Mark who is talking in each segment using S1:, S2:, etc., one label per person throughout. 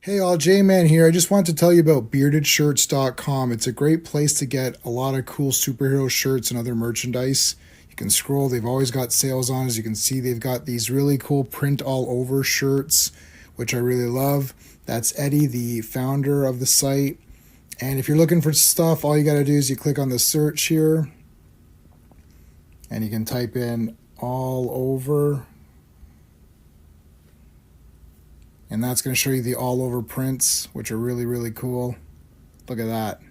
S1: Hey all, J-Man here. I just want to tell you about beardedshirts.com. It's a great place to get a lot of cool superhero shirts and other merchandise. You can scroll, they've always got sales on. As you can see, they've got these really cool print all over shirts, which I really love. That's Eddie, the founder of the site. And if you're looking for stuff, all you got to do is you click on the search here and you can type in all over. And that's going to show you the all over prints, which are really, really cool. Look at that.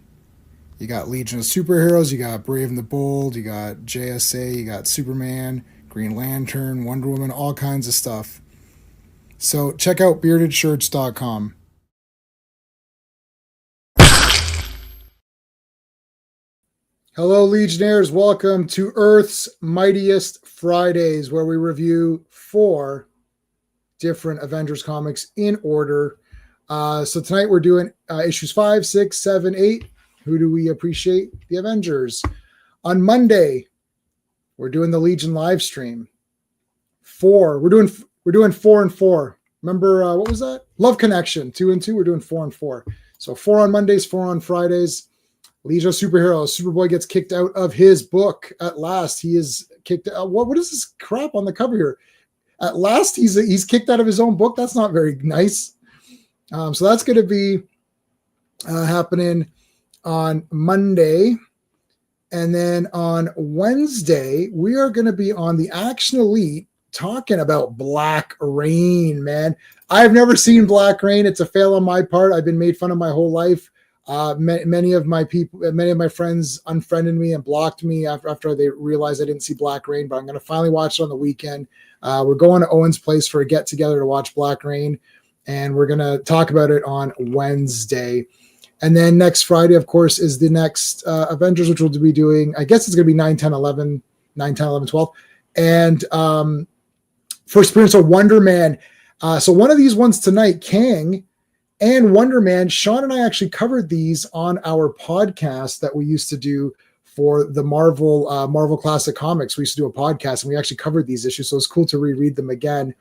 S1: You got Legion of Superheroes, you got Brave and the Bold, you got JSA, you got Superman, Green Lantern, Wonder Woman, all kinds of stuff. So check out beardedshirts.com. Hello, Legionnaires. Welcome to Earth's Mightiest Fridays, where we review 4 different Avengers comics in order. So tonight we're doing issues 5, 6, 7, 8. Who do we appreciate? The Avengers. On Monday, we're doing the Legion live stream. 4. We're doing 4 and 4. Remember what was that? Love Connection 2 and 2. We're doing 4 and 4. So 4 on Mondays, 4 on Fridays. Legion of Superheroes. Superboy gets kicked out of his book at last. He is kicked out. What is this crap on the cover here? At last, he's kicked out of his own book. That's not very nice. So that's going to be happening on Monday. And then on Wednesday, we are going to be on the Action Elite talking about Black Rain, man. I've never seen Black Rain. It's a fail on my part. I've been made fun of my whole life. Many of my friends unfriended me and blocked me after they realized I didn't see Black Rain, but I'm going to finally watch it on the weekend. We're going to Owen's place for a get together to watch Black Rain, and we're going to talk about it on Wednesday. And then next Friday, of course, is the next Avengers, which we'll be doing. I guess it's going to be 9, 10, 11, 12. And first appearance of Wonder Man. So one of these ones tonight, Kang and Wonder Man. Sean and I actually covered these on our podcast that we used to do for the Marvel Classic Comics. We used to do a podcast and we actually covered these issues. So it's cool to reread them again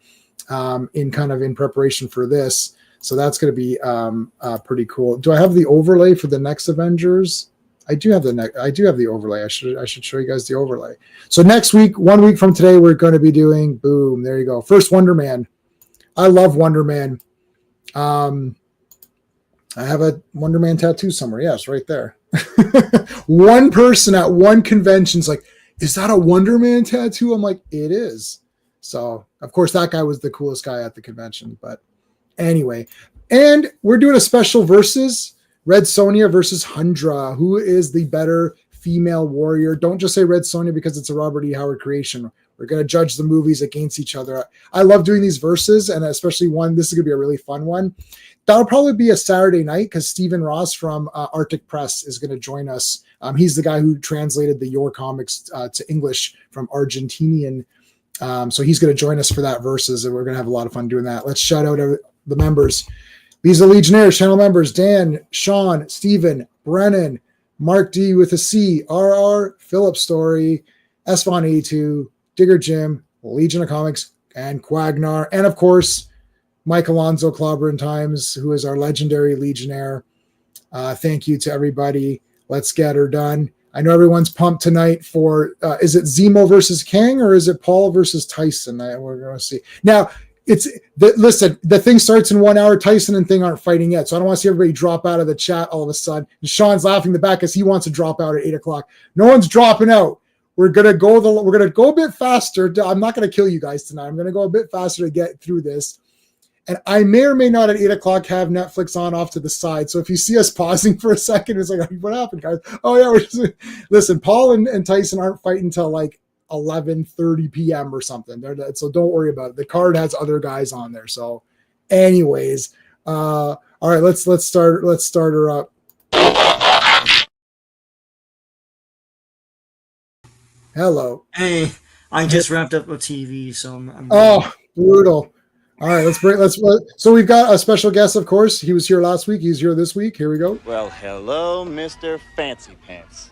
S1: in preparation for this. So that's going to be pretty cool. Do I have the overlay for the next Avengers? I do have the overlay. I should show you guys the overlay. So next week, 1 week from today, we're going to be doing, boom, there you go. First Wonder Man. I love Wonder Man. I have a Wonder Man tattoo somewhere. Yes, right there. One person at one convention's like, is that a Wonder Man tattoo? I'm like, it is. So, of course, that guy was the coolest guy at the convention. But anyway, and we're doing a special versus Red Sonja versus Hundra. Who is the better female warrior? Don't just say Red Sonja because it's a Robert E. Howard creation. We're going to judge the movies against each other. I love doing these verses, and especially this is going to be a really fun one. That'll probably be a Saturday night because Stephen Ross from Arctic Press is going to join us. He's the guy who translated the Your comics to English from Argentinian. So he's going to join us for that versus, and we're going to have a lot of fun doing that. Let's shout out the members. These are Legionnaires, channel members: Dan, Sean, Stephen, Brennan, Mark D with a C, RR, Philip Story, Esvon82, Digger Jim, Legion of Comics, and Quagnar. And of course, Mike Alonzo, Clobberin Times, who is our legendary Legionnaire. Thank you to everybody. Let's get her done. I know everyone's pumped tonight for, is it Zemo versus Kang or is it Paul versus Tyson? We're going to see. Now, listen, the thing starts in 1 hour. Tyson and Thing aren't fighting yet, so I don't want to see everybody drop out of the chat all of a sudden. And Sean's laughing in the back because he wants to drop out at 8 o'clock. No one's dropping out. We're gonna go a bit faster. I'm not gonna kill you guys tonight. I'm gonna go a bit faster to get through this. And I may or may not at 8 o'clock have Netflix on off to the side. So if you see us pausing for a second, it's like, what happened, guys? Oh yeah, listen. Paul and Tyson aren't fighting till like 11:30 p.m. or something. So don't worry about it. The card has other guys on there. So, anyways, all right, let's start her up. Hello.
S2: Hey, I just wrapped up with TV, so I'm
S1: brutal. All right, so we've got a special guest, of course. He was here last week. He's here this week. Here we go.
S3: Well, hello, Mr. Fancy Pants.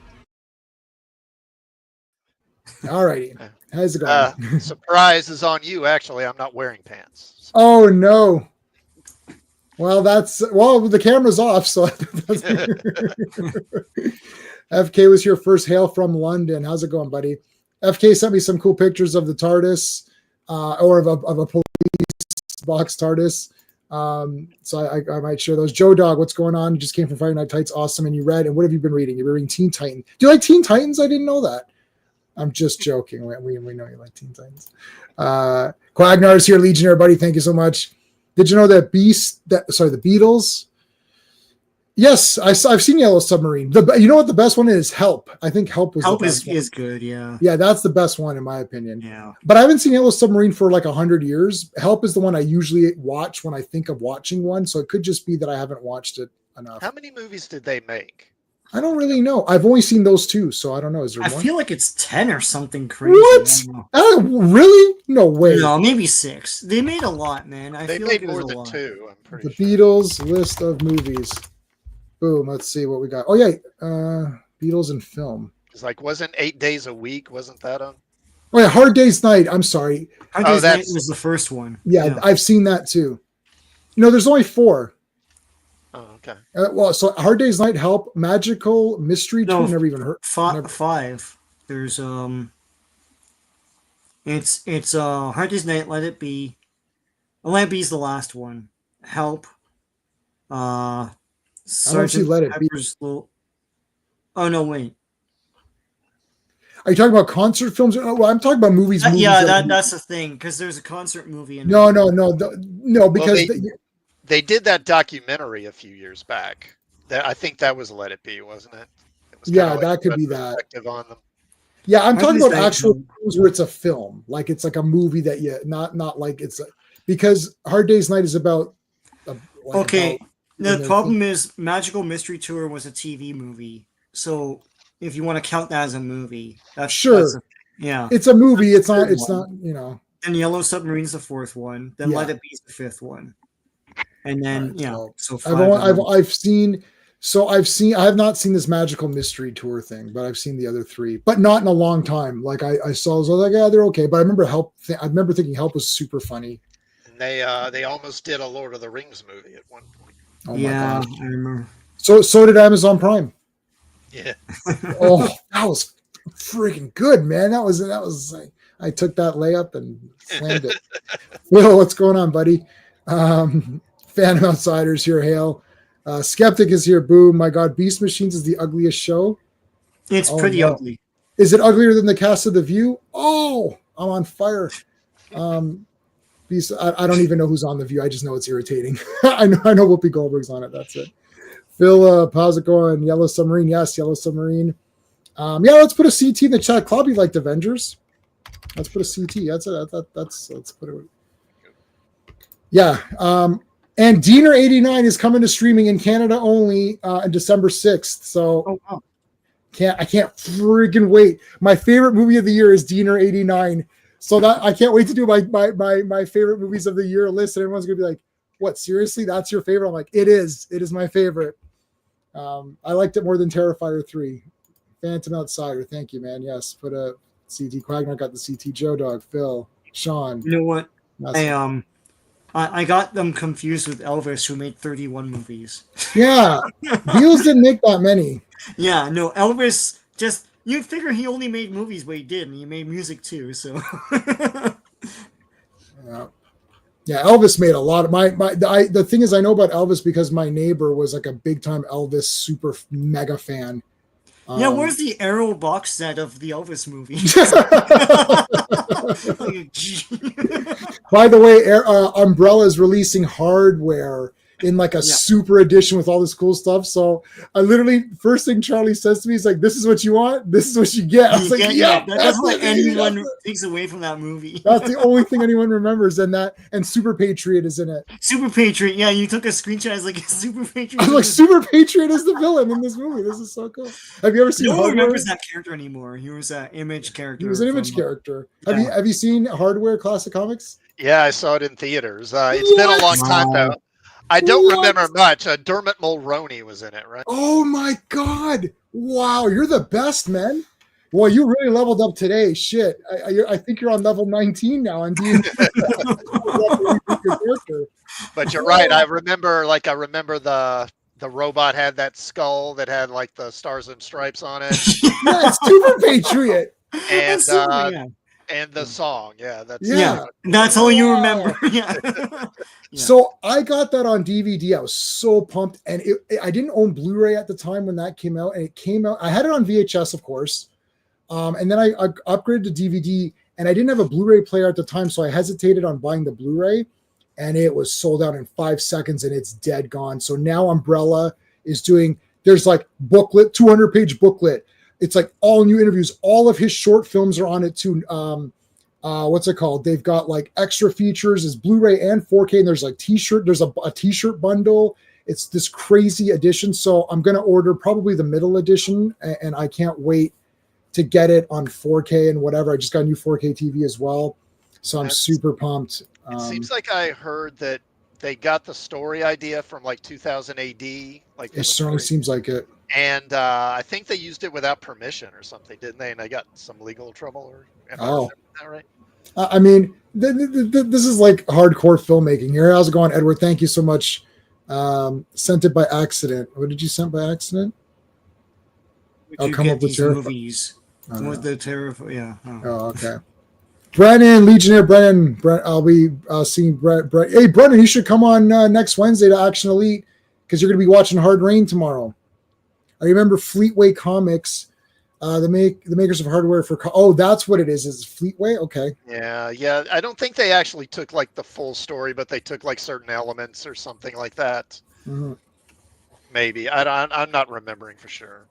S1: All righty. How's it going?
S4: Surprise is on you. Actually, I'm not wearing pants.
S1: Oh, no. Well, the camera's off, so FK was here first. Hail from London. How's it going, buddy? FK sent me some cool pictures of the TARDIS, or of a police box TARDIS. So I might share those. Joe Dog, what's going on? You just came from Friday Night Tights. Awesome. And you read, and what have you been reading? You've been reading Teen Titans. Do you like Teen Titans? I didn't know that. I'm just joking. We know you like Teen Titans. Quagnar is here. Legionnaire, buddy. Thank you so much. Did you know that the Beatles? Yes, I've seen Yellow Submarine. You know what the best one is? Help. I think Help
S2: is good. Yeah.
S1: Yeah, that's the best one in my opinion.
S2: Yeah.
S1: But I haven't seen Yellow Submarine for like 100 years. Help is the one I usually watch when I think of watching one. So it could just be that I haven't watched it enough.
S4: How many movies did they make?
S1: I don't really know. I've only seen those two, so I don't know. Is there
S2: I
S1: one?
S2: feel like it's 10 or something crazy.
S1: What? Really? No way.
S2: No, maybe 6. They made a lot, man.
S4: They
S2: feel
S4: made
S2: like
S4: more
S2: it was a
S4: than
S2: lot.
S4: 2. I'm pretty
S1: The
S4: sure.
S1: Beatles list of movies. Boom. Let's see what we got. Oh yeah, Beatles and film.
S4: It's like, wasn't 8 Days a Week? Wasn't that on?
S1: Oh yeah, Hard Day's Night. I'm sorry.
S2: Hard Day's Night was the first one.
S1: Yeah, I've seen that too. There's only 4.
S4: Oh, okay.
S1: So Hard Day's Night, Help, Magical Mystery Tour. Never even heard.
S2: 5. There's it's Hard Day's Night, Let It Be. Let It Be is the last one. Help. Sergeant
S1: Let It Be.
S2: Pepper's Little... Oh no, wait.
S1: Are you talking about concert films? Well, I'm talking about movies.
S2: That's the thing, because there's a concert movie.
S1: No, because
S4: they did that documentary a few years back. I think that was Let It Be, wasn't it?
S1: Yeah, that could be that.
S4: On them.
S1: Yeah, I'm talking about actual films where it's a film, like it's like a movie that not like it's because Hard Day's Night is about.
S2: The problem is Magical Mystery Tour was a TV movie, so if you want to count that as a movie, that's it's a movie. It's not.
S1: And
S2: Yellow Submarine's the 4th one. Then Let It Be's the 5th one, and then so 5. I have not seen this Magical Mystery Tour thing, but I've seen the other 3, but not in a long time. Like I saw, I was like, yeah, they're okay. But I remember I remember thinking Help was super funny.
S4: And they almost did a Lord of the Rings movie at one point.
S1: Oh my gosh.
S2: I remember.
S1: So did Amazon Prime.
S4: Yeah.
S1: Oh, that was freaking good, man. That was like, I took that layup and slammed it. Will, what's going on, buddy? Phantom Outsiders here, hail. Skeptic is here, boom. My God, Beast Machines is the ugliest show.
S2: It's pretty ugly.
S1: Is it uglier than the cast of The View? Oh, I'm on fire. Beast, I don't even know who's on The View. I just know it's irritating. I know Whoopi Goldberg's on it. That's it. Phil, how's it going? Yellow Submarine, yes, Yellow Submarine. Let's put a CT in the chat. Clobby liked Avengers. Let's put a CT. That's it. Let's put it. Yeah. And Diener 89 is coming to streaming in Canada only on December 6th. So I can't freaking wait. My favorite movie of the year is Diener 89. So that I can't wait to do my favorite movies of the year list. And everyone's gonna be like, what, seriously? That's your favorite? I'm like, it is. It is my favorite. I liked it more than Terrifier 3. Phantom Outsider. Thank you, man. Yes. Put a CT. Quagnar got the CT. Joe Dog. Phil. Sean.
S2: You know what? I got them confused with Elvis, who made 31 movies.
S1: Yeah. Beatles didn't make that many.
S2: Yeah, no, Elvis just, you'd figure he only made movies, but he did, and he made music too, so.
S1: Yeah, Elvis made a lot of the thing is I know about Elvis because my neighbor was like a big time Elvis super mega fan.
S2: Where's the Arrow box set of the Elvis movie?
S1: By the way, Umbrella is releasing hardware in like a super edition with all this cool stuff. So I literally, first thing Charlie says to me is like, "This is what you want. This is what you get." I was like, "Yeah."
S2: That's what anyone takes away from that movie.
S1: That's the only thing anyone remembers, and Super Patriot is in it.
S2: Super Patriot, yeah, you took a screenshot as like Super Patriot.
S1: I was like, Super Patriot is the villain in this movie. This is so cool. Have you ever seen?
S2: No one remembers that character anymore. He was an Image character.
S1: He was an Image character. Have you seen Hardware Classic Comics?
S4: Yeah, I saw it in theaters. It's been a long time though. I don't remember much. Dermot Mulroney was in it, right?
S1: Oh my God! Wow, you're the best, man. Well, you really leveled up today. Shit, I think you're on level 19 now. And good character.
S4: But you're right. I remember the robot had that skull that had like the stars and stripes on it.
S1: Yeah, it's Super Patriot.
S4: And the song,
S2: that's all you remember. Yeah.
S1: So I got that on DVD. I was so pumped, and I didn't own Blu-ray at the time when that came out, and it came out. I had it on VHS, of course, and then I upgraded to DVD, and I didn't have a Blu-ray player at the time, so I hesitated on buying the Blu-ray, and it was sold out in 5 seconds, and it's dead gone. So now Umbrella is doing. There's like booklet, 200-page booklet. It's like all new interviews. All of his short films are on it too. What's it called? They've got like extra features as Blu-ray and 4K. And there's like t-shirt. There's a t-shirt bundle. It's this crazy edition. So I'm going to order probably the middle edition, and I can't wait to get it on 4K and whatever. I just got a new 4K TV as well. So I'm super pumped.
S4: It seems like I heard that they got the story idea from like 2000 AD. Like
S1: it certainly seems like it.
S4: And I think they used it without permission or something, didn't they? And they got some legal trouble. Am I remembering that right?
S1: I mean, this is like hardcore filmmaking here. How's it going, Edward? Thank you so much. Sent it by accident. What did you send by accident?
S2: I'll come up with movies. With the terrifying, yeah.
S1: Oh, okay. Brennan, Legionnaire Brennan. I'll be seeing Brett. Hey, Brennan, you should come on next Wednesday to Action Elite because you're going to be watching Hard Rain tomorrow. I remember Fleetway Comics, the makers of hardware for. That's what it is. Is Fleetway? Okay.
S4: Yeah. I don't think they actually took like the full story, but they took like certain elements or something like that.
S1: Mm-hmm. I'm
S4: not remembering for sure.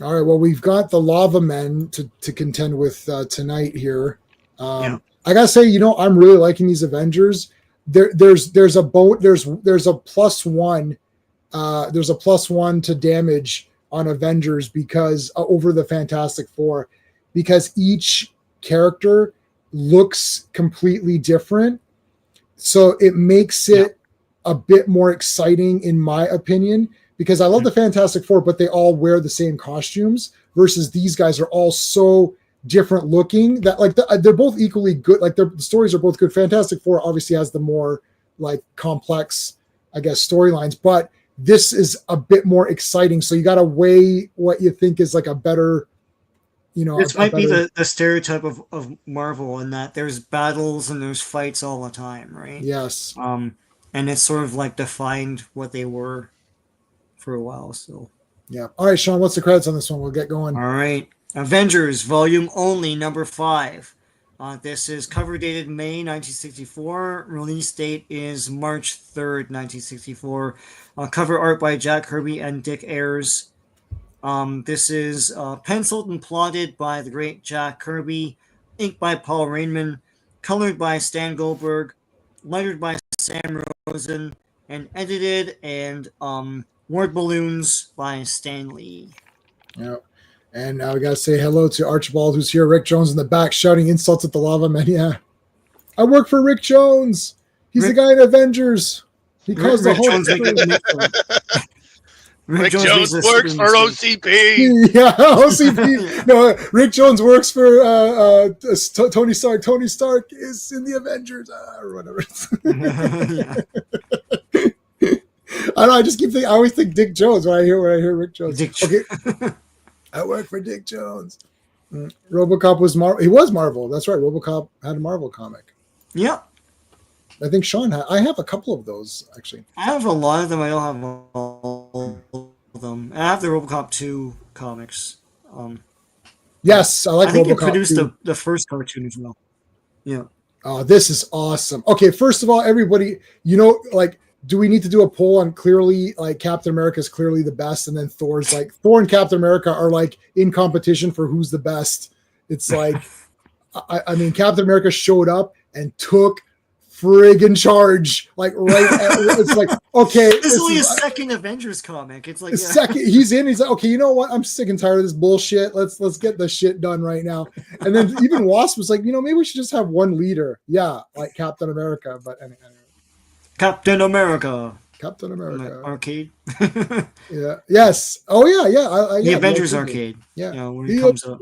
S1: All right. Well, we've got the Lava Men to contend with tonight here. I gotta say, I'm really liking these Avengers. There's a +1. There's a +1 to damage on Avengers because over the Fantastic Four, because each character looks completely different. So it makes it a bit more exciting, in my opinion, because I love the Fantastic Four, but they all wear the same costumes versus these guys are all so different looking that like they're both equally good. Like the stories are both good. Fantastic Four obviously has the more like complex, I guess, storylines, but this is a bit more exciting. So you got to weigh what you think is like a better,
S2: This might be the stereotype of Marvel in that there's battles and there's fights all the time, right?
S1: Yes.
S2: And it's sort of like defined what they were for a while. So
S1: yeah. All right, Sean, what's the credits on this one? We'll get going.
S2: All right. Avengers Volume Only, number 5. This is cover dated May 1964. Release date is March 3rd, 1964. Cover art by Jack Kirby and Dick Ayers. This is penciled and plotted by the great Jack Kirby, inked by Paul Rainman, colored by Stan Goldberg, lettered by Sam Rosen, and edited and word balloons by Stan Lee.
S1: Yeah. And now we got to say hello to Archibald, who's here. Rick Jones in the back shouting insults at the Lava Men. Yeah. I work for Rick Jones. He's the guy in Avengers. He caused the whole
S4: Rick Jones works for OCP.
S1: Yeah, OCP. No, Rick Jones works for Tony Stark. Tony Stark is in the Avengers or whatever. I don't know. I just keep thinking. I always think Dick Jones when I hear Rick Jones. Okay. I work for Dick Jones. RoboCop was Marvel. He was Marvel. That's right. RoboCop had a Marvel comic.
S2: Yeah.
S1: I think Sean had. I have a couple of those, actually.
S2: I have a lot of them. I don't have all of them. I have the RoboCop 2 comics.
S1: Yes, I like RoboCop 2. I think he
S2: produced the first cartoon as well. Yeah.
S1: Oh, this is awesome. Okay, first of all, everybody, do we need to do a poll on clearly like Captain America is clearly the best, and then Thor's like Thor and Captain America are like in competition for who's the best? It's like, I mean, Captain America showed up and took friggin' charge. Like it's like, okay,
S2: this is only a second Avengers comic. It's like
S1: second. He's in. He's like, okay, you know what? I'm sick and tired of this bullshit. Let's get the shit done right now. And then even Wasp was like, maybe we should just have one leader. Yeah, like Captain America. But anyway.
S2: Captain America. Arcade.
S1: Yeah. Yes. Oh yeah. Yeah.
S2: The Avengers arcade.
S1: Yeah.
S2: When it comes up.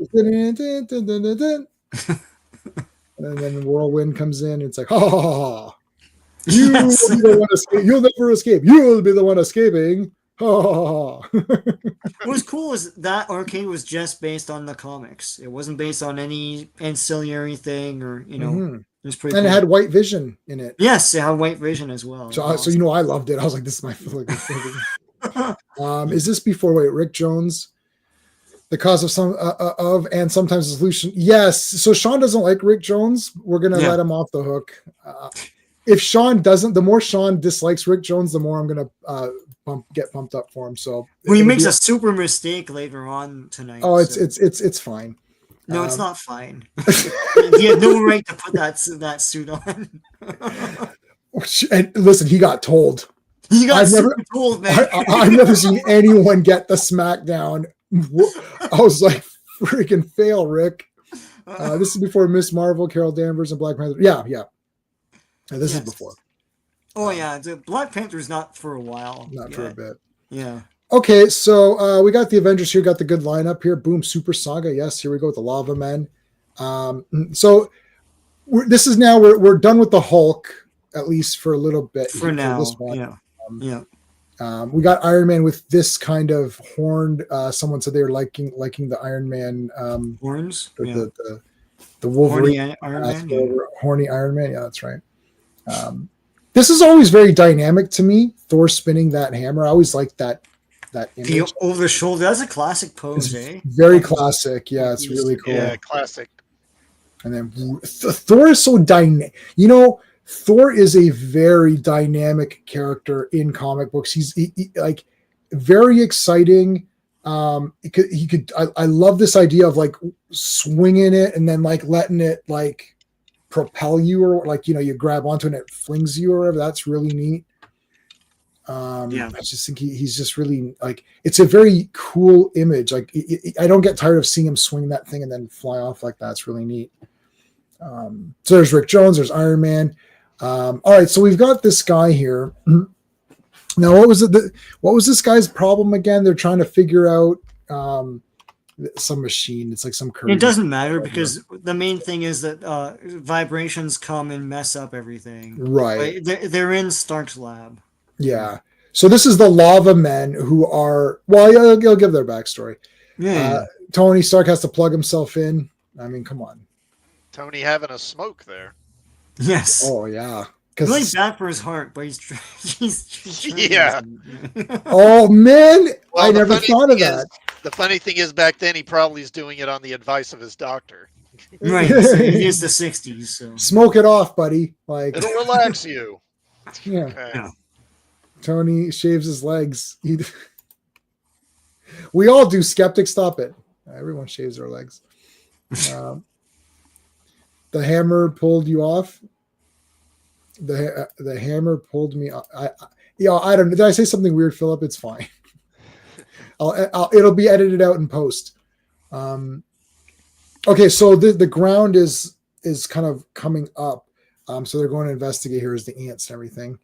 S1: And then Whirlwind comes in. It's like, ha ha ha. You
S2: Yes.
S1: will be the one escape. You'll never escape. You will be the one escaping. Ha ha ha.
S2: What was cool is that arcade was just based on the comics. It wasn't based on any ancillary thing, or
S1: Mhm.
S2: it was pretty
S1: And it
S2: cool.
S1: had white vision in it.
S2: Yes, it had white vision as well.
S1: So you know, I loved it. I was like, this is my favorite. Is this before Rick Jones? The cause of some of and sometimes the solution. Yes. So Sean doesn't like Rick Jones. We're gonna
S2: Yeah.
S1: let him off the hook. If Sean doesn't, the more Sean dislikes Rick Jones, the more I'm gonna get pumped up for him. So
S2: Well, he
S1: it'll
S2: makes
S1: be-
S2: a super mistake later on tonight.
S1: oh,
S2: so-
S1: it's fine.
S2: No, it's not fine. He had no right to put that suit on.
S1: And listen, he got told.
S2: He got
S1: I've never-
S2: super told, man.
S1: I've never seen anyone get the smackdown. I was like, freaking fail, Rick. This is before Miss Marvel, Carol Danvers, and Black Panther. Yeah. This is
S2: Yes.
S1: before.
S2: Oh yeah, the Black Panther's not for a while.
S1: Not for a bit.
S2: Yeah.
S1: Okay, so we got the Avengers here, got the good lineup here. Boom, Super Saga. Yes, here we go with the Lava Men. So this is now we're done with the Hulk, at least for a little bit.
S2: For now.
S1: this one.
S2: Yeah.
S1: We got Iron Man with this kind of horned. Someone said they were liking the Iron Man.
S2: Horns.
S1: The Wolverine,
S2: Horny Iron Man. Yeah.
S1: horny Iron Man. Yeah, that's right. This is always very dynamic to me. Thor spinning that hammer. I always like that image.
S2: The over the shoulder. That's a classic pose,
S1: It's
S2: eh?
S1: very classic. Yeah, it's really cool.
S4: Yeah, classic.
S1: And then Thor is so dynamic. Thor is a very dynamic character in comic books. He's like very exciting. He could. I love this idea of like swinging it and then like letting it like propel you, or like you grab onto it and it flings you or whatever. That's really neat. I just think he's just really like, it's a very cool image. Like I don't get tired of seeing him swing that thing and then fly off like that. It's really neat. So there's Rick Jones, there's Iron Man. All right, so we've got this guy here. Now, what was this guy's problem again? They're trying to figure out some machine. It's like some curve.
S2: It doesn't matter because the main thing is that vibrations come and mess up everything.
S1: Right.
S2: They're in Stark's lab.
S1: Yeah. So this is the Lava Men who are, well, I'll give their backstory.
S2: Yeah.
S1: Tony Stark has to plug himself in. I mean, come on.
S4: Tony having a smoke there.
S2: Yes.
S1: Oh, yeah.
S2: Really bad for his heart, but he's
S4: Yeah.
S1: Oh, man.
S4: Well,
S1: I
S4: the
S1: never
S4: funny
S1: thought of
S4: thing
S1: that.
S4: The funny thing is, back then he probably is doing it on the advice of his doctor.
S2: Right. So he is the 60s. So
S1: Smoke it off, buddy. Like,
S4: It'll relax you.
S1: yeah.
S4: Okay.
S2: Yeah.
S1: Tony shaves his legs. We all do. Skeptic, stop it. Everyone shaves their legs. The hammer pulled you off. The hammer pulled me off. I don't know. Did I say something weird, Philip? It's fine. It'll be edited out in post. Okay, so the ground is kind of coming up. So they're going to investigate. Here's the ants and everything.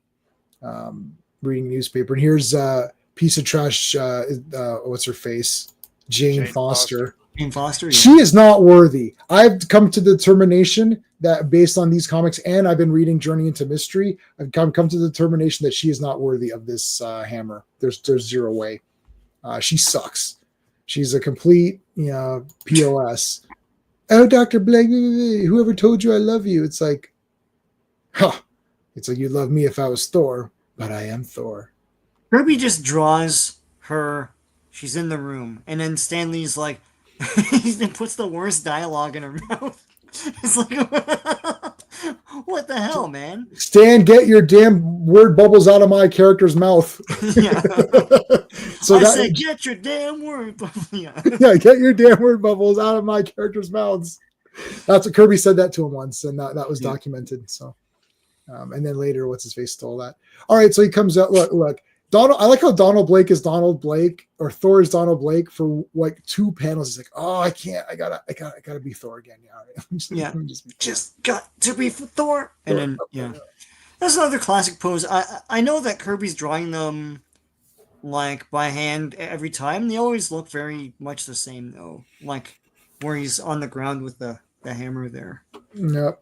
S1: Reading newspaper, and here's a piece of trash. What's her face? Jane Foster.
S2: Jane Foster. Yeah.
S1: She is not worthy. I've come to the determination that based on these comics, and I've been reading Journey into Mystery, I've come to the determination that she is not worthy of this hammer. There's zero way. She sucks. She's a complete, POS. Oh, Dr. Blake, whoever told you I love you? It's like, it's like you'd love me if I was Thor, but I am Thor.
S2: Kirby just draws her. She's in the room, and then Stanley's like, he puts the worst dialogue in her mouth. It's like, what the hell, man?
S1: Stan, get your damn word bubbles out of my character's mouth.
S2: Yeah.
S1: So
S2: I said, get your damn word bubbles. Yeah.
S1: Yeah, get your damn word bubbles out of my character's mouths. That's what Kirby said that to him once, and that was documented. So, and then later, what's his face stole that. All right, so he comes out. Look. Donald, I like how Donald Blake is Donald Blake, or Thor is Donald Blake for like 2 panels. He's like, oh, I can't, I gotta be Thor again. Yeah,
S2: just got to be for Thor. And then that's another classic pose. I know that Kirby's drawing them like by hand every time. They always look very much the same though, like where he's on the ground with the hammer there.
S1: No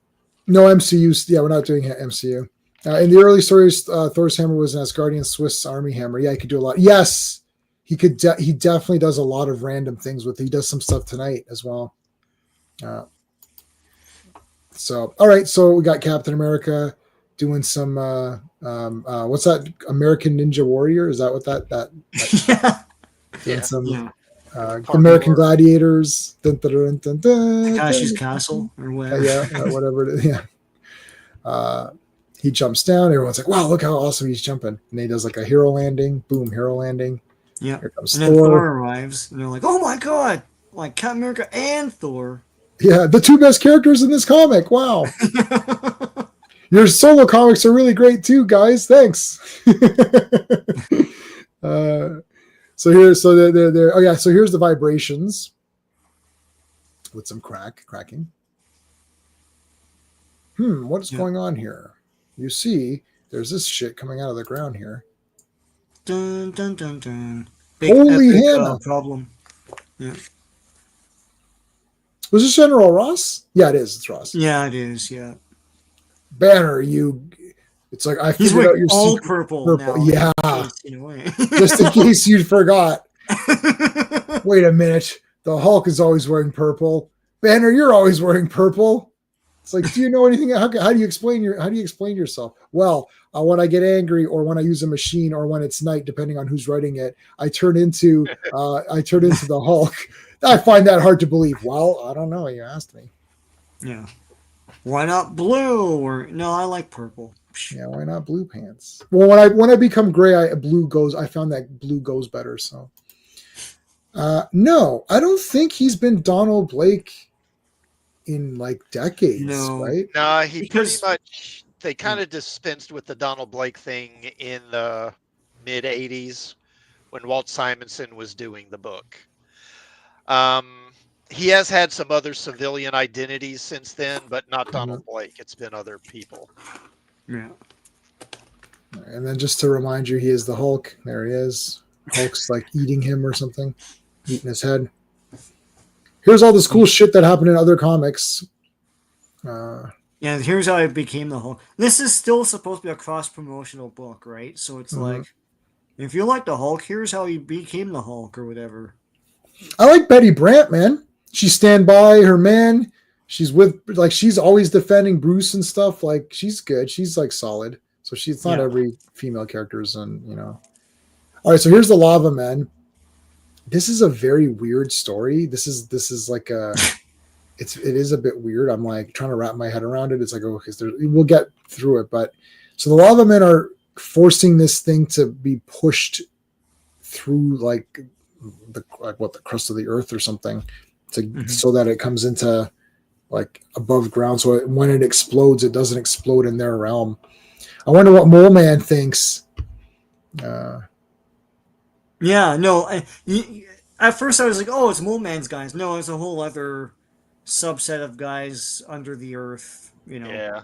S1: MCU. Yeah, we're not doing MCU. In the early stories, Thor's hammer was an Asgardian Swiss Army hammer. Yeah, he could do a lot. Yes, he could. He definitely does a lot of random things with it. He does some stuff tonight as well. So, all right. So we got Captain America doing some. What's that? American Ninja Warrior? Is that what that?
S2: Yeah.
S1: Doing
S4: Yeah.
S1: some
S2: Yeah.
S1: American Gladiators. Dun, dun, dun, dun, dun,
S2: Takashi's
S1: dun.
S2: Castle or whatever.
S1: Yeah, whatever it is. Yeah. He jumps down. Everyone's like, "Wow, look how awesome he's jumping!" And he does like a hero landing. Boom, hero landing.
S2: Yeah.
S1: Here comes
S2: And then
S1: Thor.
S2: Thor arrives, and they're like, "Oh my god!" Like Captain America and Thor.
S1: Yeah, the two best characters in this comic. Wow, your solo comics are really great too, guys. Thanks. So they're oh yeah. So here's the vibrations with some cracking. What's going on here? You see, there's this shit coming out of the ground here.
S2: Dun dun dun dun.
S1: Holy
S2: epic,
S1: Hannah.
S2: problem. Yeah.
S1: Was this General Ross? Yeah, it is. It's Ross.
S2: Yeah, it is. Yeah.
S1: Banner, it's like I
S2: He's
S1: figured out
S2: wearing
S1: your
S2: all
S1: secret
S2: purple now.
S1: Yeah,
S2: In a way.
S1: just in case you forgot. Wait a minute. The Hulk is always wearing purple. Banner, you're always wearing purple. It's like, do you know anything? How do you explain yourself? Well, when I get angry, or when I use a machine, or when it's night, depending on who's writing it, I turn into the Hulk. I find that hard to believe. Well, I don't know. You asked me.
S2: Yeah. Why not blue? Or no, I like purple.
S1: Yeah, why not blue pants? Well, when I become gray, I found that blue goes better. So, no, I don't think he's been Donald Blake in like decades,
S2: No.
S1: right?
S4: No, he
S2: Because-
S4: pretty much, they kind of dispensed with the Donald Blake thing in the mid 80s when Walt Simonson was doing the book. He has had some other civilian identities since then, but not Donald Blake. It's been other people.
S2: Yeah.
S1: And then just to remind you, he is the Hulk. There he is. Hulk's like eating him or something, eating his head. Here's all this cool shit that happened in other comics.
S2: Yeah, here's how I became the Hulk. This is still supposed to be a cross-promotional book, right? So it's like, if you like the Hulk, here's how you became the Hulk or whatever.
S1: I like Betty Brant, man. She stand by her man. She's she's always defending Bruce and stuff. Like, she's good. She's like solid. So it's not every female character's, and All right, so here's the Lava Men. This is a very weird story. This is like it is a bit weird. I'm like trying to wrap my head around it. It's like, okay, we'll get through it. But so the Lava Men are forcing this thing to be pushed through the crust of the earth or something, so that it comes into like above ground. So when it explodes, it doesn't explode in their realm. I wonder what Mole Man thinks.
S2: Yeah, no. At first I was like, oh, it's Mole Man's guys. No, it's a whole other subset of guys under the earth.
S4: Yeah.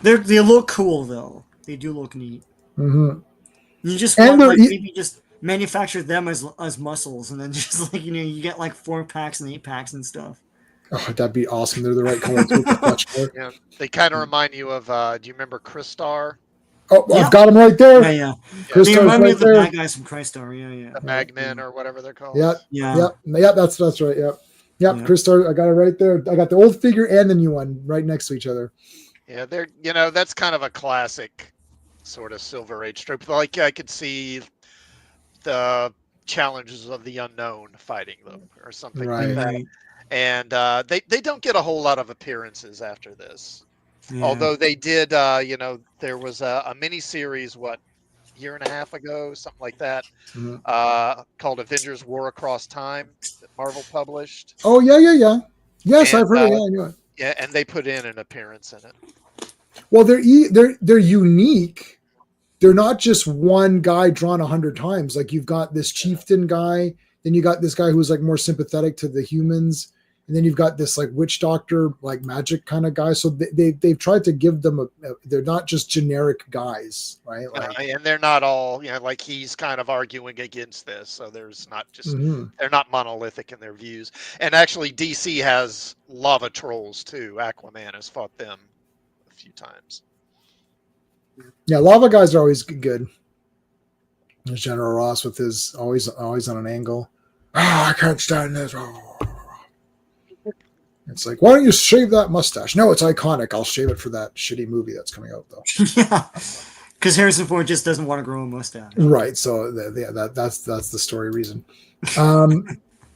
S2: They look cool though. They do look neat.
S1: Mm-hmm.
S2: You just want maybe just manufacture them as muscles, and then just you get like 4-packs and 8-packs and stuff.
S1: Oh, that'd be awesome. They're the right color too.
S4: Yeah. They kind of remind you of, do you remember Crystar?
S1: Oh,
S2: Yeah.
S1: I've got them right there.
S2: Yeah.
S1: Crystar's
S2: They remind me
S1: right
S2: of the
S1: there.
S2: bad guys from Crystar. Yeah.
S4: The Magmen or whatever they're called.
S1: Yeah. That's right. Yep.
S2: Yeah.
S1: Crystar, I got it right there. I got the old figure and the new one right next to each other.
S4: Yeah, they're that's kind of a classic sort of Silver Age trope. Like I could see the Challenges of the Unknown fighting them or something like that.
S2: Right.
S4: And they don't get a whole lot of appearances after this.
S2: Yeah.
S4: Although they did, there was a mini series, year and a half ago, something like that, called Avengers War Across Time that Marvel published.
S1: Oh, yeah. Yes,
S4: And,
S1: I've heard it. Yeah, I knew it.
S4: Yeah, and they put in an appearance in it.
S1: Well, they're unique. They're not just one guy drawn 100 times. Like, you've got this chieftain guy, then you got this guy who's like more sympathetic to the humans, and then you've got this like witch doctor, like magic kind of guy. So they've tried to give them they're not just generic guys, right?
S4: And they're not all, like he's kind of arguing against this. So there's not just, they're not monolithic in their views. And actually DC has lava trolls too. Aquaman has fought them a few times.
S1: Yeah, lava guys are always good. There's General Ross with his always on an angle. I can't stand this. It's like, why don't you shave that mustache? No, it's iconic. I'll shave it for that shitty movie that's coming out, though.
S2: Yeah, because Harrison Ford just doesn't want to grow a mustache.
S1: Right. So that's the story reason.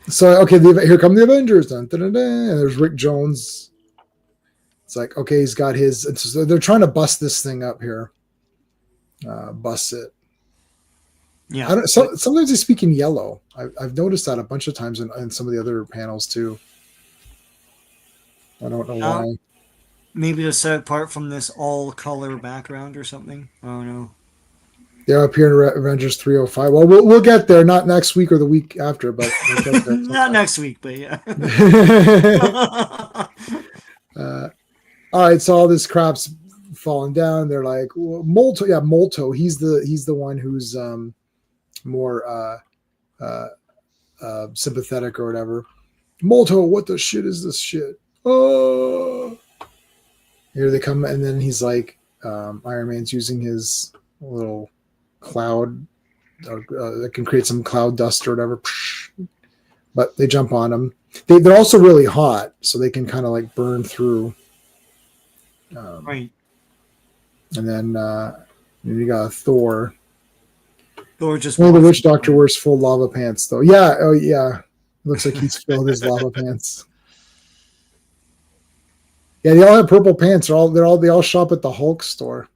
S1: So okay, here come the Avengers. Dun, dun, dun, dun, and there's Rick Jones. It's like, okay, he's got his. So they're trying to bust this thing up here. Bust it.
S2: Yeah.
S1: Sometimes they speak in yellow. I've noticed that a bunch of times in some of the other panels too. I don't know why.
S2: Maybe to set apart from this all-color background or something. I don't know.
S1: They're up here in Avengers 305. Well, we'll get there. Not next week or the week after, but we'll get there.
S2: Not next week, but yeah.
S1: All right, so all this crap's falling down. They're like, well, Molto. Yeah, Molto. He's the one who's more sympathetic or whatever. Molto, what the shit is this shit? Oh, here they come, and then he's like, Iron Man's using his little cloud that can create some cloud dust or whatever. But they jump on him. They're also really hot, so they can kind of like burn through.
S2: Right.
S1: And then you got Thor.
S2: Thor just.
S1: Well, the witch doctor wears full lava pants, though. Yeah. Oh, yeah. Looks like he's filled his lava pants. Yeah, they all have purple pants. They all shop at the Hulk store.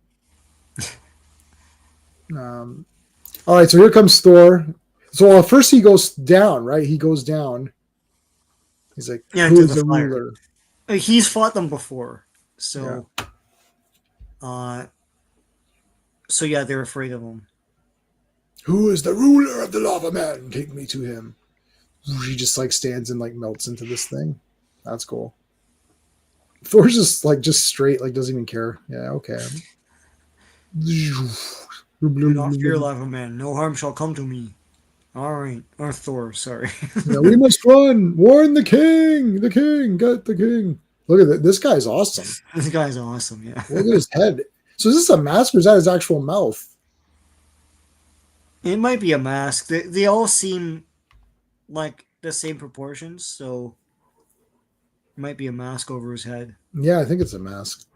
S1: All right, so here comes Thor. So first he goes down, right? He goes down. He's like,
S2: yeah,
S1: who is the ruler?
S2: He's fought them before, so so yeah, they're afraid of him.
S1: Who is the ruler of the lava man? Take me to him. He just like stands and like melts into this thing. That's cool. Thor's just straight, like doesn't even care. Yeah, okay.
S2: Do not fear, lava man. No harm shall come to me. All right, or Thor. Sorry.
S1: Yeah, we must run. Warn the king. The king. Get the king. Look at that. This guy's awesome.
S2: This guy's awesome. Yeah.
S1: Look at his head. So is this a mask or is that his actual mouth?
S2: It might be a mask. They all seem like the same proportions, so it might be a mask over his head.
S1: Yeah, I think it's a mask.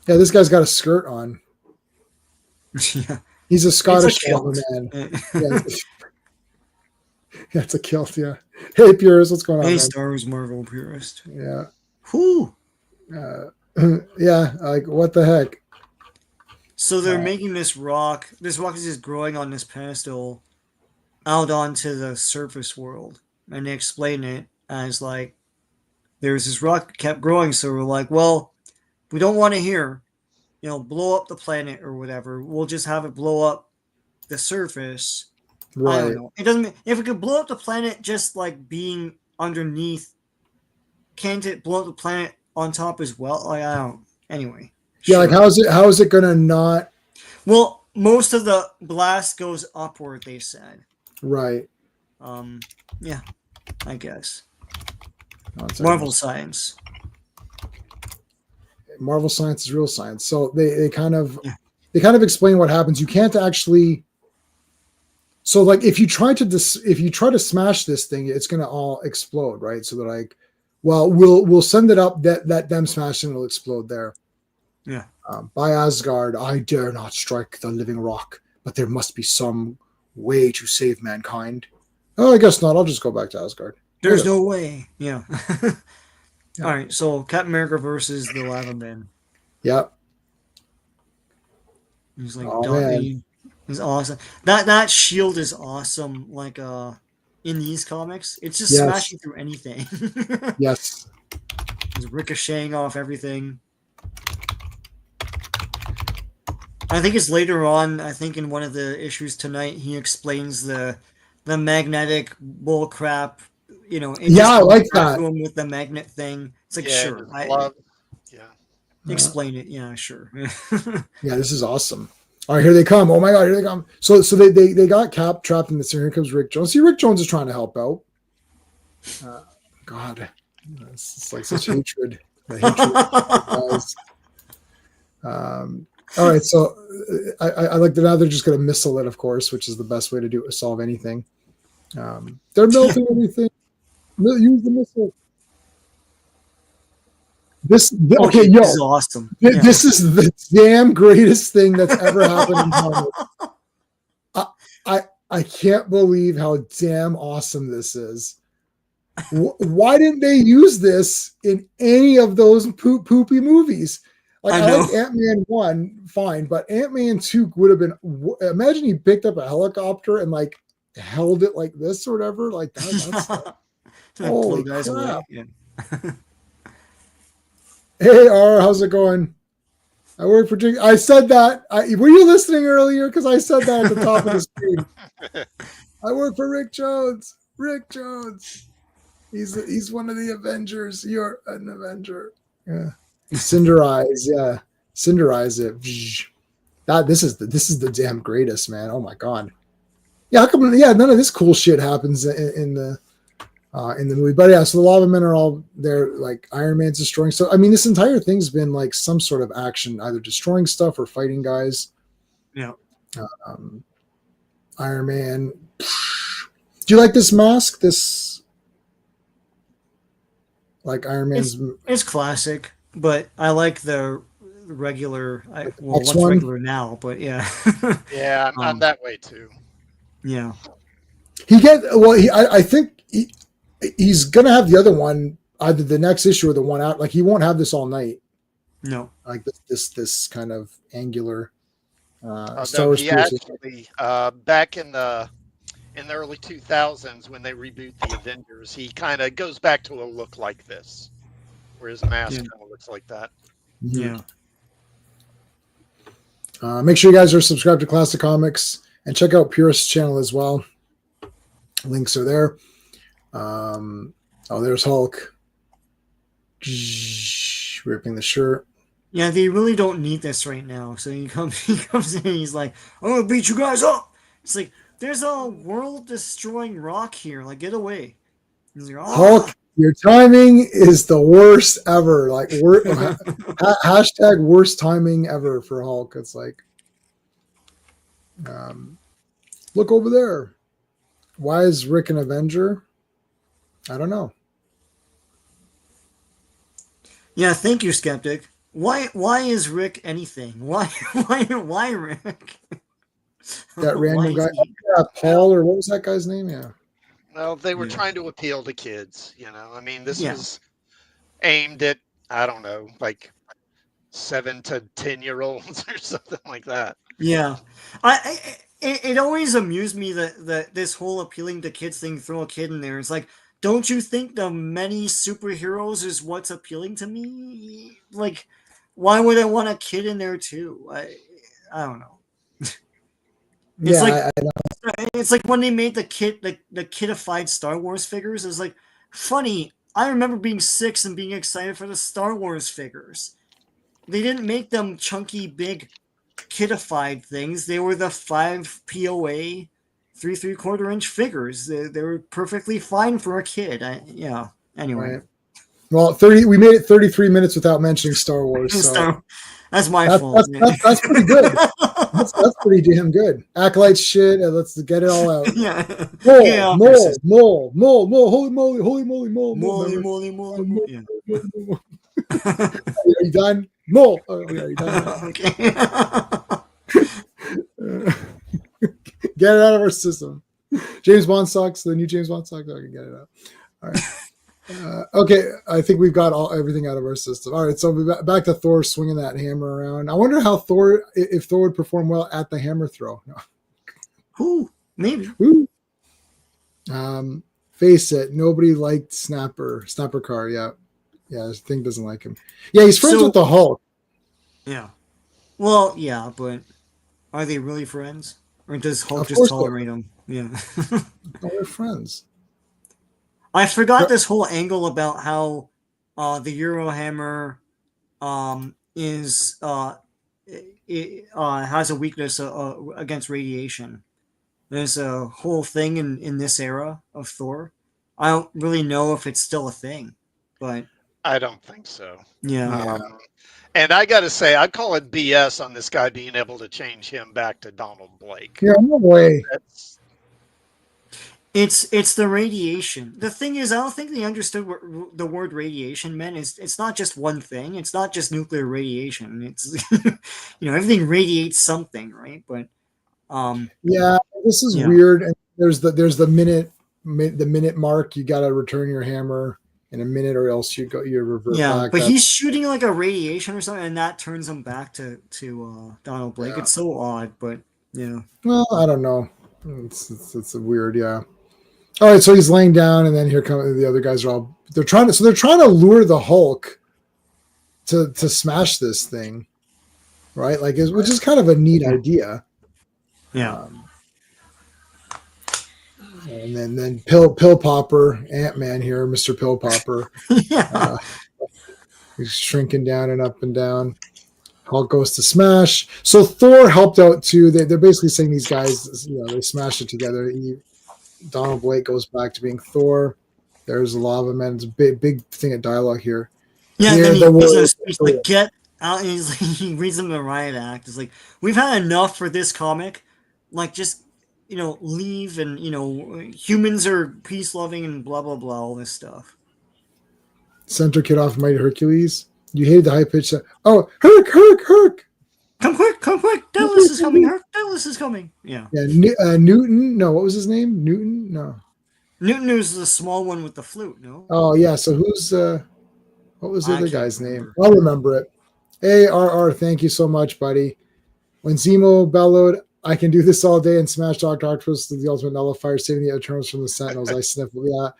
S1: Yeah, this guy's got a skirt on.
S2: Yeah.
S1: He's a Scottish
S2: kilt.
S1: man. Yeah. Yeah, it's a kilt, yeah. Hey, Purist, what's going on?
S2: Hey,
S1: man?
S2: Star Wars Marvel Purist.
S1: Yeah.
S2: Whoo!
S1: Yeah, like, what the heck?
S2: So they're making this rock. This rock is just growing on this pedestal out onto the surface world. And they explain it as like, there's this rock that kept growing, so we're like, well, we don't want to hear, blow up the planet or whatever. We'll just have it blow up the surface.
S1: Right.
S2: I don't know. It doesn't. If it could blow up the planet just like being underneath, can't it blow up the planet on top as well? Like, I don't. Anyway.
S1: Yeah, like how is it gonna not?
S2: Well, most of the blast goes upward. They said.
S1: Right.
S2: Yeah. I guess.
S1: Marvel
S2: science.
S1: Marvel science is real science. So they kind of explain what happens. You can't actually. So like if you try to smash this thing, it's gonna all explode, right? So they're like, well, we'll send it up that them smashing will explode there.
S2: Yeah.
S1: By Asgard, I dare not strike the living rock, but there must be some way to save mankind. Oh, I guess not. I'll just go back to Asgard.
S2: There's no way. Yeah. All right. So Captain America versus the Lava Man.
S1: Yep.
S2: He's like, he's awesome. That shield is awesome. Like in these comics, it's just smashing through anything.
S1: Yes.
S2: It's ricocheting off everything. I think it's later on. I think in one of the issues tonight, he explains the magnetic bull crap.
S1: I like that
S2: with the magnet thing. It's like sure, explain it. Yeah, sure.
S1: Yeah, this is awesome. All right, here they come. Oh my God, here they come. So they got Cap trapped in this. Here comes Rick Jones. See, Rick Jones is trying to help out. God, it's like such hatred. The hatred guys. All right, so I like that now they're just going to missile it, of course, which is the best way to solve anything. They're melting everything. Use the missile. Okay,
S2: This is
S1: yo,
S2: awesome. Yeah.
S1: this is the damn greatest thing that's ever happened in comics. I can't believe how damn awesome this is. Why didn't they use this in any of those poopy movies? Like I like Ant-Man 1, fine, but Ant-Man 2 would have been. Imagine he picked up a helicopter and like held it like this or whatever. Like that's holy
S2: guys
S1: crap.
S2: away. Yeah.
S1: Hey, R, how's it going? I work for. I said that. Were you listening earlier? Because I said that at the top of the screen. I work for Rick Jones. Rick Jones. He's one of the Avengers. You're an Avenger. Yeah. Cinderize. Yeah. Cinderize it. This is the damn greatest, man. Oh my god. Yeah. How come? Yeah. None of this cool shit happens in the movie. But yeah. So the lava men are all there. Like Iron Man's destroying. So I mean, this entire thing's been like some sort of action, either destroying stuff or fighting guys.
S2: Yeah.
S1: Iron Man. Do you like this mask? This like Iron Man's.
S2: It's classic, but I like the regular. What's
S1: one?
S2: regular now? But yeah.
S4: Yeah, I'm that way too.
S2: Yeah.
S1: I think he's gonna have the other one either the next issue or the one out. Like he won't have this all night.
S2: No.
S1: Like this kind of angular.
S4: Star Wars actually, back in the early 2000s when they reboot the Avengers, he kind of goes back to a look like this, where his mask kind of looks like that.
S2: Yeah.
S1: Make sure you guys are subscribed to Classic Comics and check out Purist's channel as well. Links are there. There's Hulk ripping the shirt.
S2: Yeah, they really don't need this right now. So he comes in and he's like, I'm gonna beat you guys up. It's like, there's a world-destroying rock here. Like, get away. He's like,
S1: Hulk, your timing is the worst ever. Like, hashtag worst timing ever for Hulk. It's like, look over there. Why is Rick an Avenger? I don't know.
S2: Yeah, thank you, Skeptic. Why is Rick anything? Why Rick?
S1: That random guy, Paul, or what was that guy's name? Yeah.
S4: Well, they were trying to appeal to kids, I mean, this was aimed at, I don't know, like 7 to 10-year-olds or something like that.
S2: Yeah. It always amused me that this whole appealing to kids thing, throw a kid in there. It's like, don't you think the many superheroes is what's appealing to me? Like, why would I want a kid in there too? I don't know. It's like when they made the kidified Star Wars figures. It's like funny. I remember being 6 and being excited for the Star Wars figures. They didn't make them chunky, big, kidified things. They were the 5 POA 3 3/4 inch figures. They were perfectly fine for a kid. Anyway.
S1: Right. Well, we made it 33 minutes without mentioning Star Wars. So
S2: that's my fault.
S1: That's pretty good. That's pretty damn good. Acolyte shit. Let's get it all out.
S2: Yeah.
S1: Mole. Holy moly. Are you done? Mole. Oh, are you done?
S2: Okay.
S1: Get it out of our system. James Bond sucks. The new James Bond sucks. I can get it out. All right. Okay, I think we've got everything out of our system. All right, so we're back to Thor swinging that hammer around. I wonder if Thor would perform well at the hammer throw. No.
S2: Ooh, maybe.
S1: Ooh. Face it, nobody liked Snapper Carr. Yeah, this thing doesn't like him. Yeah, he's friends with the Hulk.
S2: Yeah. Well, yeah, but are they really friends, or does Hulk just tolerate him? Yeah.
S1: They're friends.
S2: I forgot this whole angle about how the Eurohammer has a weakness against radiation. There's a whole thing in this era of Thor. I don't really know if it's still a thing, but
S4: I don't think so.
S2: Yeah.
S4: And I got to say, I call it BS on this guy being able to change him back to Donald Blake.
S1: Yeah, no way.
S4: That's
S2: It's the radiation. The thing is, I don't think they understood what the word radiation meant. It's not just one thing. It's not just nuclear radiation. It's everything radiates something, right? But
S1: Yeah, this is
S2: Yeah.
S1: weird. And there's the minute mark. You got to return your hammer in a minute, or else you revert
S2: yeah,
S1: back.
S2: but he's shooting like a radiation or something, and that turns him back to Donald Blake.
S1: Yeah.
S2: It's so odd, but yeah.
S1: Well, I don't know. It's a weird, yeah. All right, so he's laying down, and then here come the other guys. They're trying to lure the Hulk to smash this thing, right? Like, which is kind of a neat idea.
S2: Yeah.
S1: And then Pill Popper, Ant-Man here, Mr. Pill Popper,
S2: Yeah.
S1: he's shrinking down and up and down. Hulk goes to smash. So Thor helped out too. They're basically saying these guys, they smash it together. Donald Blake goes back to being Thor. There's a lava man. It's a big thing of dialogue here.
S2: Yeah,
S1: Here,
S2: and
S1: the
S2: then he
S1: world-
S2: goes, he's like, get out. And he's like, he reads them the riot act. It's like, we've had enough for this comic. Like, just, leave and, humans are peace loving and blah, blah, blah, all this stuff.
S1: Center kid off Mighty Hercules. You hated the high pitch. Oh, Herc!
S2: Come quick! Dallas is coming, Herc! Dallas is coming! Yeah.
S1: Yeah, Newton. No, what was his name? Newton? No.
S2: Newton is the small one with the flute, no?
S1: Oh, yeah. So who's, what was the
S2: I
S1: other
S2: can't
S1: guy's
S2: remember.
S1: name? I'll remember it. ARR, thank you so much, buddy. When Zemo bellowed, I can do this all day and smash Dr. Octopus to the ultimate nullifier, saving the Eternals from the Sentinels. I sniffle. Yeah.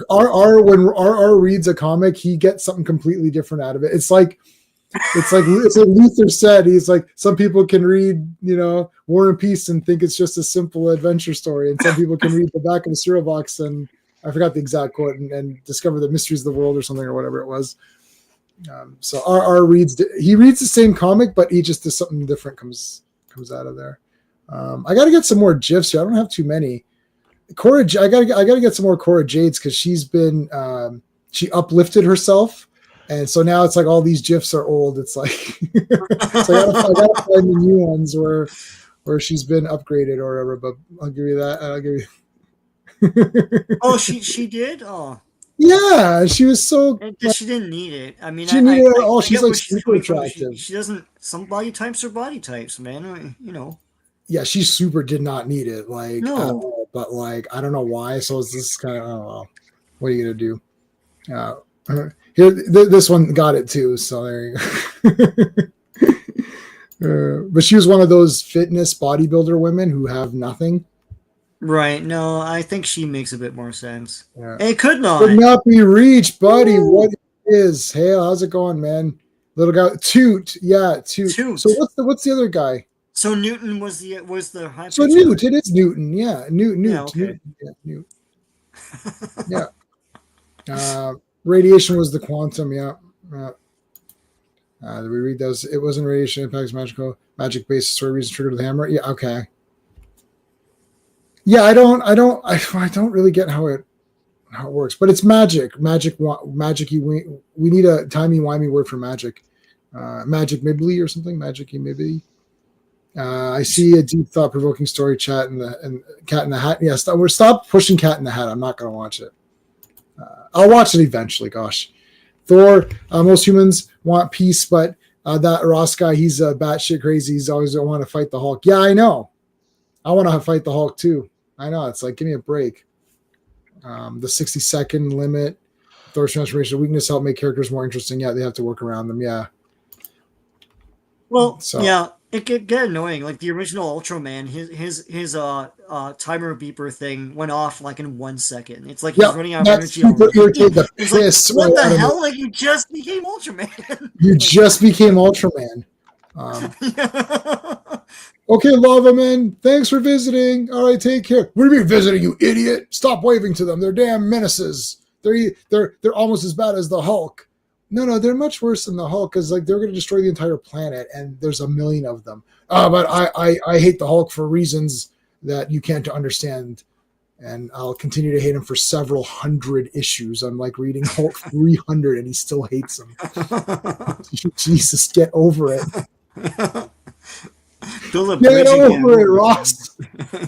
S1: When RR reads a comic, he gets something completely different out of it. It's like Luther said. He's like, some people can read, War and Peace and think it's just a simple adventure story, and some people can read the back of a cereal box and I forgot the exact quote and discover the mysteries of the world or something or whatever it was. So RR reads the same comic, but he just does something different comes out of there. I got to get some more GIFs here. I don't have too many. Cora, I gotta get some more Cora Jades because she's been she uplifted herself, and so now it's like all these GIFs are old. It's like so I gotta find the new ones where she's been upgraded or whatever. But I'll give you that. I'll give you.
S2: Oh, she did? Oh.
S1: Yeah, she was so.
S2: She didn't need it. I mean,
S1: she needed it all. She's
S2: get
S1: like
S2: where
S1: super
S2: coming from.
S1: attractive.
S2: She doesn't. Some body types are body types, man.
S1: Yeah, she super did not need it. Like,
S2: No.
S1: at all, but like, I don't know why. So it's this kind of, I don't know. What are you gonna do? Here, this one got it too. So there you go. But she was one of those fitness bodybuilder women who have nothing.
S2: Right. No, I think she makes a bit more sense.
S1: Yeah.
S2: It could not.
S1: Could not be reached, buddy. Ooh. What is? Hey, how's it going, man? Little guy, Toot. Yeah, Toot. So what's the other guy?
S2: So Newton was the high.
S1: So Newt, it is Newton. Yeah, Newt.
S2: Yeah, okay.
S1: Newt. Yeah. Radiation was the quantum. Yeah. Did we read those? It wasn't radiation impacts magic based story reason triggered the hammer. Yeah. Okay. Yeah, I don't really get how it works, but it's magic. Magic. We need a timey-wimey word for magic. Magic Mibbly or something. Magic-y Mibbly. I see a deep thought-provoking story chat and Cat in the Hat. Yeah, stop pushing Cat in the Hat. I'm not going to watch it. I'll watch it eventually. Gosh, Thor. Most humans want peace, but that Ross guy, he's batshit crazy. He's always going to want to fight the Hulk. Yeah, I know. I want to fight the Hulk too. I know. It's like, give me a break. The 60-second limit. Thor's transformation weakness help make characters more interesting. Yeah, they have to work around them. Yeah.
S2: Well, yeah. It could get annoying. Like the original Ultraman, his timer beeper thing went off like in 1 second. It's like he's running out of energy. It's like, what the hell? Like you just became Ultraman.
S1: You just became Ultraman. Okay, Lava Man. Thanks for visiting. All right, take care. What do you mean visiting, you idiot? Stop waving to them. They're damn menaces. They're almost as bad as the Hulk. No, they're much worse than the Hulk because like they're going to destroy the entire planet, and there's a million of them. But I hate the Hulk for reasons that you can't understand. and I'll continue to hate him for several hundred issues. I'm like reading Hulk 300 and he still hates him. Jesus, get over it.
S2: Build a
S1: Get
S2: bridge
S1: over it,
S2: again.
S1: Ross.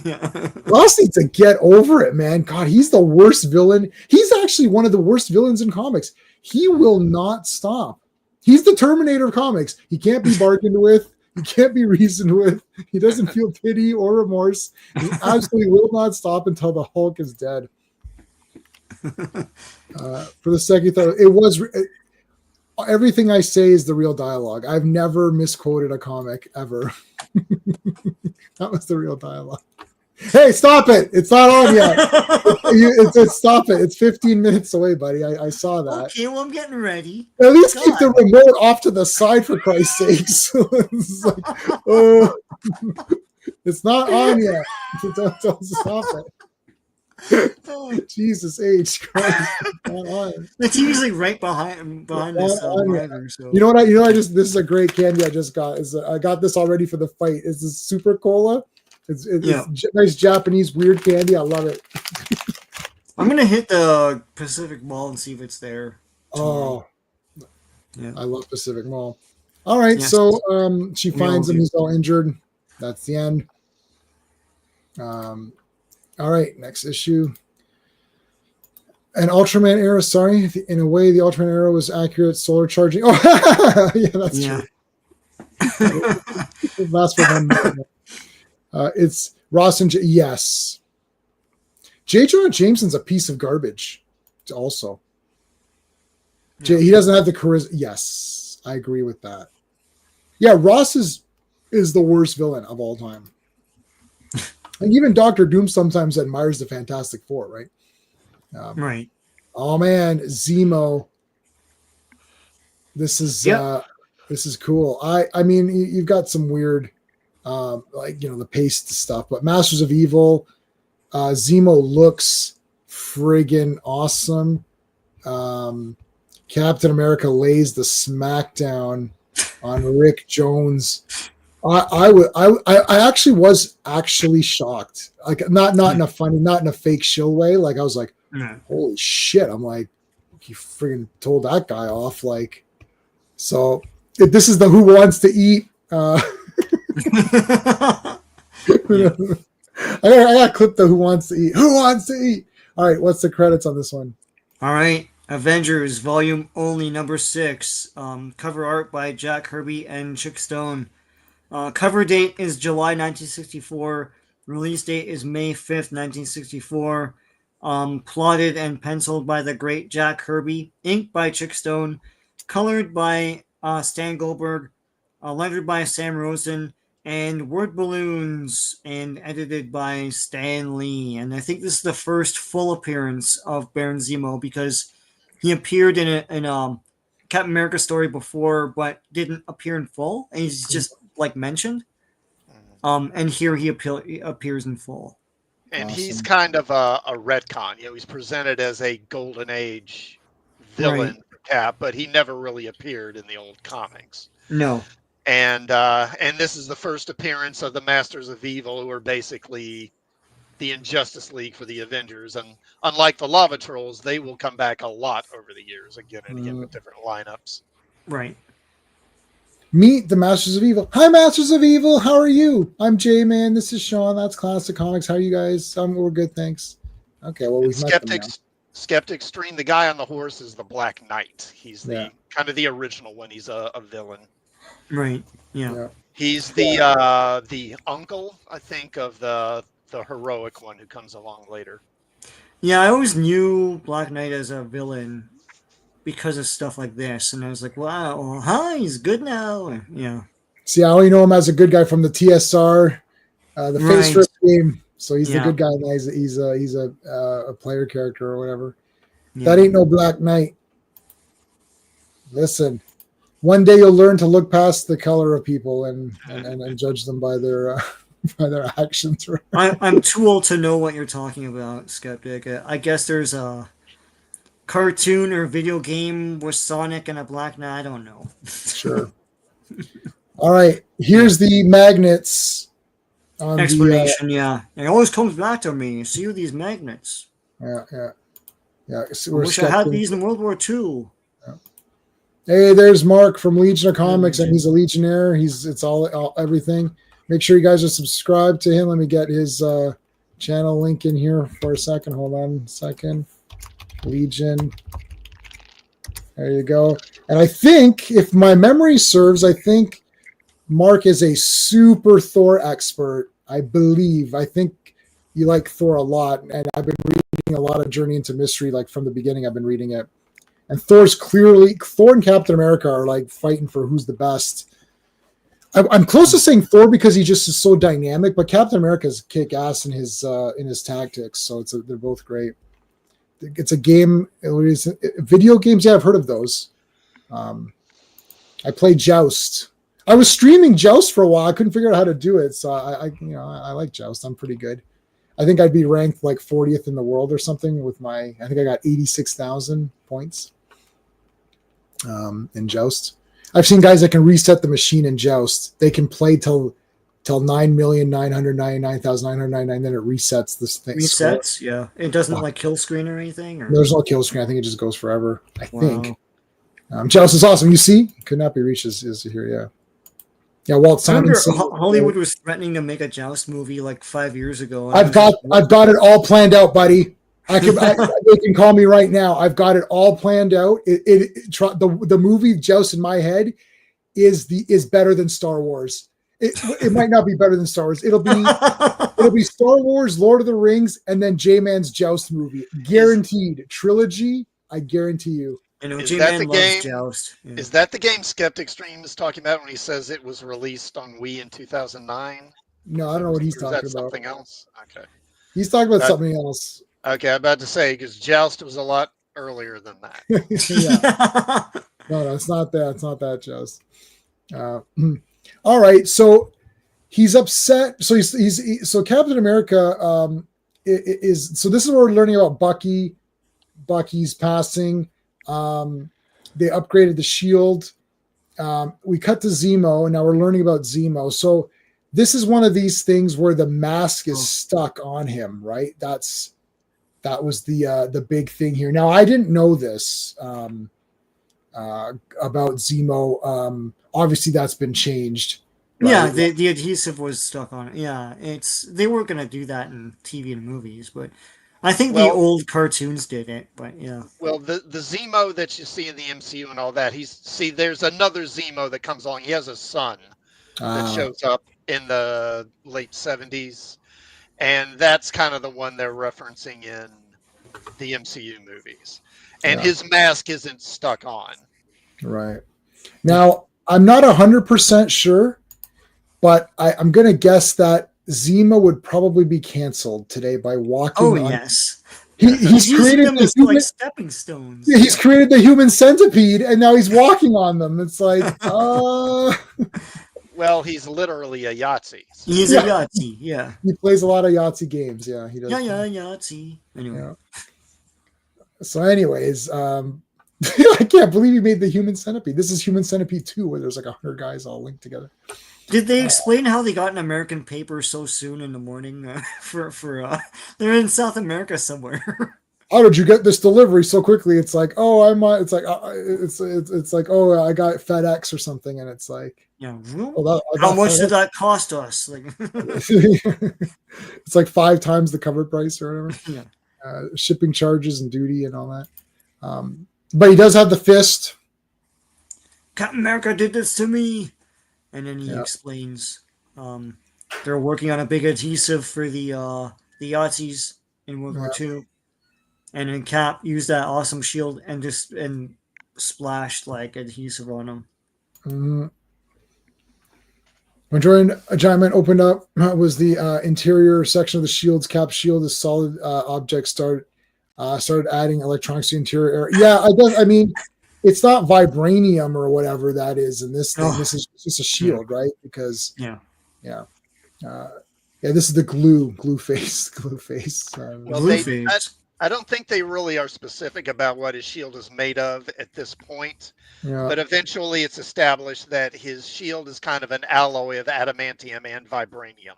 S2: Yeah.
S1: Ross needs to get over it, man. God, he's the worst villain. He's actually one of the worst villains in comics. He will not stop. He's the Terminator of comics. He can't be bargained with. He can't be reasoned with. He doesn't feel pity or remorse. He absolutely will not stop until the Hulk is dead. For the second thought, it was everything I say is the real dialogue. I've never misquoted a comic ever. That was the real dialogue. Hey, stop it! It's not on yet. Stop it! It's 15 minutes away, buddy. I saw that.
S2: Okay, well, I'm getting ready.
S1: At least keep the remote off to the side, for Christ's sakes. It's like, it's not on yet. Don't stop it. Jesus H. Christ. It's not on.
S2: It's usually right behind this monitor. So.
S1: You know what? This is a great candy I just got. I got this already for the fight. It's this Super Cola. It's nice Japanese weird candy. I love it.
S2: I'm gonna hit the Pacific Mall and see if it's there.
S1: Tomorrow. Oh,
S2: yeah.
S1: I love Pacific Mall. All right, yes. So she finds him. He's all injured. That's the end. All right, next issue. An Ultraman era. Sorry, in a way, the Ultraman era was accurate. Solar charging. Oh, yeah, that's true. Last for one. It's Ross and yes. J. Jonah Jameson's a piece of garbage. Also, he doesn't have the charisma. Yes, I agree with that. Yeah, Ross is the worst villain of all time. And even Doctor Doom sometimes admires the Fantastic Four, right?
S2: Right.
S1: Oh man, Zemo. This is cool. I mean, you've got some weird. The paste stuff, but Masters of Evil, Zemo looks friggin' awesome. Captain America lays the smackdown on Rick Jones. I actually was shocked, like not in a funny, not in a fake shill way. Like I was like, holy shit! I'm like, you friggin' told that guy off. Like, so this is the Who Wants to Eat. I got clipped the Who Wants to Eat. Who Wants to Eat? All right, what's the credits on this one?
S2: All right, Avengers Volume Only Number 6. Cover art by Jack Kirby and Chick Stone. Cover date is July 1964. Release date is May 5th, 1964. Plotted and penciled by the great Jack Kirby. Inked by Chick Stone. Colored by Stan Goldberg. Lettered by Sam Rosen. And word balloons, and edited by Stan Lee. And I think this is the first full appearance of Baron Zemo, because he appeared in a Captain America story before, but didn't appear in full, and he's just like mentioned. And here he appears in full.
S4: And he's kind of a retcon. He's presented as a Golden Age villain for Cap, but he never really appeared in the old comics.
S2: No.
S4: And this is the first appearance of the Masters of Evil, who are basically the Injustice League for the Avengers. And unlike the Lava Trolls, they will come back a lot over the years, again and again, with different lineups.
S2: Right.
S1: Meet the Masters of Evil. Hi, Masters of Evil. How are you? I'm J-Man. This is Sean. That's Classic Comics. How are you guys? We're good, thanks. Okay, well, we've met them now.
S4: Skeptic Stream, the guy on the horse, is the Black Knight. He's the kind of the original one. He's a villain.
S2: Right. Yeah.
S4: He's the uncle, I think, of the heroic one who comes along later.
S2: Yeah, I always knew Black Knight as a villain because of stuff like this, and I was like, wow, he's good now. Yeah.
S1: See, I only know him as a good guy from the TSR, the Face Rip game. So he's the good guy. He's a player character or whatever. Yeah. That ain't no Black Knight. Listen. One day you'll learn to look past the color of people and judge them by their actions.
S2: I'm too old to know what you're talking about, Skeptic. I guess there's a cartoon or video game with Sonic and a Black Knight. I don't know.
S1: Sure. All right. Here's the magnets. on
S2: explanation. Yeah, it always comes back to me. See these magnets.
S1: Yeah. So
S2: I
S1: we're
S2: wish I had
S1: skeptic.
S2: these in World War II.
S1: Hey, there's Mark from Legion of Comics, and
S2: Legion.
S1: he's a Legionnaire. It's all everything. Make sure you guys are subscribed to him. Let me get his channel link in here for a second. Hold on a second. Legion. There you go. And I think, if my memory serves, I think Mark is a super Thor expert. I believe. I think you like Thor a lot, and I've been reading a lot of Journey into Mystery, like from the beginning. I've been reading it. And Thor and Captain America are like fighting for who's the best. I'm close to saying Thor because he just is so dynamic, but Captain America is kick ass in his tactics. So they're both great. It's a game. Video games. Yeah, I've heard of those. I played Joust. I was streaming Joust for a while. I couldn't figure out how to do it, so I like Joust. I'm pretty good. I think I'd be ranked like 40th in the world or something with I think I got 86,000 points in Joust. I've seen guys that can reset the machine in Joust. They can play till 9,999,999, then it resets this thing.
S2: Resets,
S1: score.
S2: yeah. It doesn't like kill screen or anything. Or?
S1: There's no kill screen. I think it just goes forever. I think. Joust is awesome. You see, could not be reached is here. Yeah. Yeah, Walt Simonson.
S2: Hollywood was threatening to make a Joust movie like 5 years ago.
S1: I've got it all planned out, buddy. They can call me right now. I've got it all planned out. The movie Joust in my head is better than Star Wars. It might not be better than Star Wars. It'll be Star Wars, Lord of the Rings, and then J-Man's Joust movie. Guaranteed. Trilogy, I guarantee you.
S4: Is that the game? Yeah. Is that the game Skeptic Stream is talking about when he says it was released on Wii in 2009?
S1: No, I don't know what he's talking about.
S4: Something else? Okay.
S1: He's talking about something else.
S4: Okay, I'm about to say because Joust was a lot earlier than that.
S1: Yeah. No, it's not that. It's not that, Joust. All right, so he's upset. So so Captain America is. So this is where we're learning about Bucky. Bucky's passing. They upgraded the shield. We cut to Zemo, and now we're learning about Zemo. So this is one of these things where the mask is stuck on him, right? That was the big thing here. Now I didn't know this about Zemo. Obviously, that's been changed.
S2: Right? Yeah, the adhesive was stuck on it. Yeah, they weren't going to do that in TV and movies, but. I think the old cartoons did it, but yeah.
S4: Well, the Zemo that you see in the MCU and all that, there's another Zemo that comes along. He has a son that shows up in the late 70s, and that's kind of the one they're referencing in the MCU movies. And his mask isn't stuck on.
S1: Right. Now, I'm not 100% sure, but I'm going to guess that Zemo would probably be canceled today by walking.
S2: Oh, yes.
S1: He's created
S2: them as like stepping stones.
S1: Yeah, he's created the human centipede, and now he's walking on them. It's like,
S4: Well, he's literally a Yahtzee.
S2: He's a Yahtzee, yeah.
S1: He plays a lot of Yahtzee games, yeah. He does.
S2: Yeah, Yahtzee. Anyway.
S1: Yeah. So, anyways, I can't believe he made the human centipede. This is Human Centipede 2, where there's like 100 guys all linked together.
S2: Did they explain how they got an American paper so soon in the morning? They're in South America somewhere.
S1: How did you get this delivery so quickly? It's like, it's like, I got FedEx or something, and it's like,
S2: yeah. How much did that cost us? Like,
S1: it's like 5 times the cover price or whatever.
S2: Yeah.
S1: Shipping charges and duty and all that. But he does have the fist.
S2: Captain America did this to me. And then he explains they're working on a big adhesive for the Yahtzees in World War II. And then Cap used that awesome shield and splashed like adhesive on him.
S1: Mm-hmm. When Giant Man opened up was the interior section of the shield's Cap shield. The solid object started adding electronics to the interior area. Yeah, I mean, it's not vibranium or whatever that is in this thing. This is just a shield, right? Because this is the glue face.
S4: I don't think they really are specific about what his shield is made of at this point.
S1: Yeah.
S4: But eventually it's established that his shield is kind of an alloy of adamantium and vibranium.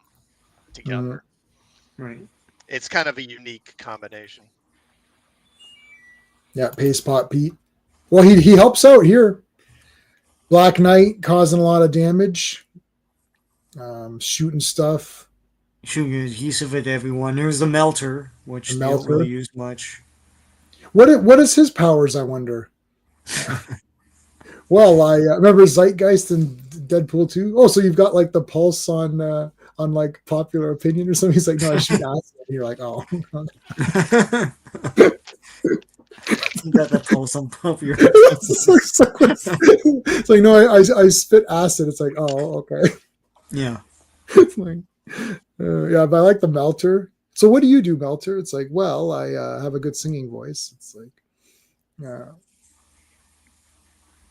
S4: together.
S2: Right.
S4: It's kind of a unique combination.
S1: Yeah, Paste Pot Pete. Well, he helps out here. Black Knight causing a lot of damage, shooting stuff.
S2: Shooting adhesive at everyone. There's the melter, which they don't really use much.
S1: What is his powers, I wonder? Well, I remember Zeitgeist and Deadpool 2. Oh, so you've got like the pulse on like popular opinion or something. He's like, no, I shoot acid. And you're like, oh.
S2: You got the pulse on popular.
S1: It's like, no, I spit acid. It's like, oh, okay.
S2: Yeah.
S1: It's like, yeah, but I like the Melter. So what do you do, Melter? It's like, well, I have a good singing voice. It's like, yeah.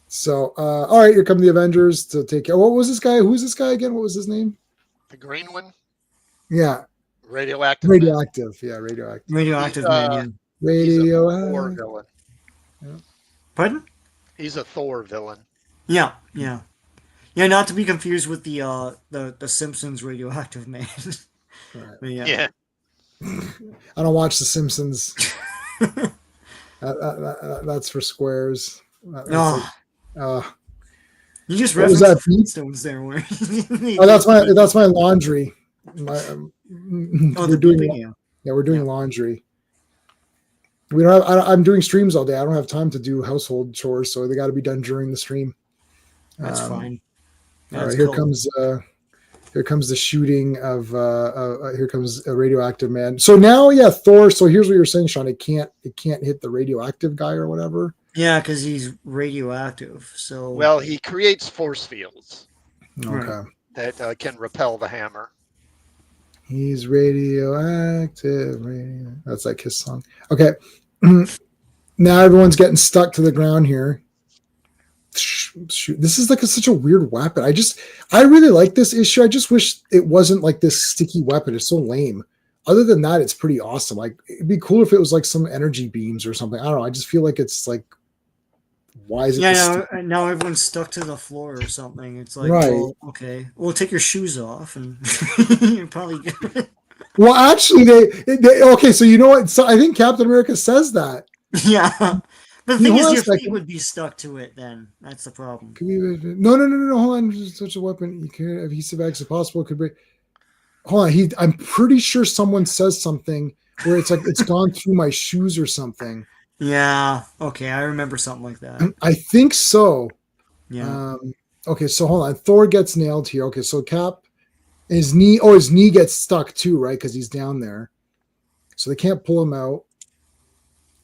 S1: So, all right, here come the Avengers to take care. What was this guy? Who's this guy again? What was his name?
S4: The green one?
S1: Yeah.
S4: Radioactive.
S1: Radioactive. Man. Yeah, radioactive.
S2: Radioactive man.
S1: Radio.
S4: He's a Thor villain.
S1: Yeah.
S2: Pardon?
S4: He's a Thor villain.
S2: Yeah. Not to be confused with the Simpsons radioactive man.
S1: Right.
S4: Yeah.
S1: I don't watch The Simpsons. That's for squares.
S2: You just
S1: what was
S2: referenced
S1: that?
S2: the Flintstones there. Where
S1: that's my laundry. We're doing laundry. We don't have. I'm doing streams all day. I don't have time to do household chores, so they got to be done during the stream.
S2: That's fine.
S1: All right, here comes the shooting of here comes a radioactive man. So now, yeah, Thor. So here's what you're saying, Sean. It can't hit the radioactive guy or whatever.
S2: Yeah, because he's radioactive. So
S4: well, he creates force fields.
S1: Okay.
S4: That can repel the hammer.
S1: He's radioactive. That's like his song. Okay. Now everyone's getting stuck to the ground here. Shoot. This is like such a weird weapon. I really like this issue. I just wish it wasn't like this sticky weapon. It's so lame. Other than that, it's pretty awesome. Like, it'd be cool if it was like some energy beams or something. I don't know. I just feel like it's like, why is it?
S2: Yeah, now everyone's stuck to the floor or something. It's like,
S1: right.
S2: Well, okay, well, take your shoes off and you're probably good.
S1: Well, actually, they okay. So you know what? So I think Captain America says that.
S2: Yeah. The thing is, your feet would be stuck to it then. That's the problem.
S1: No. Hold on. Such a weapon. You can adhesive X if possible. Could be. Hold on. I'm pretty sure someone says something where it's like it's gone through my shoes or something.
S2: Yeah. Okay. I remember something like that.
S1: I think so.
S2: Yeah.
S1: Okay. So hold on. Thor gets nailed here. Okay. So Cap, his knee gets stuck too, right? Because he's down there. So they can't pull him out.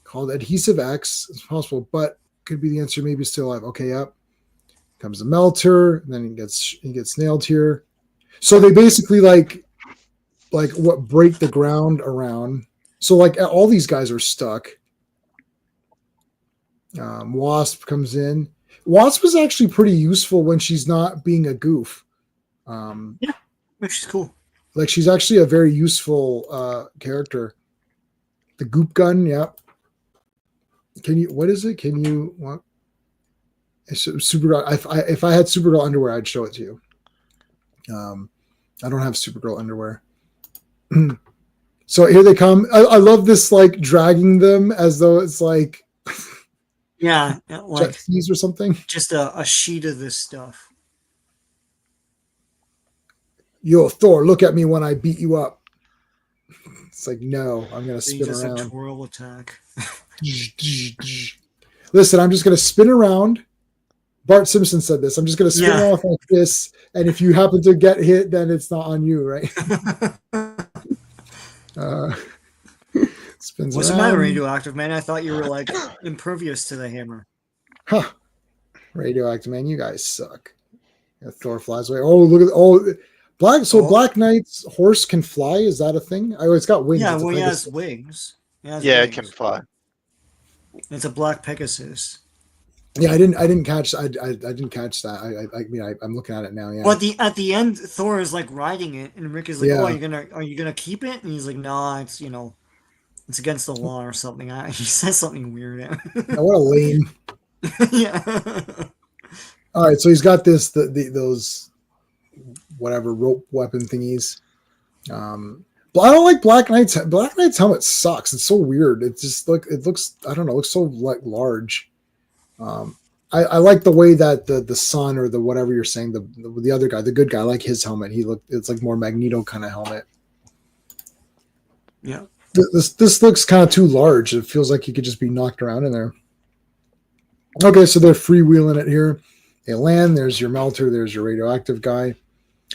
S1: Called adhesive X as possible, but could be the answer. Maybe still alive. Okay, yep. Comes the Melter, and then he gets nailed here. So they basically like what break the ground around. So like all these guys are stuck. Wasp comes in. Wasp is actually pretty useful when she's not being a goof.
S2: Yeah, she's cool.
S1: Like she's actually a very useful character. The goop gun, yep. Can you? What is it? Can you? What? Supergirl. If I had Supergirl underwear, I'd show it to you. I don't have Supergirl underwear. So here they come. I love this, like dragging them as though it's like,
S2: yeah, like
S1: jet skis or something.
S2: Just a sheet of this stuff.
S1: Yo, Thor, look at me when I beat you up. It's like, no, I'm gonna spin around.
S2: A twirl attack.
S1: Listen, I'm just going to spin around. Bart Simpson said this. I'm just going to spin off like this. And if you happen to get hit, then it's not on you, right? Spins
S2: What's the matter, radioactive man? I thought you were like impervious to the hammer.
S1: Huh. Radioactive man, you guys suck. Thor flies away. Oh, look at Black. So Black Knight's horse can fly. Is that a thing? Oh, it's got wings.
S2: Yeah, well, he has wings.
S4: It can fly.
S2: It's a black Pegasus.
S1: Yeah, I didn't catch. I didn't catch that. I mean, I'm looking at it now. Yeah.
S2: Well, at the end, Thor is like riding it, and Rick is like, "Oh, are you gonna keep it?" And he's like, "Nah, it's it's against the law or something." He says something weird.
S1: What a lame.
S2: Yeah.
S1: All right, so he's got those whatever rope weapon thingies. But I don't like Black Knight's. Black Knight's helmet sucks. It's so weird. It's just like it looks. I don't know. It looks so like large. I like the way that the son or the whatever you're saying, the other guy, the good guy, I like his helmet. It's like more Magneto kind of helmet.
S2: Yeah.
S1: This looks kind of too large. It feels like you could just be knocked around in there. Okay, so they're freewheeling it here. They land. There's your melter. There's your radioactive guy.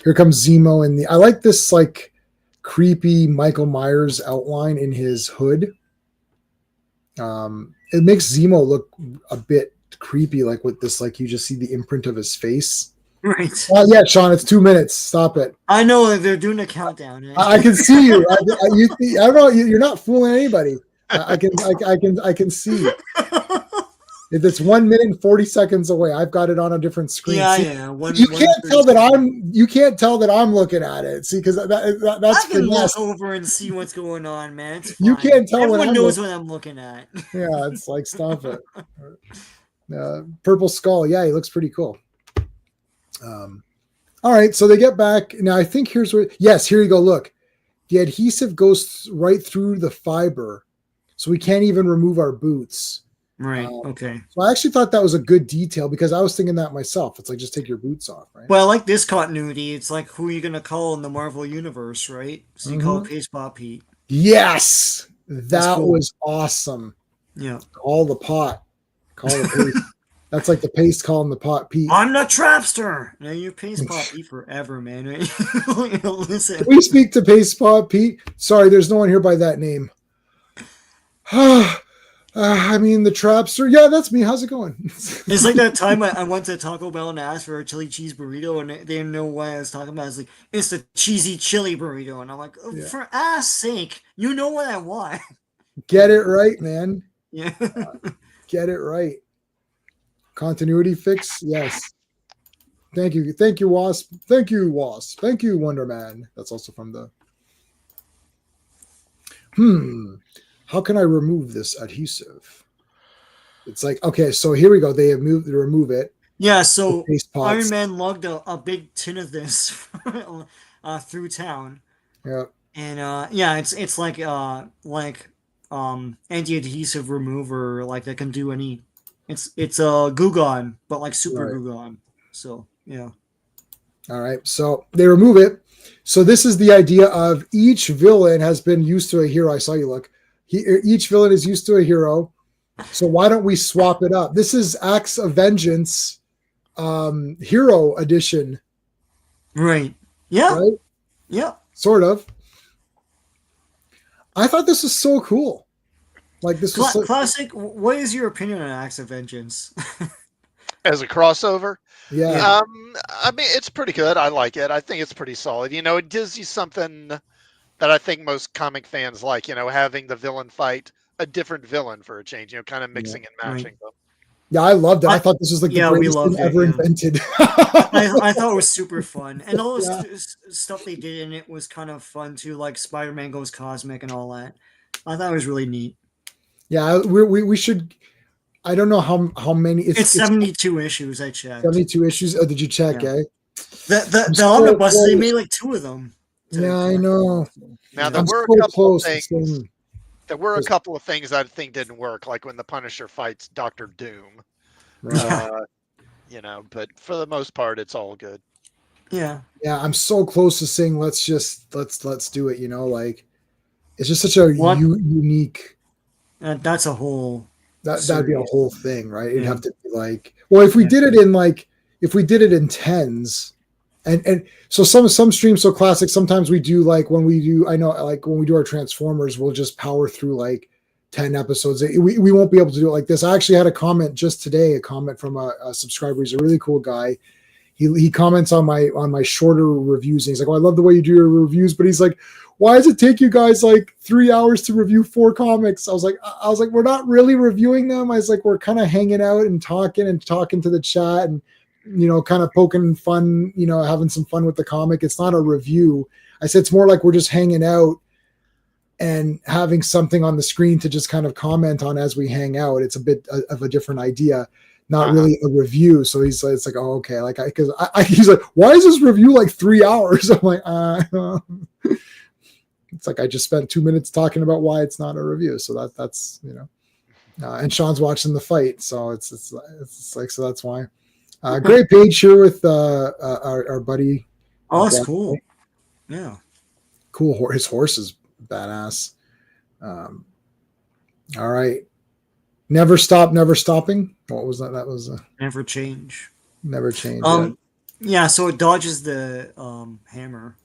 S1: Here comes Zemo I like this like creepy Michael Myers outline in his hood. It makes Zemo look a bit creepy, like with this, like you just see the imprint of his face.
S2: Right.
S1: Yeah, Sean, it's 2 minutes. Stop it.
S2: I know they're doing a countdown. Eh?
S1: I can see you. I don't know. You're not fooling anybody. I can see. If it's 1 minute and 40 seconds away, I've got it on a different screen.
S2: Yeah,
S1: see,
S2: yeah.
S1: You can't tell that I'm looking at it. See, because that's
S2: I can look over and see what's going on, man. It's fine.
S1: You can't tell.
S2: Everyone knows what I'm looking at.
S1: Yeah, it's like stop it. Purple Skull. Yeah, he looks pretty cool. All right, so they get back. Now I think here's where. Yes, here you go. Look, the adhesive goes right through the fiber, so we can't even remove our boots.
S2: Right. Okay.
S1: So I actually thought that was a good detail because I was thinking that myself. It's like just take your boots off, right?
S2: Well, I like this continuity. It's like who are you gonna call in the Marvel universe, right? So you call Paste Pop Pete.
S1: Yes, that
S2: cool.
S1: was awesome.
S2: Yeah.
S1: Call the pot. Call the paste. That's like the paste calling the pot Pete.
S2: I'm the trapster. Now you Paste Pop Pete forever, man. Right? Listen.
S1: Can we speak to Paste Pop Pete? Sorry, there's no one here by that name. I mean, the Trapster. Yeah, that's me. How's it going?
S2: It's like that time I went to Taco Bell and asked for a chili cheese burrito, and they didn't know what I was talking about. It's like, it's the cheesy chili burrito. And I'm like, oh, for ass sake, you know what I want.
S1: Get it right, man.
S2: Yeah.
S1: Get it right. Continuity fix? Yes. Thank you. Thank you, Wasp. Thank you, Wasp. Thank you, Wonder Man. That's also from the... How can I remove this adhesive? It's like, okay, so here we go. They remove it.
S2: Yeah, so Iron Man lugged a big tin of this through town.
S1: Yeah.
S2: And it's like anti-adhesive remover, like that can do any. It's a Goo Gone, but like super Goo Gone. So yeah.
S1: All right, so they remove it. So this is the idea of each villain has been used to a hero. I saw you look. Each villain is used to a hero. So why don't we swap it up? This is Acts of Vengeance Hero Edition.
S2: Right. Yeah.
S1: Right?
S2: Yeah.
S1: Sort of. I thought this was so cool. Like this was
S2: classic. What is your opinion on Acts of Vengeance?
S4: As a crossover?
S1: Yeah.
S4: I mean, it's pretty good. I like it. I think it's pretty solid. You know, it gives you something that I think most comic fans like, you know, having the villain fight a different villain for a change, you know, kind of mixing and matching them.
S1: Yeah, I loved it. I thought this was like the greatest thing ever invented.
S2: I thought it was super fun. And all this stuff they did in it was kind of fun too, like Spider-Man Goes Cosmic and all that. I thought it was really neat. Yeah,
S1: we should... I don't know how many...
S2: It's 72 issues, I checked.
S1: 72 issues? Oh, did you check, eh?
S2: The omnibus, they made like 2 of them.
S1: Yeah, I know.
S4: Now there were a couple of things. There were a couple of things I think didn't work, like when the Punisher fights Dr. Doom.
S1: Right.
S4: You know, but for the most part, it's all good.
S2: Yeah.
S1: Yeah, I'm so close to saying let's do it. You know, like it's just such a unique.
S2: That's a whole.
S1: That'd be a whole thing, right? It'd have to be like, well, if we did it in tens. And so some streams so classic. Sometimes we do like when we do. I know like when we do our Transformers, we'll just power through like 10 episodes. We won't be able to do it like this. I actually had a comment just today. A comment from a subscriber. He's a really cool guy. He comments on my shorter reviews. And he's like, "Oh, I love the way you do your reviews," but he's like, "Why does it take you guys like 3 hours to review 4 comics?" I was like, "We're not really reviewing them." I was like, "We're kind of hanging out and talking to the chat and." You know, kind of poking fun, you know, having some fun with the comic. It's not a review. I said it's more like we're just hanging out and having something on the screen to just kind of comment on as we hang out. It's a bit of a different idea, not really a review. So he's like, it's like, oh, okay. Like, he's like, why is this review like 3 hours? I'm like, It's like I just spent 2 minutes talking about why it's not a review. So that's and Sean's watching the fight, so it's like, so that's why. Great page here with our buddy.
S2: Oh, that's cool. Yeah,
S1: cool. His horse is badass. All right, never stop, never stopping. What was that? That was
S2: never change.
S1: Never change.
S2: Yeah. So it dodges the hammer.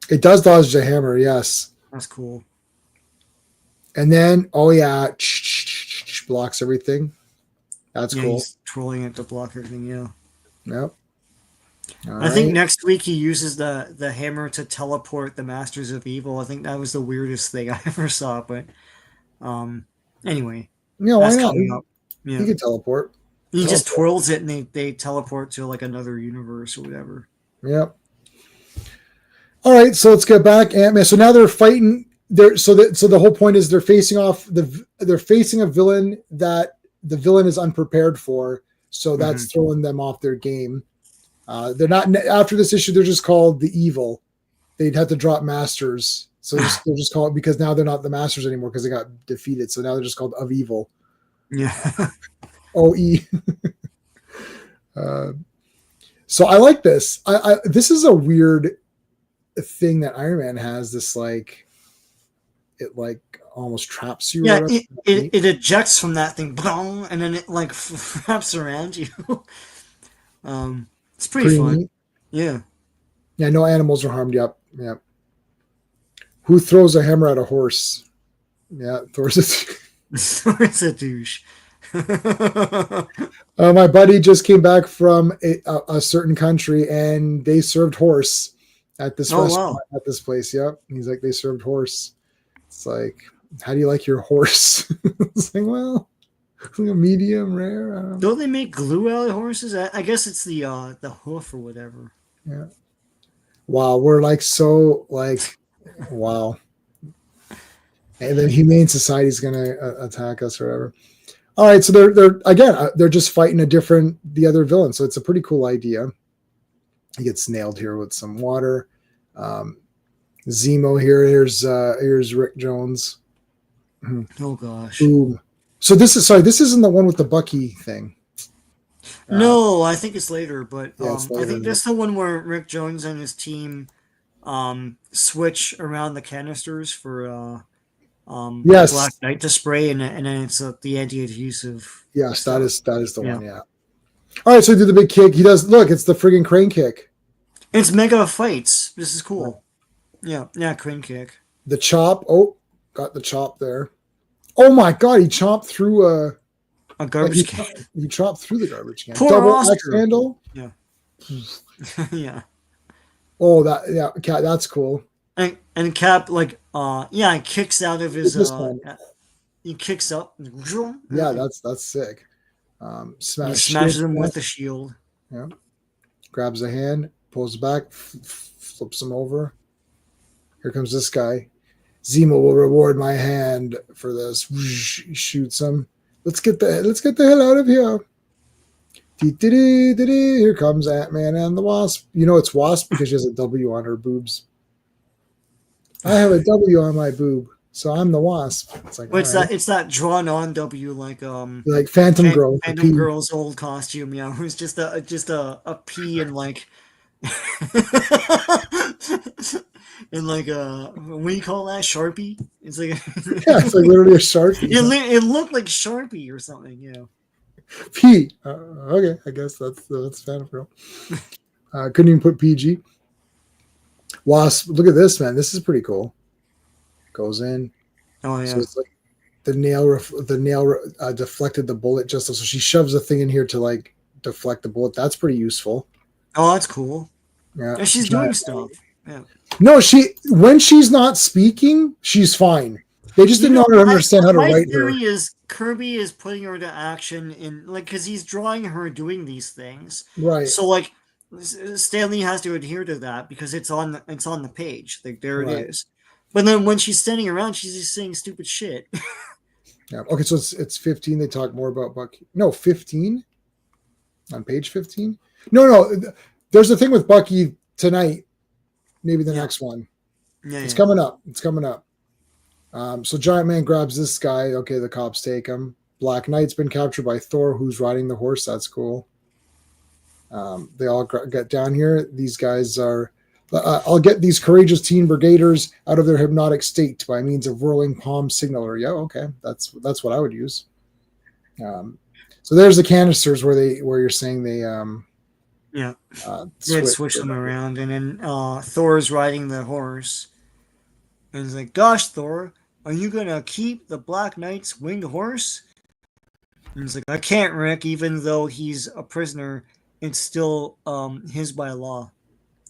S1: It does dodge the hammer. Yes,
S2: that's cool.
S1: And then, oh yeah, blocks everything. That's cool.
S2: He's trolling it to block everything. Yeah.
S1: Yep.
S2: I think next week he uses the hammer to teleport the Masters of Evil. I think that was the weirdest thing I ever saw. But anyway.
S1: Yeah, why not?
S2: Yeah.
S1: He can teleport.
S2: He just twirls it and they teleport to like another universe or whatever.
S1: Yep. All right, so let's get back. Ant-Man. So now they're fighting. So the whole point is they're facing a villain that the villain is unprepared for. So that's throwing them off their game. They're not after this issue. They're just called the Evil. They'd have to drop Masters, so they're just called because now they're not the Masters anymore because they got defeated. So now they're just called of Evil.
S2: Yeah.
S1: OE. So I like this. This is a weird thing that Iron Man has. This like it like almost traps you.
S2: Yeah, it ejects from that thing, and then it like wraps around you. It's pretty fun. Neat. Yeah.
S1: Yeah, no animals are harmed. Yep. Yep. Who throws a hammer at a horse? Yeah, Thor's
S2: a douche.
S1: My buddy just came back from a certain country and they served horse at this restaurant at this place. Yep. He's like, they served horse. It's like, how do you like your horse? It's like, well, a medium rare.
S2: Don't they make glue out of horses? I guess it's the hoof or whatever.
S1: Yeah. Wow, we're like so like, wow. And then Humane Society is going to attack us or whatever. All right, so they're just fighting the other villain. So it's a pretty cool idea. He gets nailed here with some water. Zemo here. Here's Rick Jones.
S2: Oh gosh.
S1: Boom. So this isn't the one with the Bucky thing.
S2: No, I think it's later, but
S1: it's later.
S2: I think that's the one where Rick Jones and his team switch around the canisters for
S1: yes.
S2: Black Knight to spray, and then it's the anti-adhesive.
S1: Yes, that is the one. Yeah. All right, so he did the big kick. He does. Look, it's the friggin' crane kick.
S2: It's mega fights. This is cool. Yeah, crane kick.
S1: The chop. Oh, got the chop there. Oh my God, he chopped through
S2: a garbage can.
S1: He chopped through the garbage can.
S2: Poor
S1: Double
S2: Oscar.
S1: axe handle.
S2: Yeah. Yeah.
S1: Oh, that's cool.
S2: And Cap he kicks out of his he kicks up.
S1: Yeah, that's sick.
S2: Smashes him with the shield.
S1: Yeah. Grabs a hand, pulls back, flips him over. Here comes this guy. Zemo will reward my hand for this. He shoots him. Let's get the hell out of here. Here comes Ant-Man and the Wasp. You know it's Wasp because she has a W on her boobs. I have a W on my boob, so I'm the Wasp. It's like
S2: it's that drawn on W like
S1: Phantom Girl.
S2: Phantom Girl's old costume, yeah. Who's just a P and like and like what do you call that? Sharpie? It's like
S1: it's like literally a Sharpie.
S2: It looked like Sharpie or something, yeah.
S1: P. Okay, I guess that's Phantom Girl. Couldn't even put PG. Wasp. Look at this, man. This is pretty cool. Goes in.
S2: Oh yeah.
S1: So it's like the nail deflected the bullet just so she shoves a thing in here to like deflect the bullet. That's pretty useful.
S2: Oh, that's cool.
S1: Yeah.
S2: And she's doing stuff. Yeah.
S1: No, when she's not speaking, she's fine. They just didn't understand how to write her. My
S2: theory is Kirby is putting her to action in because he's drawing her doing these things.
S1: Right.
S2: So like Stan Lee has to adhere to that because it's on the page. Like there it is. But then when she's standing around, she's just saying stupid shit.
S1: Yeah. Okay, so it's 15. They talk more about Bucky. No, 15 on page 15. No. There's a thing with Bucky tonight maybe the
S2: Yeah.
S1: next one.
S2: Yeah,
S1: It's
S2: yeah.
S1: coming up. It's coming up. So Giant Man grabs this guy. Okay, the cops take him. Black Knight's been captured by Thor, who's riding the horse. That's cool. They all get down here. These guys are. I'll get these courageous teen brigaders out of their hypnotic state by means of whirling palm signaler. Yeah, okay, that's what I would use. So there's the canisters where you're saying they
S2: Yeah.
S1: switch.
S2: Switch them around, and then Thor's riding the horse, and he's like, "Gosh, Thor, are you gonna keep the Black Knight's winged horse?" And he's like, "I can't, Rick. Even though he's a prisoner, it's still his by law."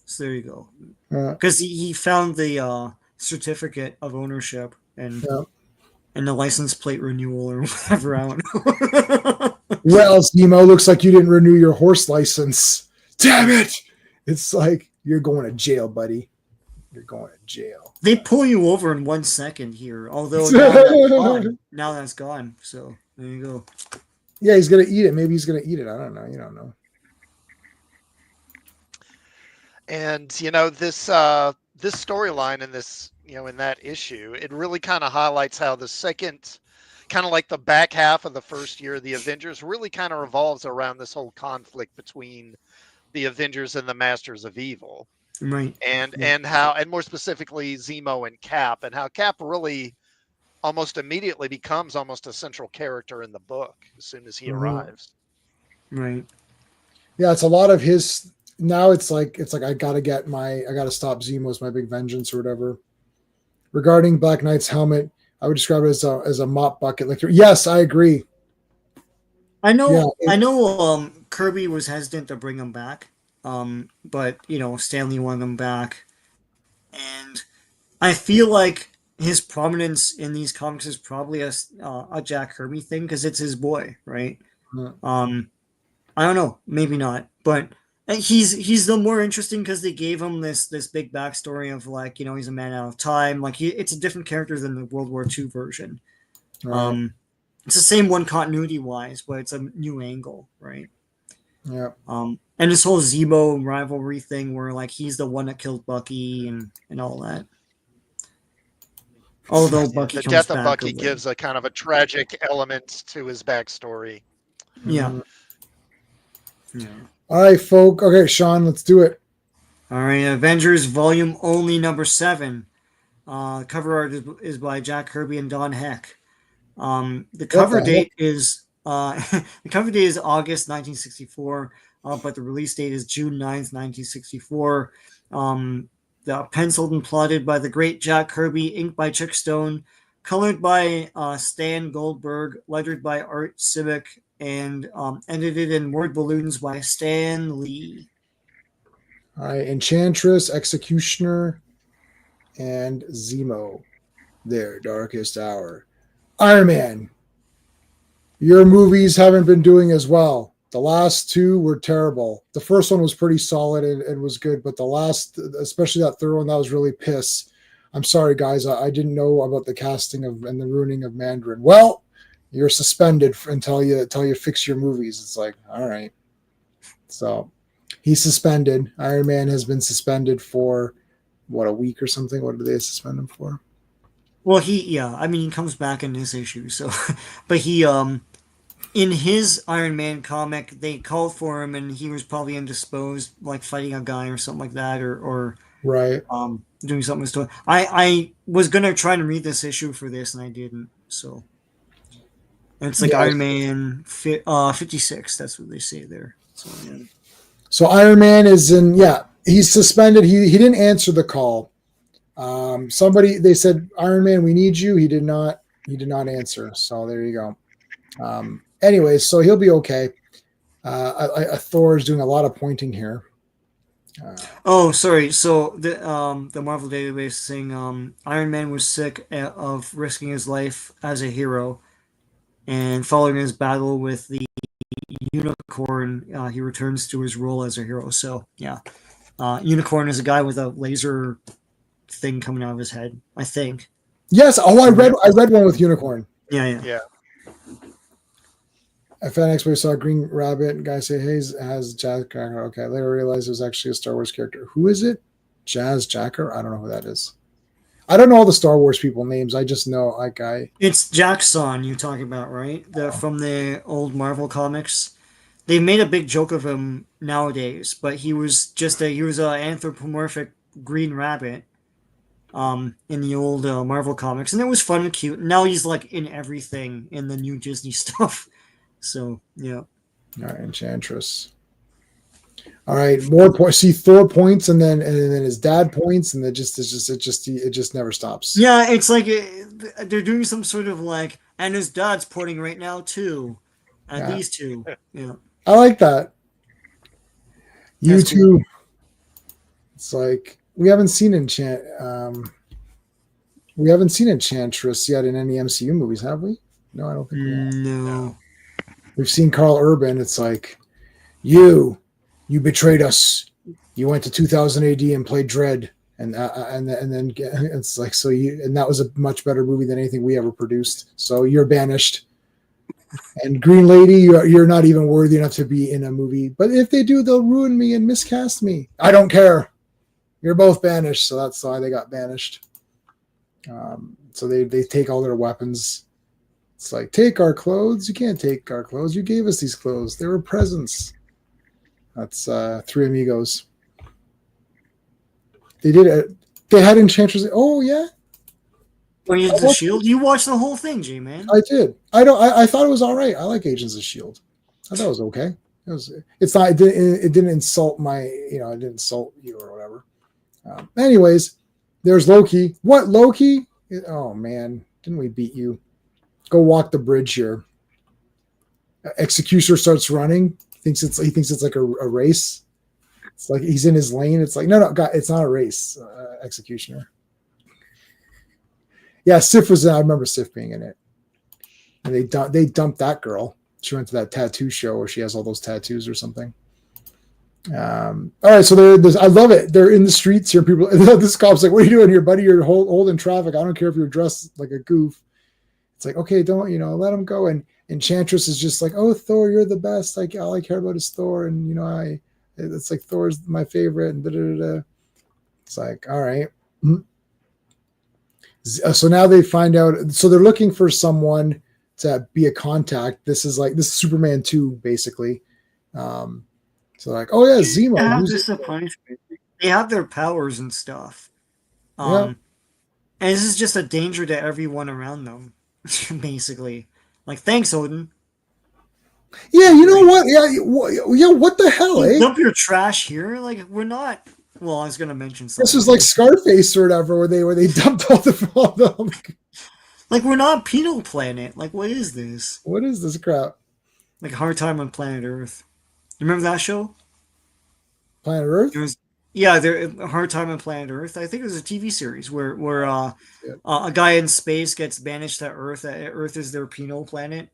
S2: So there you go. Because he found the certificate of ownership and the license plate renewal or whatever. I don't know.
S1: Well, Zemo, looks like you didn't renew your horse license. Damn it! It's like you're going to jail, buddy. You're going to jail.
S2: They pull you over in 1 second here, although now that's gone. Now that's gone. So there you go.
S1: Yeah, he's gonna eat it. Maybe he's gonna eat it. I don't know. You don't know.
S4: And this this storyline in this in that issue, it really kind of highlights how the second, kind of like the back half of the first year of the Avengers, really kind of revolves around this whole conflict between the Avengers and the Masters of Evil.
S2: Right.
S4: And how, and more specifically Zemo and Cap, and how Cap really almost immediately becomes almost a central character in the book as soon as he arrives.
S2: Right.
S1: Yeah, it's a lot of his. Now it's like I gotta stop Zemo's my big vengeance or whatever. Regarding Black Knight's helmet, I would describe it as a mop bucket. Like, yes, I agree.
S2: I know. Kirby was hesitant to bring him back, but Stanley wanted him back, and I feel like his prominence in these comics is probably a Jack Kirby thing because it's his boy, right?
S1: Yeah.
S2: I don't know, maybe not, but he's the more interesting because they gave him this big backstory of like he's a man out of time, like it's a different character than the World War II version.
S1: Right.
S2: It's the same one continuity wise, but it's a new angle, right?
S1: Yeah.
S2: And this whole Zemo rivalry thing where like he's the one that killed Bucky and all that. Although Bucky
S4: the
S2: comes
S4: death
S2: back
S4: of Bucky
S2: away.
S4: gives a kind of a tragic element to his backstory.
S2: Yeah. Yeah.
S1: All right, folk. Okay, Sean, let's do it.
S2: All right, Avengers Volume Only number 7. Cover art is by Jack Kirby and Don Heck. The cover date is the cover date is August 1964, but the release date is June 9th, 1964. Penciled and plotted by the great Jack Kirby, inked by Chuck Stone, colored by Stan Goldberg, lettered by Art Simic, and edited in word balloons by Stan Lee.
S1: All right, Enchantress, Executioner, and Zemo. Their darkest hour. Iron Man. Your movies haven't been doing as well. The last two were terrible. The first one was pretty solid and was good, but the last, especially that third one, that was really piss. I'm sorry, guys. I didn't know about the casting and the ruining of Mandarin. Well, you're suspended until you fix your movies. It's like, all right. So he's suspended. Iron Man has been suspended for a week or something. What did they suspend him for?
S2: Well, he comes back in this issue. So, but he in his Iron Man comic, they called for him, and he was probably indisposed, like fighting a guy or something like that, or
S1: right,
S2: doing something. To I was gonna try to read this issue for this, and I didn't. So, and it's like Iron Man 56. That's what they say there. So, yeah.
S1: So Iron Man is in. Yeah, he's suspended. He didn't answer the call. They said, Iron Man, we need you. He did not answer. So there you go. Anyways, so he'll be okay. Thor is doing a lot of pointing here.
S2: Oh, sorry. So the Marvel database is saying Iron Man was sick of risking his life as a hero, and following his battle with the Unicorn, he returns to his role as a hero. So yeah, Unicorn is a guy with a laser thing coming out of his head, I think.
S1: Yes. Oh, I read one with Unicorn.
S2: Yeah.
S1: I found next we saw a Green Rabbit. Guy say, "Hey, has Jack?" Okay, later realized it was actually a Star Wars character. Who is it? Jazz Jacker. I don't know who that is. I don't know all the Star Wars people names. I just know like
S2: It's Jackson you're talking about, right? From the old Marvel comics. They made a big joke of him nowadays, but he was a anthropomorphic green rabbit in the old Marvel comics, and it was fun and cute. Now he's like in everything in the new Disney stuff. So yeah.
S1: All right, Enchantress. All right, more points. See Thor points, and then his dad points, and it just never stops.
S2: Yeah, it's like they're doing some sort of like, and his dad's pointing right now too, at these two. Yeah,
S1: I like that. You
S2: That's
S1: two.
S2: cool.
S1: It's like we haven't seen we haven't seen Enchantress yet in any MCU movies, have we? No, I don't think we have.
S2: No.
S1: We've seen Carl Urban. It's like you betrayed us. You went to 2000 AD and played Dread, and then it's like and that was a much better movie than anything we ever produced. So you're banished. And Green Lady, you're not even worthy enough to be in a movie. But if they do, they'll ruin me and miscast me. I don't care. You're both banished, so that's why they got banished. So they take all their weapons. It's like, take our clothes. You can't take our clothes. You gave us these clothes. They were presents. That's Three Amigos. They did it. They had Enchantress. Oh yeah.
S2: Agents of Shield. You watched the whole thing, J-Man.
S1: I did. I thought it was all right. I like Agents of Shield. I thought it was okay. It's not. It didn't insult my. It didn't insult you or whatever. Anyways, there's Loki. What Loki? Oh man, didn't we beat you? Go walk the bridge here. Executioner starts running. He thinks it's like a race. It's like he's in his lane. It's like no, God, it's not a race. Executioner. Yeah, Sif was. I remember Sif being in it. And they dumped that girl. She went to that tattoo show where she has all those tattoos or something. All right, so I love it. They're in the streets here. People, this cop's like, "What are you doing here, buddy? You're holding traffic. I don't care if you're dressed like a goof." It's like, okay, don't let him go. And Enchantress is just like, "Oh, Thor, you're the best. Like all I care about is Thor, and it's like Thor's my favorite." And da da da. It's like, all right. So now they find out. So they're looking for someone to be a contact. This is Superman 2, basically. So like, oh yeah, Zemo.
S2: They have their powers and stuff. And this is just a danger to everyone around them, basically. Like, thanks, Odin.
S1: Yeah, you know what? Yeah, what the hell,
S2: You dump your trash here? Like, we're not. Well, I was gonna mention something.
S1: This is like Scarface or whatever, where they dumped all the
S2: like, we're not Penal Planet. Like, what is this?
S1: What is this crap?
S2: Like Hard Time on Planet Earth. You remember that show?
S1: Planet Earth?
S2: Hard Time on Planet Earth. I think it was a TV series where a guy in space gets banished to Earth. Earth is their penal planet.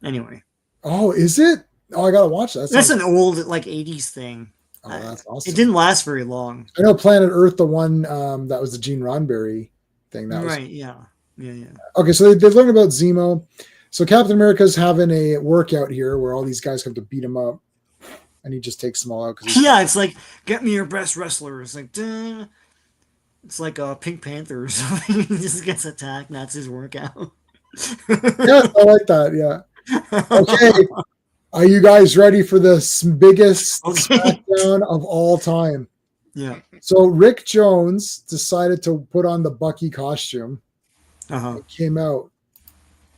S2: Anyway.
S1: Oh, is it? Oh, I gotta watch that.
S2: That's an old 80s thing.
S1: Oh, that's awesome.
S2: It didn't last very long.
S1: I know Planet Earth, the one that was the Gene Roddenberry thing. That
S2: right,
S1: was...
S2: yeah.
S1: Okay, so they learned about Zemo. So Captain America's having a workout here where all these guys come to beat him up, and he just takes them all out.
S2: It's like, get me your best wrestler. It's like, duh. It's like a Pink Panther or something. He just gets attacked, and that's his workout.
S1: Yeah, I like that. Yeah. Okay. Are you guys ready for the biggest SmackDown of all time?
S2: Yeah.
S1: So Rick Jones decided to put on the Bucky costume. It came out.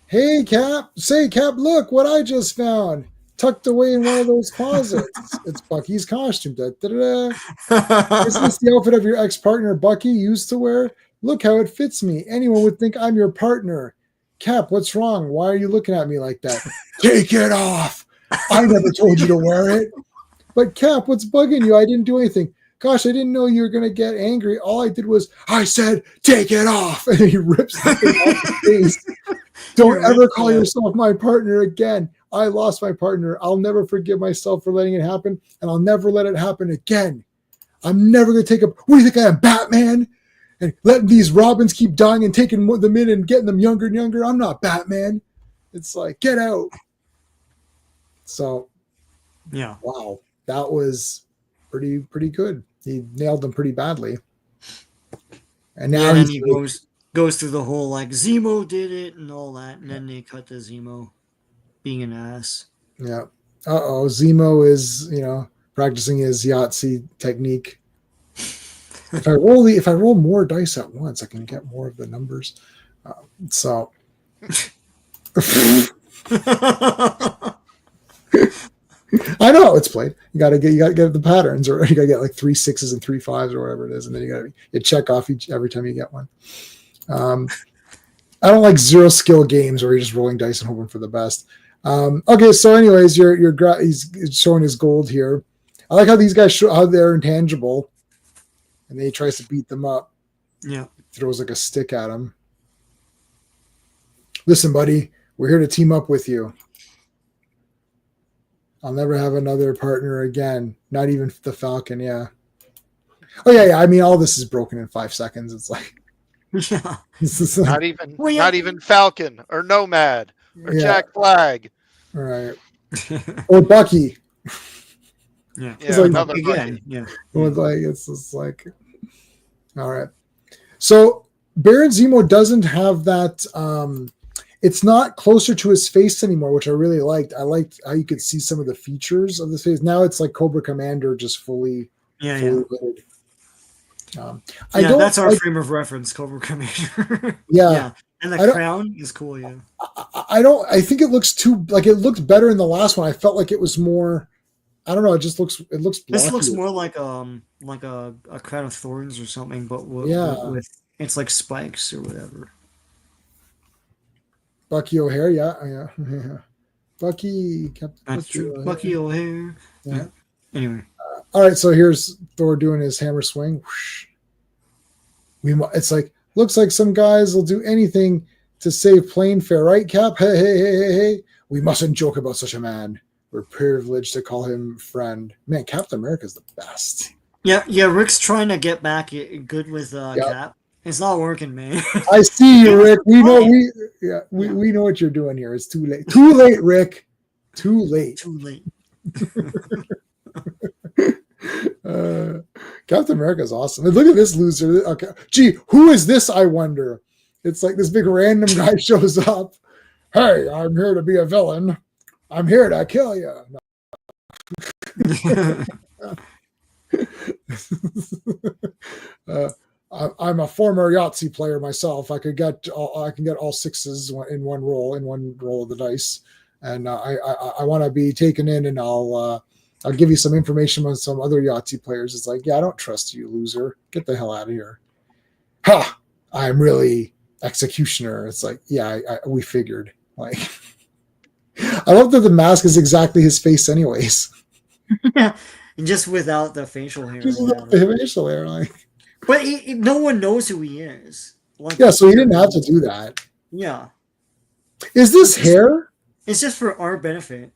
S1: Hey, Cap. Say, Cap, look what I just found. Tucked away in one of those closets. It's Bucky's costume. Da, da, da, da. Is this the outfit of your ex-partner Bucky used to wear? Look how it fits me. Anyone would think I'm your partner. Cap, what's wrong? Why are you looking at me like that? Take it off. I never told you to wear it. But Cap, what's bugging you? I didn't do anything. Gosh, I didn't know you were going to get angry. All I did was, I said, take it off. And he rips the thing off his face. Don't ever call yourself my partner again. I lost my partner. I'll never forgive myself for letting it happen, and I'll never let it happen again. I'm never going to take up. What do you think I am, Batman? And letting these Robins keep dying and taking them in and getting them younger and younger. I'm not Batman. It's like, get out. So,
S2: yeah.
S1: Wow. That was pretty good. He nailed them pretty badly. And now
S2: Yeah, and then
S1: he's
S2: he
S1: like,
S2: goes through the whole like Zemo did it and all that, and then they cut to Zemo being an ass.
S1: yeah. Zemo is, practicing his Yahtzee technique. If I roll more dice at once, I can get more of the numbers. So I know it's played. You gotta get the patterns, or you gotta get like 3 6s and 3 5s or whatever it is, and then you check off every time you get one. I don't like zero skill games where you're just rolling dice and hoping for the best. Okay, so anyways, he's showing his gold here. I like how these guys show how they're intangible, and then he tries to beat them up.
S2: Yeah,
S1: Throws like a stick at him. Listen, buddy, we're here to team up with you. I'll never have another partner again. Not even the Falcon. Yeah. Oh yeah. I mean, all this is broken in 5 seconds. It's like,
S2: yeah.
S4: Not even Falcon or Nomad or Jack Flag.
S1: Right. Or Bucky.
S2: Yeah.
S1: It's like,
S4: another
S2: again.
S4: Bucky.
S2: Yeah.
S1: It's just like, all right. So Baron Zemo doesn't have that. It's not closer to his face anymore, which I really liked. I liked how you could see some of the features of the face. Now it's like Cobra Commander, just fully hooded.
S2: That's our frame of reference, Cobra Commander.
S1: Yeah.
S2: And the crown is cool. Yeah.
S1: I think it looks it looked better in the last one. I felt like it was more. I don't know. It looks. Blockier.
S2: This looks more like a crown of thorns or something, but with it's like spikes or whatever.
S1: Bucky O'Hare, yeah. Bucky, Captain.
S2: That's true. Bucky O'Hare. Yeah. Anyway.
S1: All right, so here's Thor doing his hammer swing. It's like looks like some guys will do anything to save plane fare, right, Cap? Hey. We mustn't joke about such a man. We're privileged to call him friend. Man, Captain America's the best.
S2: Yeah. Rick's trying to get back good with Cap. It's not working, man.
S1: I see you, Rick. We know we know what you're doing here. It's too late. Too late, Rick. Too late. Captain America's awesome. And look at this loser. Okay. Gee, who is this, I wonder? It's like this big random guy shows up. Hey, I'm here to be a villain. I'm here to kill you. I'm a former Yahtzee player myself. I can get all sixes in one roll of the dice, and I want to be taken in, and I'll give you some information on some other Yahtzee players. It's like, yeah, I don't trust you, loser. Get the hell out of here. Ha! I'm really executioner. It's like, yeah, we figured. Like, I love that the mask is exactly his face, anyways.
S2: Yeah, just without the facial hair.
S1: Just without the facial hair, like.
S2: But no one knows who he is.
S1: Like, yeah, so he didn't have to do that.
S2: Yeah.
S1: Is this hair?
S2: It's just for our benefit.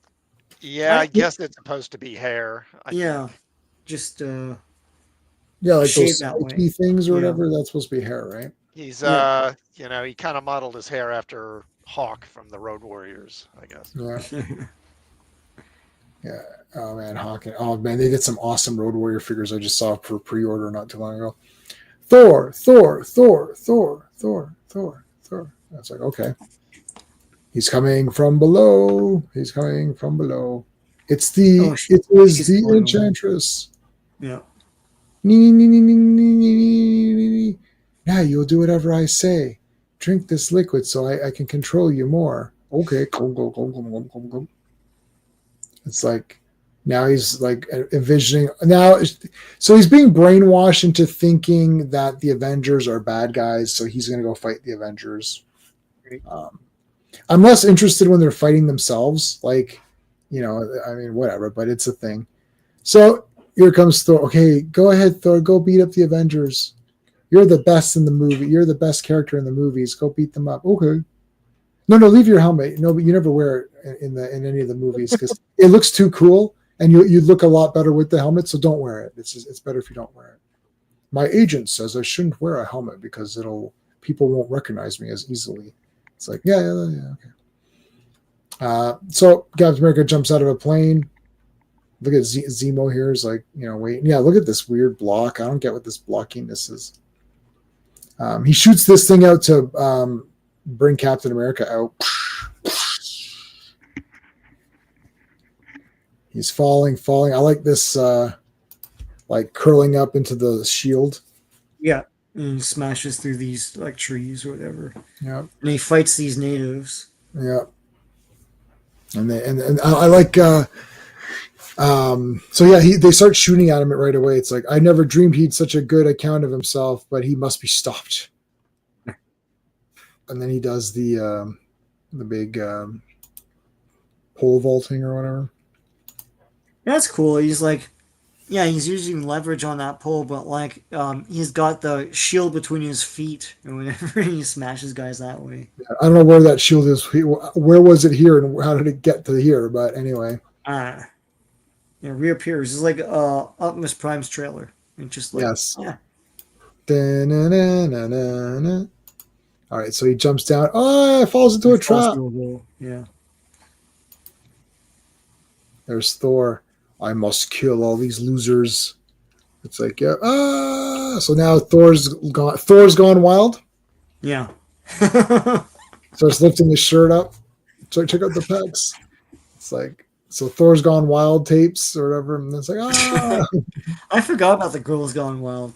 S4: Yeah, I guess it's supposed to be hair.
S2: Just
S1: like those spiky things or whatever. That's supposed to be hair, right?
S4: He's he kind of modeled his hair after Hawk from the Road Warriors, I guess.
S1: Yeah. Yeah. Oh man, Hawk. Oh man, they did some awesome Road Warrior figures I just saw for pre-order not too long ago. Thor. That's like, okay. He's coming from below. It's the Enchantress.
S2: Yeah.
S1: Now you'll do whatever I say. Drink this liquid so I can control you more. Okay. It's like now he's like envisioning so he's being brainwashed into thinking that the Avengers are bad guys, so he's going to go fight the Avengers. I'm less interested when they're fighting themselves, like, whatever, but it's a thing. So here comes Thor. Okay, go ahead, Thor, go beat up the Avengers. You're the best in the movie. You're the best character in the movies. Go beat them up. Okay. No, leave your helmet. No, but you never wear it in any of the movies because it looks too cool, and you look a lot better with the helmet. So don't wear it. It's better if you don't wear it. My agent says I shouldn't wear a helmet because people won't recognize me as easily. It's like, yeah, okay. So Captain America jumps out of a plane. Look at Zemo here is like, wait. Yeah, look at this weird block. I don't get what this blockiness is. He shoots this thing out to bring Captain America out. He's falling. I like this, like curling up into the shield.
S2: Yeah, and he smashes through these like trees or whatever.
S1: Yeah,
S2: and he fights these natives.
S1: Yeah, and I like. So yeah, they start shooting at him right away. It's like I never dreamed he'd such a good account of himself, but he must be stopped. And then he does the big pole vaulting or whatever.
S2: That's cool. He's like, yeah, he's using leverage on that pole, but like, he's got the shield between his feet or whatever. And he smashes guys that way.
S1: Yeah, I don't know where that shield is. Where was it here, and how did it get to here? But anyway,
S2: it reappears. It's like Optimus Prime's trailer. And just like,
S1: yes.
S2: Yeah.
S1: Da-na-na-na-na-na. All right, so he jumps down. Oh, it falls into a trap.
S2: Yeah.
S1: There's Thor. I must kill all these losers. It's like, yeah. So now Thor's gone wild.
S2: Yeah.
S1: Starts lifting his shirt up. So check out the pecs. It's like, so Thor's gone wild tapes or whatever. And it's like,
S2: I forgot about the Girls Gone Wild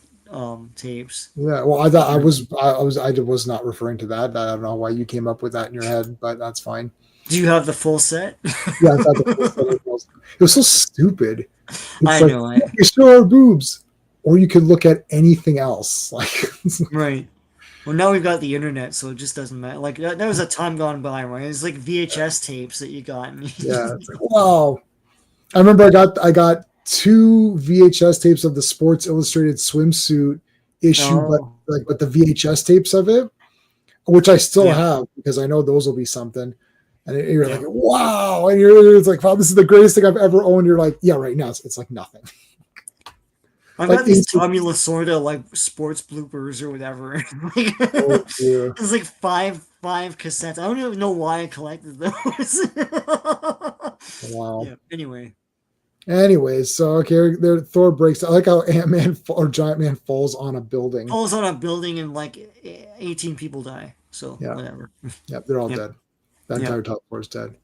S2: tapes.
S1: Yeah, well, I thought I was not referring to that. I don't know why you came up with that in your head, but that's fine.
S2: Do you have the full set?
S1: Yeah, I thought the full set it was so stupid.
S2: I know.
S1: You show our boobs, or you could look at anything else. Like,
S2: right. Well, now we've got the internet, so it just doesn't matter. Like that was a time gone by, right? It's like VHS tapes that you got.
S1: Yeah, it's like, wow. I remember I got 2 VHS tapes of the Sports Illustrated swimsuit issue, but the VHS tapes of it, which I still have because I know those will be something. And you're like, wow, and it's like, wow, this is the greatest thing I've ever owned. You're like, yeah, right now it's like nothing.
S2: I've got these Tommy Lasorda like sports bloopers or whatever. It's like five cassettes. I don't even know why I collected those.
S1: Wow.
S2: Yeah.
S1: Anyways, so okay, Thor breaks. I like how Ant-Man or Giant Man falls on a building.
S2: Falls on a building and like 18 people die. So whatever.
S1: Yep, they're all dead. That entire top floor is dead.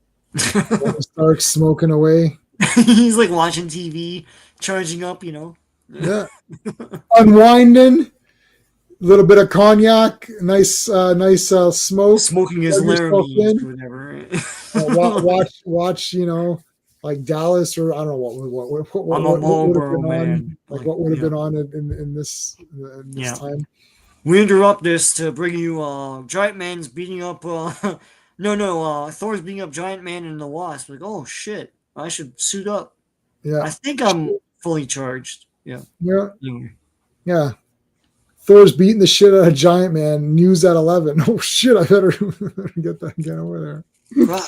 S1: Stark's smoking away.
S2: He's like watching TV, charging up,
S1: Yeah. Unwinding. A little bit of cognac, nice smoke.
S2: Smoking his Laramie or whatever.
S1: Watch, like Dallas or I don't know what would have been on. Like what would have been on in this time.
S2: We interrupt this to bring you Giant Man's beating up Thor's beating up Giant Man and the Wasp. Like, oh shit, I should suit up.
S1: Yeah.
S2: I think I'm fully charged. Yeah.
S1: Yeah. Thor's beating the shit out of Giant Man. News at 11. Oh shit, I better get over there.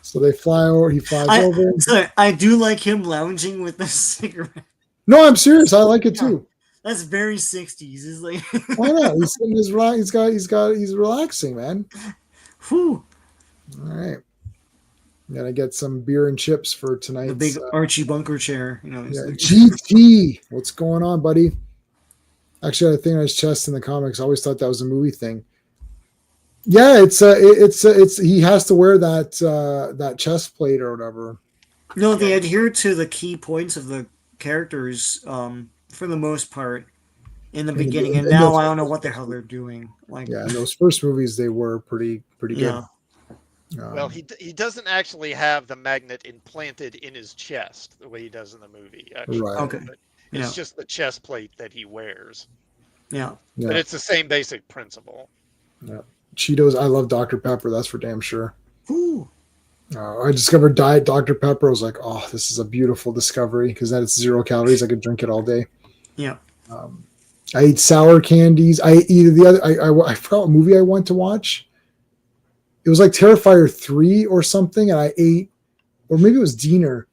S1: So they fly over. He flies over.
S2: Sorry, I do like him lounging with the cigarette.
S1: No, I'm serious. I like it too.
S2: That's very 60s. It's like
S1: why not? He's sitting he's relaxing, man.
S2: Whew.
S1: All right. Gotta get some beer and chips for tonight.
S2: The big Archie Bunker chair,
S1: GT. What's going on, buddy? Actually, I had a thing on his chest in the comics. I always thought that was a movie thing. Yeah, it's he has to wear that chest plate or whatever.
S2: No, they adhere to the key points of the characters for the most part in the beginning, and now I don't know what the hell they're doing. Like,
S1: yeah, in those first movies they were pretty good.
S4: Well, he doesn't actually have the magnet implanted in his chest the way he does in the movie. Actually.
S1: Right.
S2: Okay.
S4: But it's just the chest plate that he wears.
S2: Yeah.
S4: But it's the same basic principle.
S1: Yeah. Cheetos. I love Dr. Pepper. That's for damn sure.
S2: Ooh.
S1: I discovered Diet Dr. Pepper. I was like, oh, this is a beautiful discovery because then it's 0 calories. I could drink it all day.
S2: Yeah.
S1: I ate sour candies. I ate either the other. I forgot what movie I went to watch. It was like Terrifier 3 or something, and I ate, or maybe it was Diener,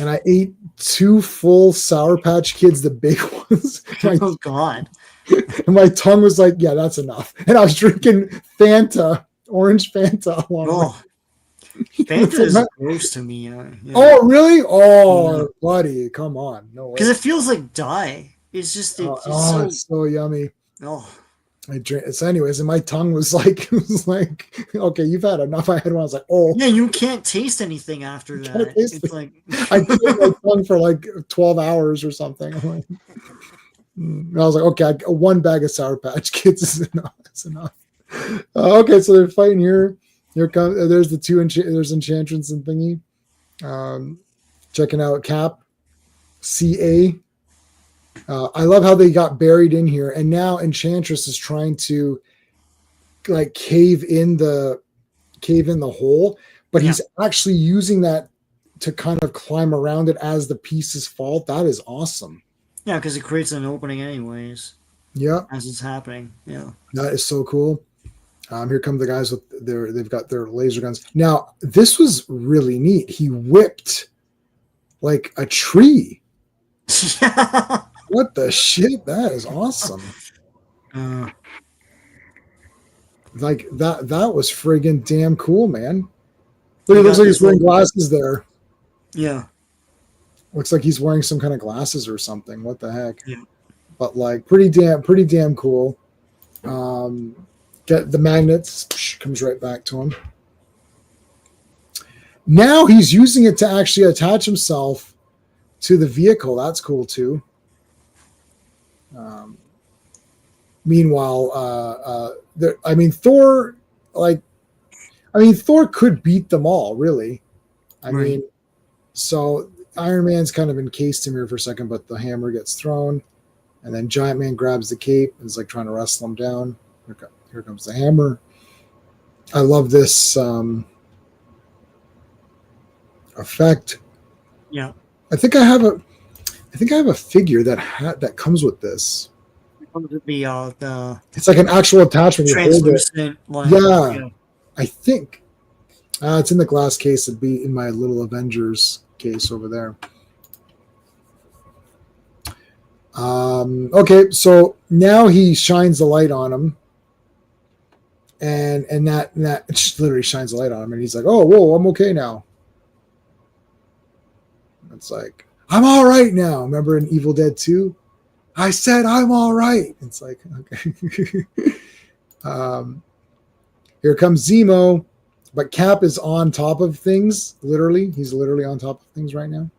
S1: and I ate 2 full Sour Patch Kids, the big ones.
S2: Oh God!
S1: And my tongue was like, yeah, that's enough. And I was drinking Fanta, orange Fanta.
S2: Fanta is gross to me.
S1: Oh, really? Oh, buddy, come on. No way.
S2: Because it feels like dye. It's just
S1: it's so yummy.
S2: Oh.
S1: I drink. So, anyways, and my tongue was like, okay, you've had enough. I had one. I was like, oh,
S2: yeah, you can't taste anything after that. It's like
S1: I chewed my tongue for like 12 hours or something. I'm like, I was like, okay, one bag of Sour Patch Kids is enough. It's enough. Okay, so they're fighting here. Here comes. There's the two. There's Enchantress and thingy. Checking out Cap, CA. I love how they got buried in here, and now Enchantress is trying to like cave in the hole, but he's actually using that to kind of climb around it as the pieces fall. That is awesome.
S2: Yeah, because it creates an opening anyways.
S1: Yeah,
S2: as it's happening. Yeah,
S1: that is so cool. Here come the guys with they've got their laser guns. Now this was really neat. He whipped like a tree.
S2: yeah.
S1: What the shit? That is awesome. Like that was friggin' damn cool, man. But it looks like he's wearing glasses there.
S2: Yeah.
S1: Looks like he's wearing some kind of glasses or something. What the heck?
S2: Yeah.
S1: But like pretty damn cool. Get the magnets, comes right back to him. Now he's using it to actually attach himself to the vehicle. That's cool too. Meanwhile, Thor could beat them all, really. I mean, so Iron Man's kind of encased him here for a second, but the hammer gets thrown, and then Giant Man grabs the cape and is like trying to wrestle him down. Here comes the hammer. I love this effect.
S2: Yeah.
S1: I think I have a figure that comes with this. It's like an actual attachment.
S2: Translucent line.
S1: Yeah. I think it's in the glass case. It'd be in my little Avengers case over there. Okay, so now he shines the light on him, and that just literally shines the light on him, and he's like, "Oh, whoa, I'm okay now." It's like, I'm all right now. Remember in Evil Dead 2? I said I'm all right. It's like, okay. Here comes Zemo, but Cap is on top of things. Literally, he's literally on top of things right now.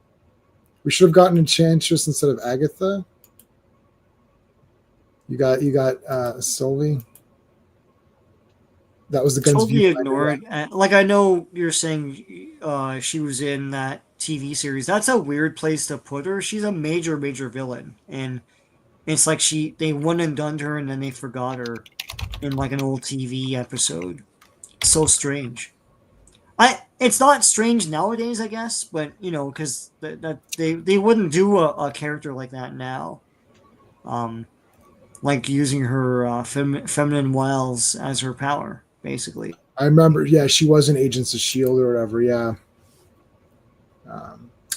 S1: We should have gotten Enchantress instead of Agatha. You got Sylvie. That was the guns.
S2: Totally ignored. Like I know you're saying she was in that TV series. That's a weird place to put her. She's a major villain, and it's like they one and done her, and then they forgot her in like an old TV episode. So strange. It's not strange nowadays, I guess, but because they wouldn't do a character like that now. Like using her feminine wiles as her power, basically.
S1: I remember, yeah, she was in Agents of S.H.I.E.L.D. or whatever, yeah.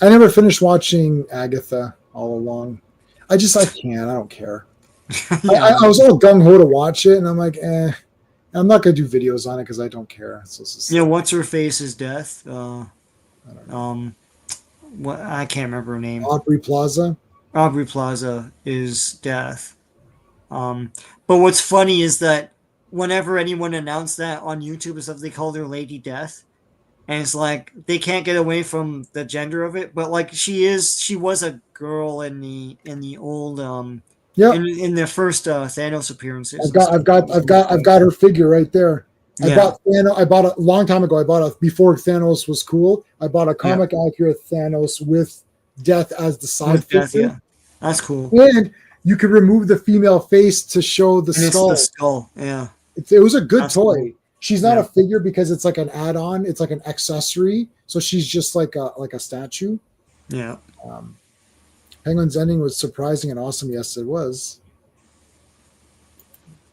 S1: I never finished watching Agatha all along. I can't. I don't care. Yeah. I was all gung-ho to watch it, and I'm like, I'm not going to do videos on it because I don't care. So
S2: what's her face's death? I don't know. What I can't remember her name.
S1: Aubrey Plaza.
S2: Aubrey Plaza is death. But what's funny is that whenever anyone announced that on YouTube and stuff, they called her Lady Death. And it's like they can't get away from the gender of it, but like she was a girl in the old in the first Thanos appearances.
S1: I've got her figure right there. I bought a long time ago. Before Thanos was cool. I bought a comic accurate Thanos with Death as the side figure.
S2: Yeah, that's cool.
S1: And you could remove the female face to show the skull.
S2: It's the skull. Yeah,
S1: it was a good toy.
S2: Cool.
S1: She's not a figure because it's like an add-on. It's like an accessory. So she's just like a statue.
S2: Yeah.
S1: Penguin's ending was surprising and awesome. Yes, it was.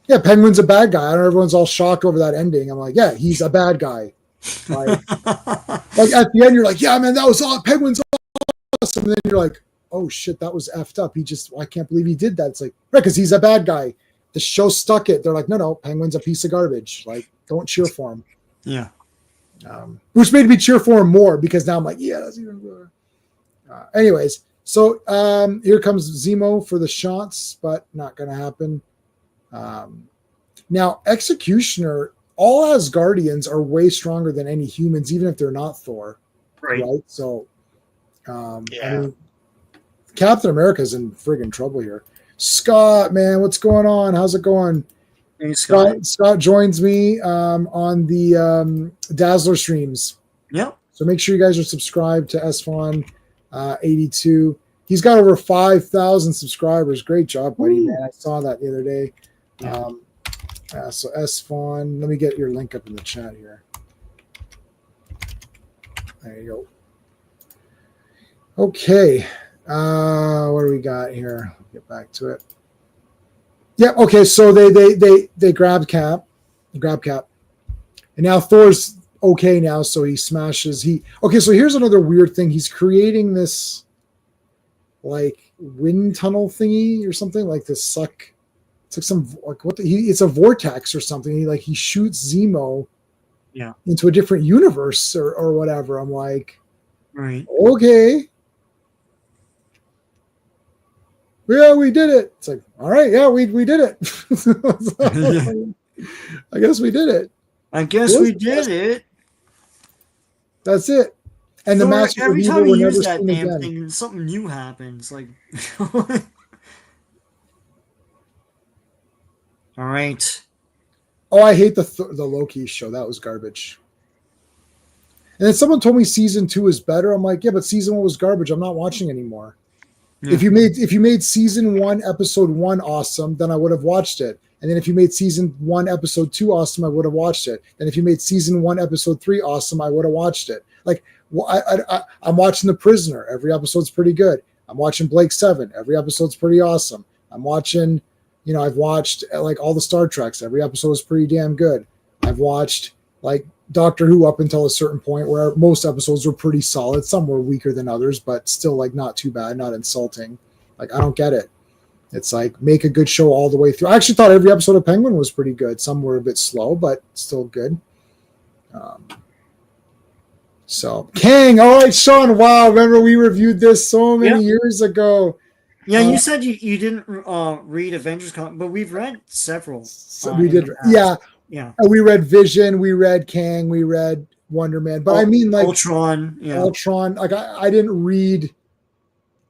S1: Yeah, Penguin's a bad guy. I know everyone's all shocked over that ending. I'm like, yeah, he's a bad guy. Like at the end, you're like, yeah, man, that was all. Penguin's awesome. And then you're like, oh shit, that was effed up. I can't believe he did that. It's like, right, because he's a bad guy. The show stuck it. They're like, no, Penguin's a piece of garbage. Like, don't cheer for him.
S2: Yeah.
S1: which made me cheer for him more because now I'm like, yeah, that's even better. Anyways, so here comes Zemo for the shots, but not going to happen. Now, Executioner, all Asgardians are way stronger than any humans, even if they're not Thor. Right? So, I mean, Captain America's in friggin' trouble here. Scott, man, what's going on? How's it going?
S2: Hey, Scott.
S1: Scott joins me on the Dazzler streams.
S2: Yep.
S1: So make sure you guys are subscribed to SFON 82. He's got over 5,000 subscribers. Great job, buddy, man. I saw that the other day.
S2: Yeah.
S1: So SFON, let me get your link up in the chat here. There you go. Okay. What do we got here? Get back to it. Yeah. Okay. So they grabbed Cap, and now Thor's okay now. So he smashes. Okay. So here's another weird thing. He's creating this like wind tunnel thingy or something like this suck. It's like some like it's a vortex or something. He shoots Zemo into a different universe or whatever. I'm like,
S2: right.
S1: Okay. Yeah, we did it. It's like, all right, yeah, we did it. I guess we did it.
S2: I guess we did it.
S1: That's it. And
S2: Thor,
S1: the Master
S2: every
S1: of
S2: time
S1: Evil
S2: you
S1: were
S2: use
S1: never
S2: that
S1: seen
S2: damn
S1: again.
S2: thing, something new happens. Like, all right.
S1: Oh, I hate the Loki show. That was garbage. And then someone told me season 2 is better. I'm like, yeah, but season 1 was garbage. I'm not watching anymore. Yeah. If you made season 1 episode 1 awesome, then I would have watched it. And then if you made season 1 episode 2 awesome, I would have watched it. And if you made season 1 episode 3 awesome, I would have watched it. Like, I'm watching The Prisoner. Every episode's pretty good. I'm watching Blake 7. Every episode's pretty awesome. I'm watching, I've watched like all the Star Treks. Every episode is pretty damn good. I've watched like Doctor Who up until a certain point where most episodes were pretty solid. Some were weaker than others, but still like not too bad, not insulting. Like, I don't get it. It's like, make a good show all the way through. I actually thought every episode of Penguin was pretty good. Some were a bit slow, but still good. So Kang, all right, Sean. Wow, remember we reviewed this so many years ago.
S2: Yeah, you said you didn't read Avengers comic, but we've read several.
S1: We did, yeah. We read Vision, we read Kang, we read Wonder Man, but I mean like
S2: Ultron.
S1: Ultron. Like I didn't read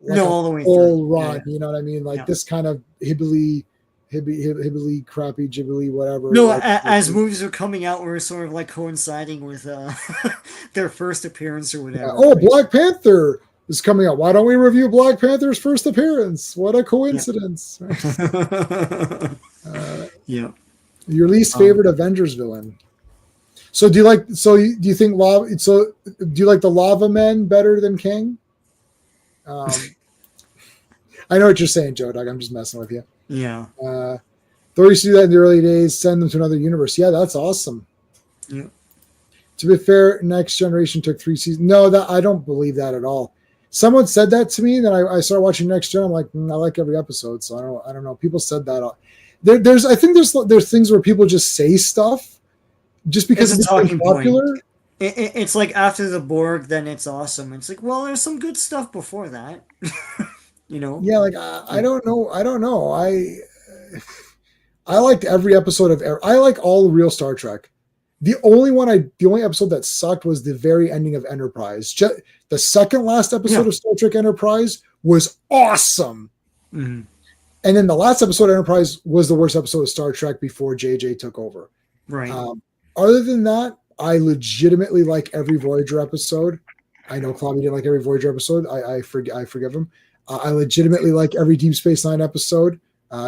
S1: like
S2: all the way
S1: whole run. You know what I mean? Like this kind of hibbly, crappy, jibbly, whatever.
S2: No,
S1: like,
S2: as movies are coming out, we're sort of like coinciding with their first appearance or whatever.
S1: Oh, Black Panther is coming out. Why don't we review Black Panther's first appearance? What a coincidence!
S2: Yeah.
S1: Your least favorite Avengers villain. So do you like? So do you think lava? So do you like the Lava Men better than King? I know what you're saying, Joe Doug. I'm just messing with you.
S2: Yeah.
S1: Thor used to do that in the early days. Send them to another universe. Yeah, that's awesome.
S2: Yeah.
S1: To be fair, Next Generation took 3 seasons. No, that I don't believe that at all. Someone said that to me. Then I started watching Next Gen. I'm like, I like every episode. So I don't know. People said that. I think there's things where people just say stuff just because
S2: it's talking
S1: popular.
S2: Point. It's like after the Borg, then it's awesome. It's like, well, there's some good stuff before that,
S1: Yeah, like I don't know. I liked every episode of. I like all real Star Trek. The only episode that sucked was the very ending of Enterprise. The second last episode of Star Trek Enterprise was awesome.
S2: Mm-hmm.
S1: And then the last episode of Enterprise was the worst episode of Star Trek before JJ took over.
S2: Right.
S1: Other than that, I legitimately like every Voyager episode. I know Clobberin didn't like every Voyager episode. I forgive him. I legitimately like every Deep Space Nine episode.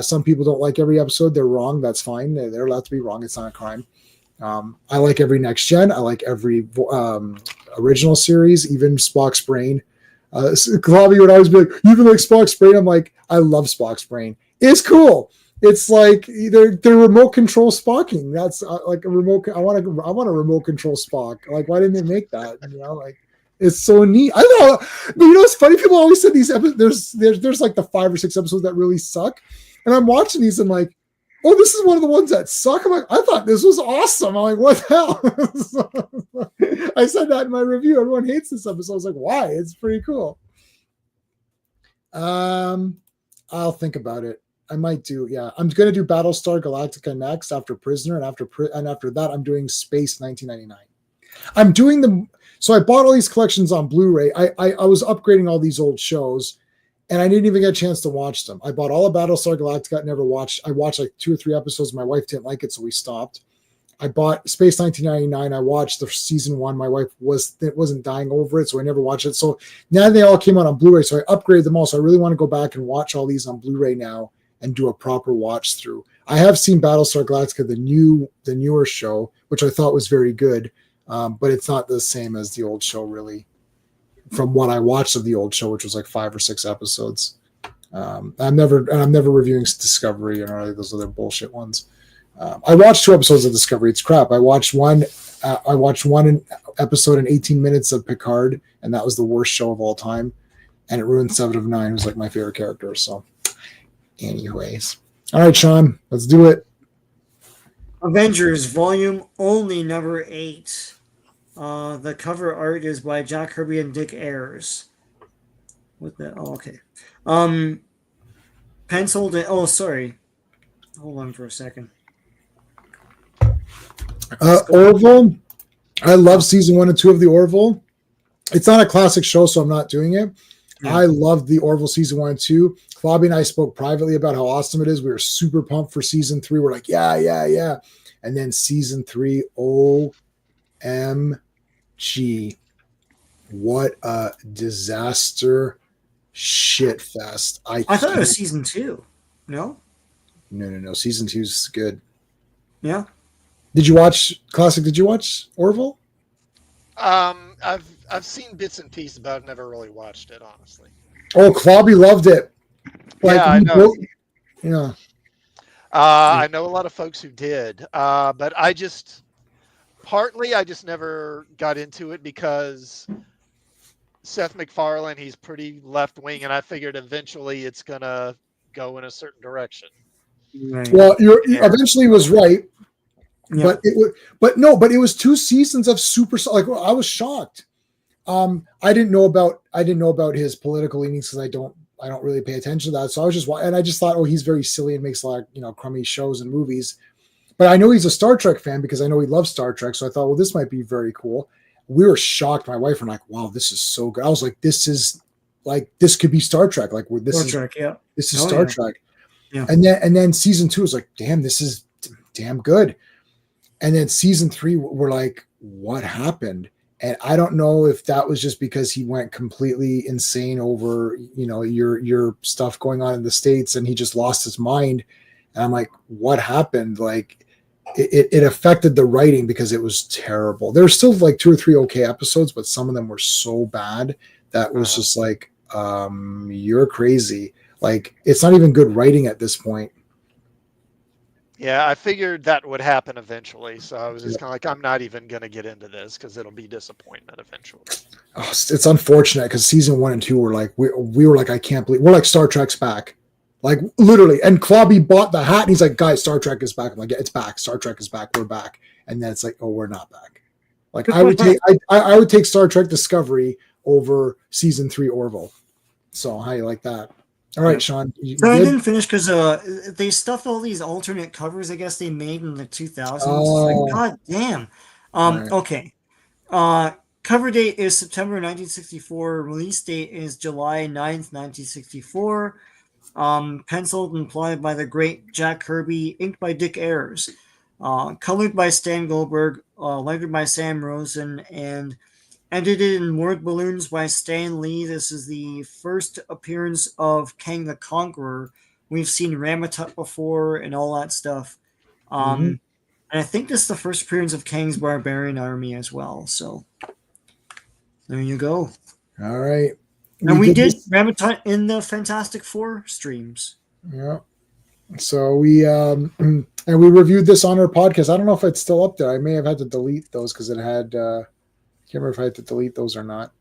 S1: Some people don't like every episode. They're wrong. That's fine. They're allowed to be wrong. It's not a crime. I like every Next Gen. I like every original series, even Spock's Brain. Clobberin would always be like, "You even like Spock's Brain?" I'm like, I love Spock's Brain. It's cool. It's like they're remote control Spocking. That's like a remote. I want a remote control Spock. Like, why didn't they make that? Like it's so neat. I know, but it's funny. People always said these episodes. There's like the 5 or 6 episodes that really suck, and I'm watching these. I'm like, oh, this is one of the ones that suck. I'm like, I thought this was awesome. I'm like, what the hell? I said that in my review. Everyone hates this episode. I was like, why? It's pretty cool. I'll think about it. I might do. Yeah, I'm gonna do Battlestar Galactica next after Prisoner, and after that, I'm doing Space 1999. I'm doing them. So I bought all these collections on Blu-ray. I was upgrading all these old shows, and I didn't even get a chance to watch them. I bought all of Battlestar Galactica. Never watched. I watched like 2 or 3 episodes. My wife didn't like it, so we stopped. I bought Space 1999. I watched the season 1. My wife wasn't dying over it, so I never watched it. So now they all came out on Blu-ray, so I upgraded them all. So I really want to go back and watch all these on Blu-ray now and do a proper watch through. I have seen Battlestar Galactica, the newer show, which I thought was very good, but it's not the same as the old show, really. From what I watched of the old show, which was like 5 or 6 episodes. I'm never reviewing Discovery and all those other bullshit ones. I watched 2 episodes of Discovery. It's crap. I watched one episode in 18 minutes of Picard, and that was the worst show of all time. And it ruined 7 of 9. It was like my favorite character. So, anyways, all right, Sean, let's do it.
S2: Avengers Volume Only number 8. The cover art is by Jack Kirby and Dick Ayers. What the? Oh, okay. Penciled. Oh, sorry. Hold on for a second.
S1: Orville. I love season 1 and 2 of the Orville. It's not a classic show, so I'm not doing it. Yeah. I loved the Orville season 1 and 2. Bobby and I spoke privately about how awesome it is. We were super pumped for season 3. We're like, yeah. And then season 3, OMG. What a disaster shit fest.
S2: I thought it was season 2. No?
S1: No. Season 2 is good.
S2: Yeah.
S1: Did you watch Classic? Did you watch Orville?
S4: I've seen bits and pieces, but I've never really watched it, honestly.
S1: Oh, Clobby loved it.
S4: Like, yeah, I know.
S1: Yeah.
S4: I know a lot of folks who did, but I just never got into it because Seth MacFarlane, he's pretty left wing, and I figured eventually it's gonna go in a certain direction.
S1: Right. Well, eventually was right. Yeah. But it was 2 seasons of super. Like, I was shocked. I didn't know about his political leanings because I don't really pay attention to that. So I was just thought, oh, he's very silly and makes a lot of, crummy shows and movies. But I know he's a Star Trek fan because I know he loves Star Trek. So I thought, well, this might be very cool. We were shocked. My wife and I were like, wow, this is so good. I was like, this could be Star Trek. Like, this is Star Trek. Yeah. And then season 2 was like, damn, this is damn good. And then season 3, we're like, what happened? And I don't know if that was just because he went completely insane over, your stuff going on in the States and he just lost his mind. And I'm like, what happened? Like, it affected the writing because it was terrible. There were still like 2 or 3 okay episodes, but some of them were so bad that was just like, you're crazy. Like, it's not even good writing at this point.
S4: Yeah, I figured that would happen eventually. So I was just kind of like, I'm not even going to get into this because it'll be disappointment eventually.
S1: Oh, it's unfortunate because season 1 and 2 were like, we were like, I can't believe we're like Star Trek's back. Like, literally. And Clobby bought the hat and he's like, guys, Star Trek is back. I'm like, yeah, it's back. Star Trek is back. We're back. And then it's like, oh, we're not back. Like, I would take Star Trek Discovery over season 3 Orville. So how you like that? All right, Sean.
S2: So I didn't finish because they stuffed all these alternate covers. I guess they made in the 2000s. Like, God damn. Right. Okay. Cover date is September 1964. Release date is July 9th, 1964. Penciled and plotted by the great Jack Kirby. Inked by Dick Ayers. Colored by Stan Goldberg. Lettered by Sam Rosen. And edited in word balloons by Stan Lee. This is the first appearance of Kang the Conqueror. We've seen Ramatut before and all that stuff. And I think this is the first appearance of Kang's Barbarian Army as well. So there you go.
S1: All right.
S2: And we did Ramatut in the Fantastic Four streams.
S1: Yeah. So we reviewed this on our podcast. I don't know if it's still up there. I may have had to delete those because it had I can't remember if I had to delete those or not.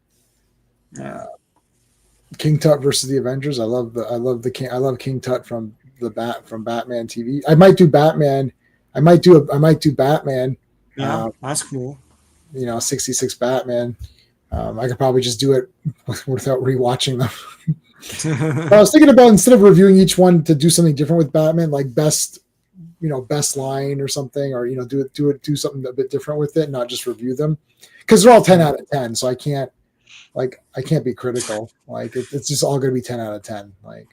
S1: King Tut versus the Avengers. I love King Tut from the bat from Batman TV. I might do Batman. I might do Batman.
S2: Yeah, that's cool.
S1: 66 Batman. I could probably just do it without rewatching them. I was thinking about, instead of reviewing each one, to do something different with Batman, like best line or something, or do something a bit different with it, not just review them, because they're all 10 out of 10. So I can't be critical. Like it's just all going to be 10 out of 10. Like,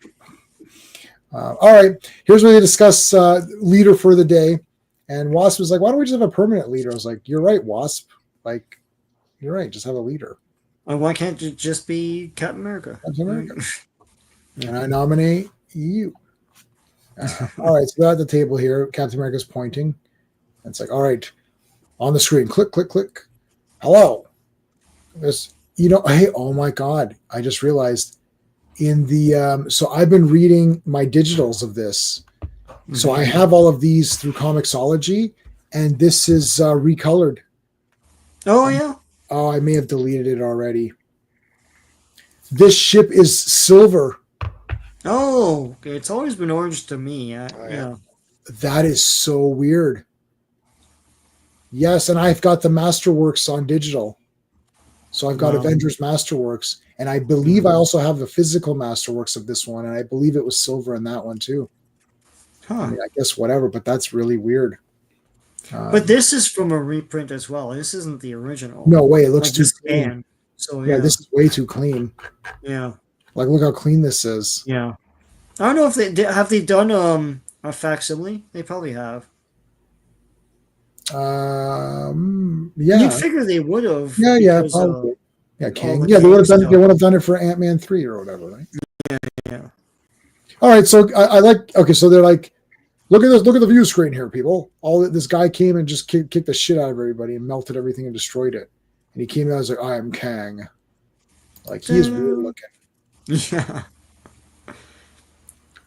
S1: all right, here's where they discuss leader for the day, and Wasp was like, "Why don't we just have a permanent leader?" I was like, "You're right, Wasp. Like, you're right. Just have a leader."
S2: Why can't it just be Captain America?
S1: Captain America. And I nominate you. All right, so we're at the table here. Captain America's pointing. It's like, all right, on the screen, click, click, click. Hello. This, hey, oh my God, I just realized in the so I've been reading my digitals of this. So I have all of these through Comixology, and this is recolored.
S2: Oh yeah.
S1: Oh, I may have deleted it already. This ship is silver.
S2: Oh, it's always been orange to me. Yeah.
S1: That is so weird. Yes, and I've got the Masterworks on digital. So I've got Avengers Masterworks, and I believe I also have the physical Masterworks of this one, and I believe it was silver in that one too.
S2: Huh.
S1: I guess whatever, but that's really weird.
S2: But this is from a reprint as well. This isn't the original.
S1: No way, it looks
S2: like
S1: too
S2: scan.
S1: clean.
S2: So
S1: yeah, this is way too clean.
S2: Yeah.
S1: Like, look how clean this is.
S2: Yeah. I don't know if they done a facsimile. They probably have.
S1: Yeah.
S2: You'd figure they would have.
S1: Yeah, probably. King. Yeah, they would have done it for Ant-Man 3 or whatever, right?
S2: Yeah.
S1: All right, so so they're like, look at this, look at the view screen here, people. This guy came and just kicked the shit out of everybody and melted everything and destroyed it. And he came out and was like, I am Kang. Like, he is weird looking.
S2: Yeah.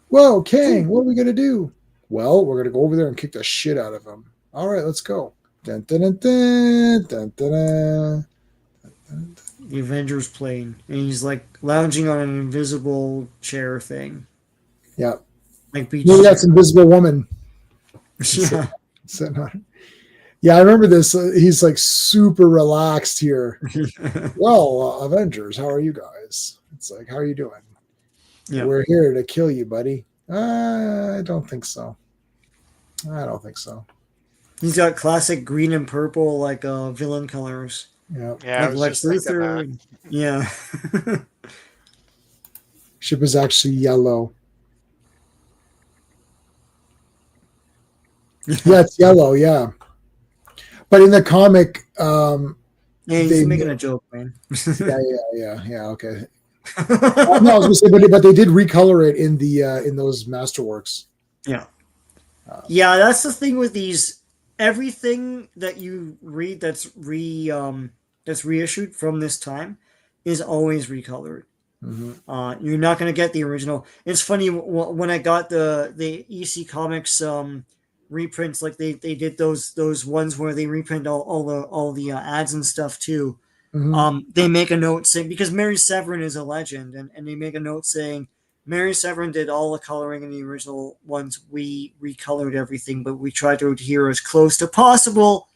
S1: Whoa, Kang, what are we gonna do? Well, we're gonna go over there and kick the shit out of him. All right, let's go. Dun, dun, dun, dun, dun, dun, dun.
S2: The Avengers plane, and he's like lounging on an invisible chair thing.
S1: Yeah.
S2: Like beach.
S1: Maybe that's Invisible Woman.
S2: Yeah.
S1: Yeah, I remember this. He's like super relaxed here. Well, Avengers, how are you guys? It's like, how are you doing? Yeah. We're here to kill you, buddy. I don't think so.
S2: He's got classic green and purple, like villain colors.
S1: Yeah.
S4: Yeah.
S2: Like Lex Luthor. Yeah.
S1: Ship is actually yellow. Yeah, it's yellow. Yeah. But in the comic,
S2: yeah, he's making a joke, man.
S1: yeah. Okay. No, I was gonna say, but they did recolor it in those Masterworks.
S2: Yeah. Yeah, that's the thing with these. Everything that you read that's reissued from this time is always recolored.
S1: Mm-hmm.
S2: You're not going to get the original. It's funny when I got the EC Comics reprints, like they did those ones where they reprint all the ads and stuff too.
S1: Mm-hmm.
S2: They make a note saying, because Mary Severin is a legend, and they make a note saying Mary Severin did all the coloring in the original ones. We recolored everything, but we tried to adhere as close to possible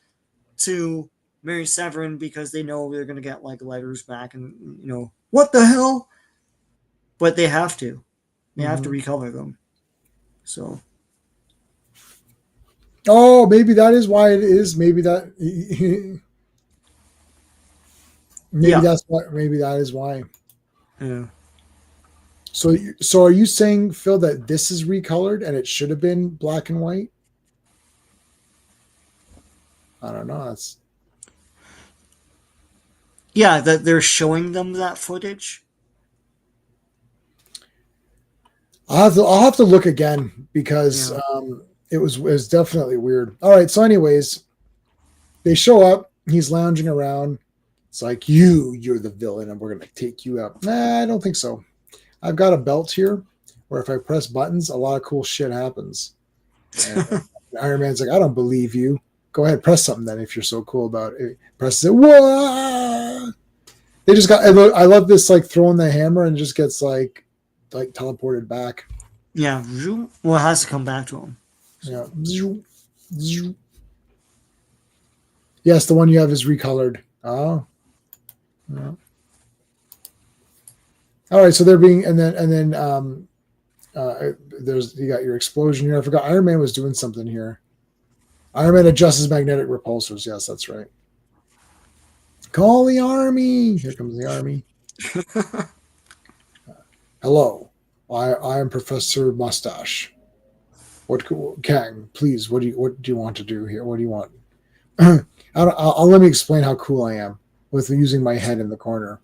S2: to Mary Severin because they know they're going to get like letters back and what the hell. But they have to. They have to recolor them. So.
S1: Oh, maybe that is why it is. Maybe that. That's why. Maybe that is why.
S2: Yeah.
S1: So are you saying, Phil, that this is recolored and it should have been black and white? I don't know.
S2: Yeah, that they're showing them that footage.
S1: I'll have to look again because it was definitely weird. All right. So anyways, they show up. He's lounging around. It's like, you're the villain and we're going to take you out. Nah, I don't think so. I've got a belt here where if I press buttons, a lot of cool shit happens. And Iron Man's like, I don't believe you. Go ahead, press something then if you're so cool about it. Press it. Whoa! They just got. I love this, like throwing the hammer and just gets like teleported back.
S2: Yeah. Well, it has to come back to him.
S1: Yeah. Yes, the one you have is recolored. Oh. Yeah. All right, so they're being, and then there's, you got your explosion here. I forgot Iron Man was doing something here. Iron Man adjusts his magnetic repulsors. Yes, that's right. Call the army. Here comes the army. Hello, I am Professor Mustache. What, Kang? Please, what do you want to do here? What do you want? I'll let me explain how cool I am with using my head in the corner.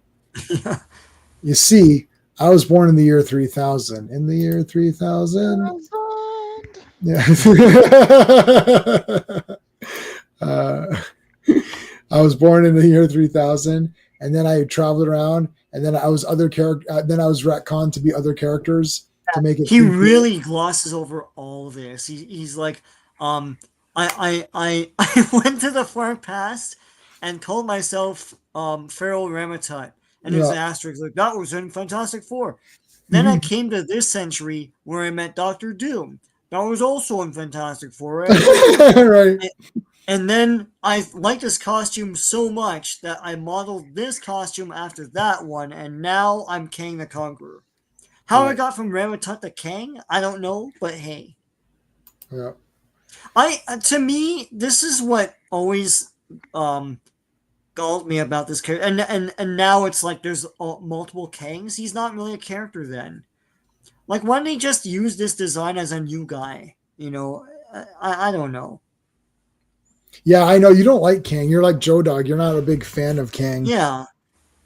S1: You see, I was born in the year 3000. In the year 3000. Yeah. I was born in the year 3000, and then I traveled around, and then I was other character. Then I was retconned to be other characters to make it.
S2: He really glosses over all of this. He's like, I went to the far past and called myself Pharaoh Ramatut, and there's an asterisk like that was in Fantastic Four. Then I came to this century where I met Doctor Doom. That was also in Fantastic Four, right?
S1: Right.
S2: And then I liked his costume so much that I modeled this costume after that one, and now I'm Kang the Conqueror. How I got from Ramatut to Kang, I don't know, but hey.
S1: Yeah.
S2: To me, this is what always galled me about this character. And now it's like there's multiple Kangs. He's not really a character then. Like, why don't they just use this design as a new guy? You know, I don't know.
S1: Yeah, I know you don't like Kang. You're like Joe Dog. You're not a big fan of Kang.
S2: Yeah.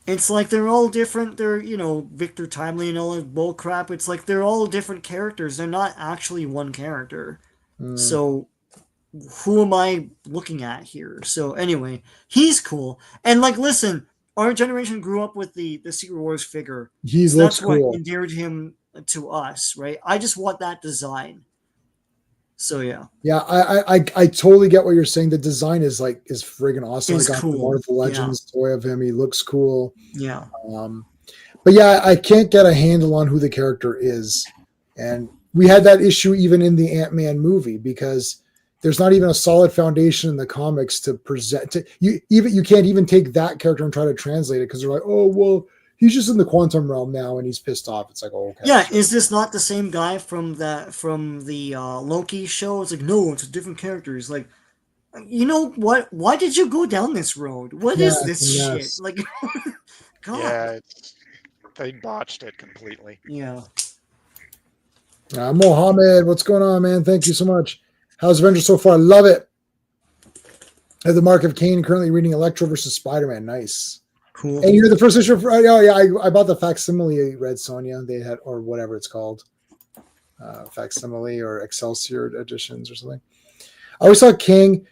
S2: It's like they're all different. They're, Victor Timely and all that bull crap. It's like they're all different characters. They're not actually one character. So who am I looking at here? So anyway, he's cool. And like, listen, our generation grew up with the Secret Wars figure.
S1: He
S2: So
S1: looks
S2: that's what
S1: cool.
S2: endeared him to us, right? I just want that design. So yeah.
S1: Yeah, I totally get what you're saying. The design is friggin' awesome.
S2: It's
S1: I got
S2: cool.
S1: the Marvel Legends toy of him. He looks cool.
S2: Yeah.
S1: But yeah, I can't get a handle on who the character is. And we had that issue even in the Ant-Man movie because there's not even a solid foundation in the comics to present to you. Even you can't even take that character and try to translate it because they're like, oh well, he's just in the quantum realm now and he's pissed off. It's like, oh, okay.
S2: Yeah, is this not the same guy from the Loki show? It's like, no, it's a different character. He's like, you know what? Why did you go down this road? What is this shit? Like, God.
S4: Yeah, they botched it completely.
S2: Yeah.
S1: Mohammed, what's going on, man? Thank you so much. How's Avengers so far? Love it. At the Mark of Cain, currently reading Electro versus Spider-Man. Nice.
S2: Cool.
S1: And you're the first issue. Oh yeah, I bought the facsimile. Read Sonia. They had, or whatever it's called, facsimile or Excelsior editions or something. I always thought King.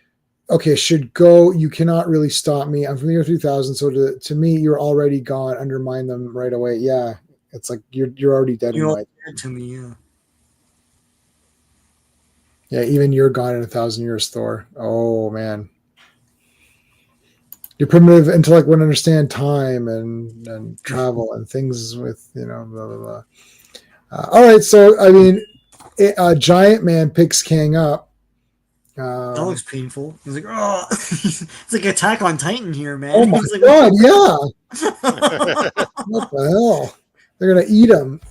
S1: Okay, should go. You cannot really stop me. I'm from the year 3000, so to me, you're already gone. Undermine them right away. Yeah, it's like you're already dead.
S2: You're dead to me. Yeah.
S1: Yeah, even you're gone in 1,000 years, Thor. Oh man. Your primitive intellect wouldn't understand time and travel and things with, blah, blah, blah. All right. So, I mean, Giant Man picks Kang up.
S2: That looks painful. He's like, oh, it's like Attack on Titan here, man.
S1: Oh my God. Yeah. What the hell? They're going to eat him.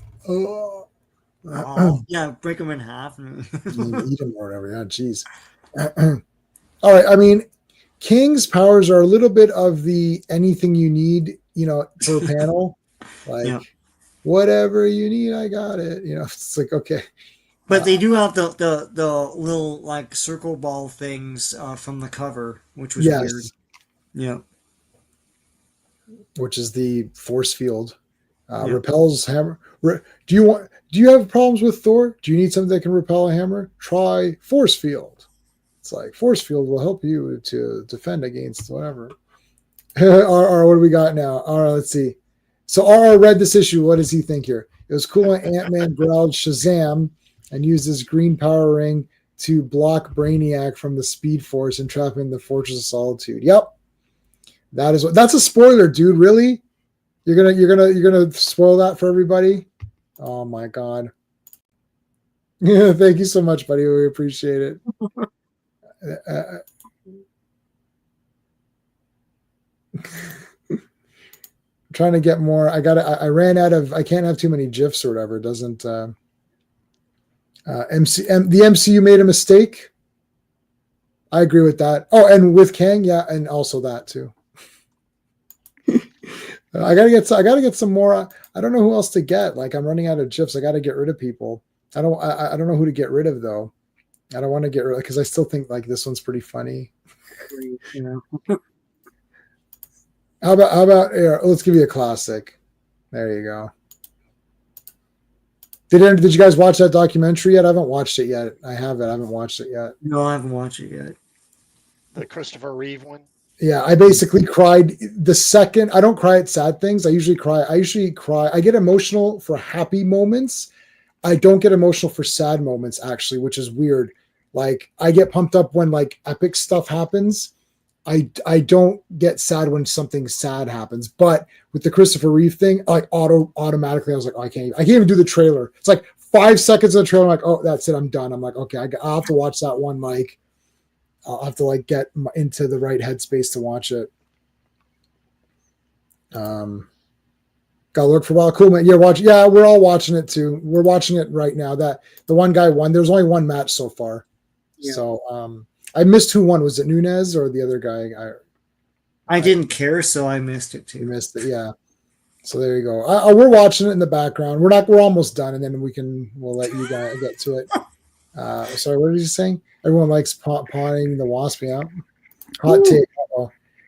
S2: Yeah. Break him in half.
S1: Eat him or whatever. Yeah. Geez. All right. I mean, King's powers are a little bit of the anything you need, per panel. Like, whatever you need, I got it. It's like, okay.
S2: But they do have the little like circle ball things from the cover, which was weird. Yeah.
S1: Which is the force field. Repels hammer. Do you have problems with Thor? Do you need something that can repel a hammer? Try force field. It's like force field will help you to defend against whatever. RR, what do we got now? All right, let's see. So RR read this issue. What does he think here? It was cool when Ant-Man growled Shazam and used his green power ring to block Brainiac from the Speed Force and trap him in the Fortress of Solitude. Yep. That's a spoiler, dude. Really? You're gonna spoil that for everybody? Oh my God. Yeah, thank you so much, buddy. We appreciate it. Trying to get more. I ran out of. I can't have too many gifs or whatever. It doesn't. The MCU made a mistake. I agree with that. Oh, and with Kang, yeah, and also that too. I gotta get some more. I don't know who else to get. Like I'm running out of gifs. I got to get rid of people. I don't know who to get rid of though. I don't want to get rid because I still think like this one's pretty funny.
S2: You know.
S1: How about here, let's give you a classic. There you go. Did you guys watch that documentary yet? I haven't watched it yet. I haven't watched it yet.
S2: No, I haven't watched it yet.
S4: The Christopher Reeve one.
S1: Yeah, I basically cried the second. I don't cry at sad things. I usually cry. I get emotional for happy moments. I don't get emotional for sad moments, actually, which is weird. Like I get pumped up when like epic stuff happens. I don't get sad when something sad happens. But with the Christopher Reeve thing, like automatically, I was like, oh, I can't even do the trailer. It's like 5 seconds of the trailer. I'm like, oh, that's it. I'm done. I'm like, okay, I'll have to watch that one. Like, I'll have to like get into the right headspace to watch it. Gotta look for a while. Cool, man. Yeah, we're all watching it too. We're watching it right now. That the one guy won. There's only one match so far. Yeah. So I missed who won. Was it Nunez or the other guy?
S2: I didn't care, so I missed it too.
S1: You missed it, yeah. So there you go. We're watching it in the background. We're almost done, and then we'll let you guys get to it. Sorry, what was he saying? Everyone likes pawning the wasp. Yeah. Hot take.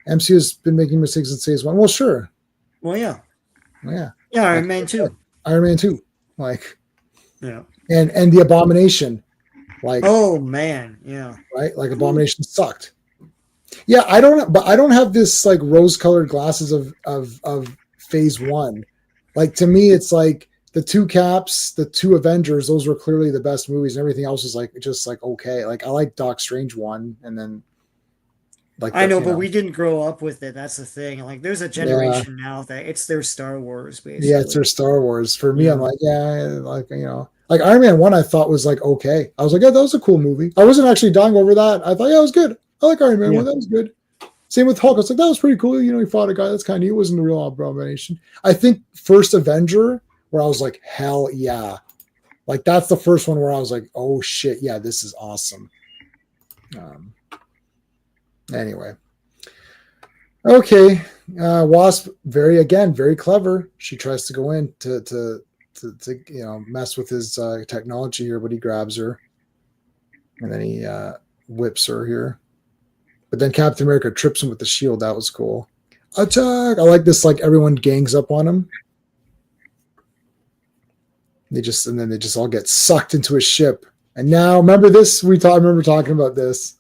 S1: MCU has been making mistakes in phase one. Well, sure.
S2: Well, yeah.
S1: Yeah.
S2: Yeah, Iron Man 2.
S1: Iron Man 2. Like.
S2: Yeah.
S1: And the Abomination. Like.
S2: Oh man, yeah.
S1: Right? Like Abomination sucked. Yeah, I don't have this like rose-colored glasses of phase one. Like to me, it's like the two Caps, the two Avengers, those were clearly the best movies, and everything else was like just like okay. Like I like Doc Strange 1, and then like
S2: I know, but we didn't grow up with it. That's the thing. Like there's a generation now that it's their Star Wars, basically.
S1: Yeah, it's their Star Wars. For me, I'm like, yeah, like like Iron Man 1 I thought was like okay. I was like, yeah, that was a cool movie. I wasn't actually dying over that. I thought, yeah, it was good. I like Iron Man 1. That was good. Same with Hulk. I was like, that was pretty cool. He fought a guy. That's kind of neat. It wasn't a real Abomination. I think first Avenger, where I was like, hell yeah. Like, that's the first one where I was like, oh, shit. Yeah, this is awesome. Anyway. Okay. Wasp, very clever. She tries to go in to mess with his technology here, but he grabs her. And then he whips her here. But then Captain America trips him with the shield. That was cool. Attack! I like this. Like everyone gangs up on him. Then they just all get sucked into a ship. And now, remember this? I remember talking about this,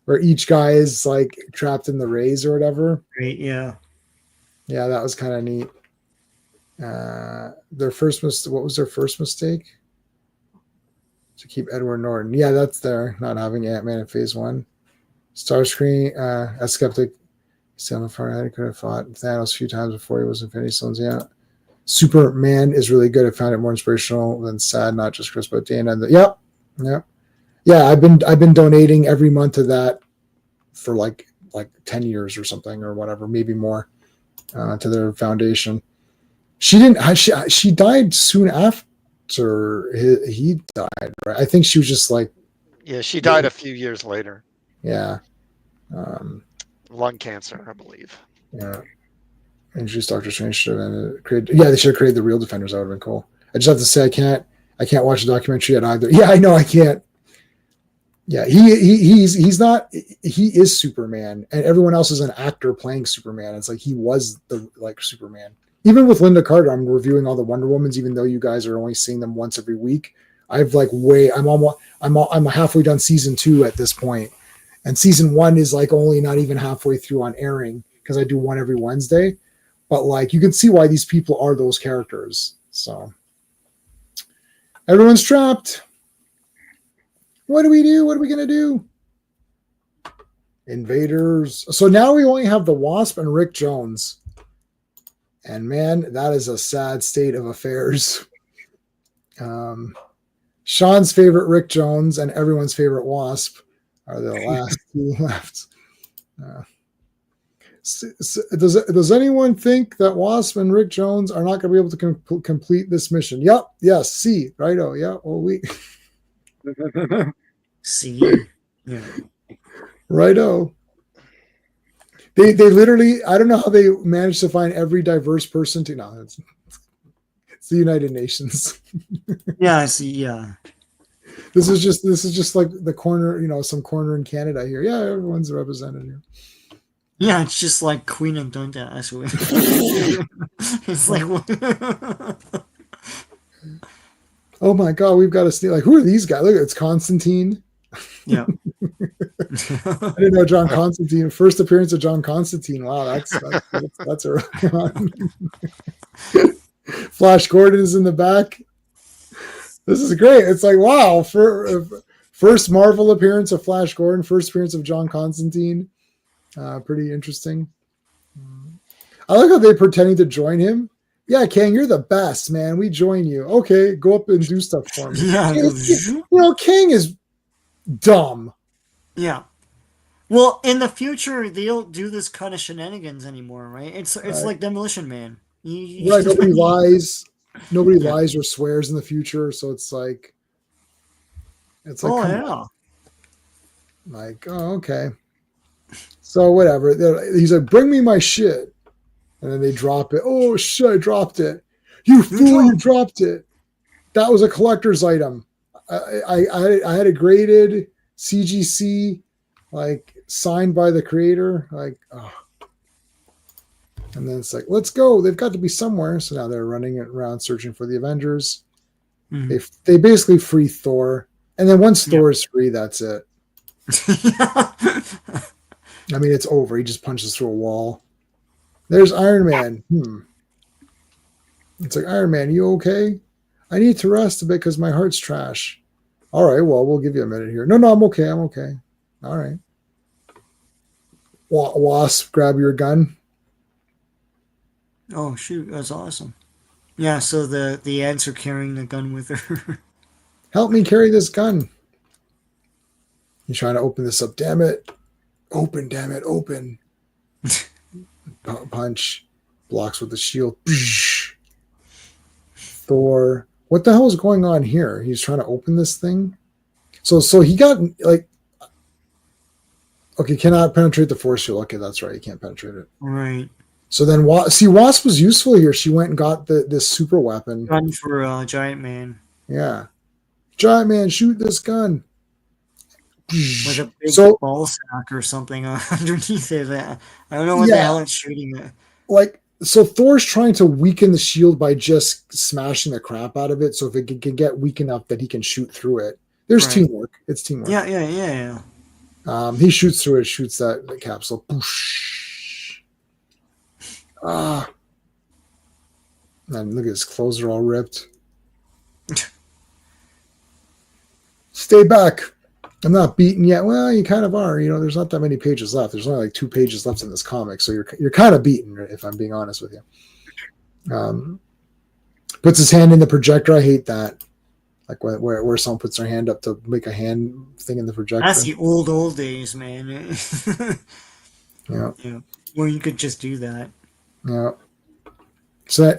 S1: where each guy is like trapped in the rays or whatever.
S2: Right? Yeah.
S1: Yeah, that was kind of neat. What was their first mistake? To keep Edward Norton. Yeah, that's there. Not having Ant-Man in phase one. Starscream, a skeptic, still could have fought Thanos a few times before he was Infinity Stones. Yeah, Superman is really good. I found it more inspirational than sad, not just Chris, but Dana. Yep. Yeah. I've been donating every month to that for like 10 years or something or whatever, maybe more, to their foundation. She died soon after he died, right? I think she was just like.
S4: Yeah, she died a few years later.
S1: Yeah.
S4: Lung cancer, I believe.
S1: Yeah. Introduced Doctor Strange they should have created the real Defenders. That would have been cool. I just have to say I can't watch the documentary yet either. Yeah, I know I can't. Yeah, he is Superman, and everyone else is an actor playing Superman. It's like he was the Superman. Even with Linda Carter, I'm reviewing all the Wonder Womans, even though you guys are only seeing them once every week. I'm halfway done season 2 at this point. And season 1 is like only not even halfway through on airing because I do one every Wednesday. But like you can see why these people are those characters. So everyone's trapped. What do we do? What are we gonna do? Invaders. So now we only have the Wasp and Rick Jones. And man, that is a sad state of affairs. Sean's favorite Rick Jones and everyone's favorite Wasp are the last two left. Does anyone think that Wasp and Rick Jones are not going to be able to complete this mission? Yep. Yes. C. Righto. Yeah. Well, we.
S2: See. Yeah.
S1: Righto. They literally, I don't know how they managed to find every diverse person to. No, it's the United Nations.
S2: Yeah, I see. Yeah.
S1: This is just like the corner, some corner in Canada here. Yeah, everyone's represented here.
S2: Yeah, it's just like Queen of Dundas. It's like,
S1: oh my God, we've got to see. Like, who are these guys? Look, it's Constantine.
S2: yeah.
S1: I didn't know John Constantine. First appearance of John Constantine. Wow, that's a Flash Gordon is in the back. This is great. It's like, wow, first Marvel appearance of Flash Gordon, first appearance of John Constantine. Pretty interesting. I like how they're pretending to join him. Yeah, Kang, you're the best, man. We join you. Okay, go up and do stuff for me.
S2: Yeah.
S1: Kang is dumb.
S2: Yeah. Well, in the future, they don't do this kind of shenanigans anymore, right? It's
S1: Right.
S2: like Demolition Man.
S1: Right, nobody lies. Nobody lies or swears in the future, so it's like,
S2: Oh,
S1: come
S2: yeah.
S1: on. Like, oh, okay. So whatever. He's like, bring me my shit. And then they drop it. Oh shit, I dropped it. You fool, you dropped it. That was a collector's item. I had a graded CGC, like signed by the creator. Like, oh. And then it's like, let's go. They've got to be somewhere. So now they're running around searching for the Avengers.
S2: Mm-hmm.
S1: They basically free Thor. And then once Thor is free, that's it. I mean, it's over. He just punches through a wall. There's Iron Man. It's like, Iron Man, you okay? I need to rest a bit because my heart's trash. All right, well, we'll give you a minute here. No, I'm okay. I'm okay. All right. Wasp, grab your gun.
S2: Oh, shoot. That's awesome. Yeah, so the ants are carrying the gun with her.
S1: Help me carry this gun. He's trying to open this up. Damn it. Open, damn it. Open. Punch. Blocks with the shield. Thor. What the hell is going on here? He's trying to open this thing. So he got like, okay, cannot penetrate the force field. Okay, that's right. You can't penetrate it.
S2: Right.
S1: So then, Wasp was useful here. She went and got this super weapon.
S2: Gun for Giant Man.
S1: Yeah. Giant Man, shoot this gun.
S2: With a big ball sack or something underneath it. I don't know what the hell it's shooting at.
S1: Like, so Thor's trying to weaken the shield by just smashing the crap out of it. So if it can get weak enough that he can shoot through it. There's teamwork. It's teamwork.
S2: Yeah.
S1: He shoots through it, shoots that capsule. And look at his clothes are all ripped. Stay back. I'm not beaten yet. Well, you kind of are. There's not that many pages left. There's only like 2 pages left in this comic, so you're kind of beaten, if I'm being honest with you. Puts his hand in the projector. I hate that. Like where someone puts their hand up to make a hand thing in the projector.
S2: That's the old days, man.
S1: Yeah.
S2: Where you could just do that.
S1: Yeah. So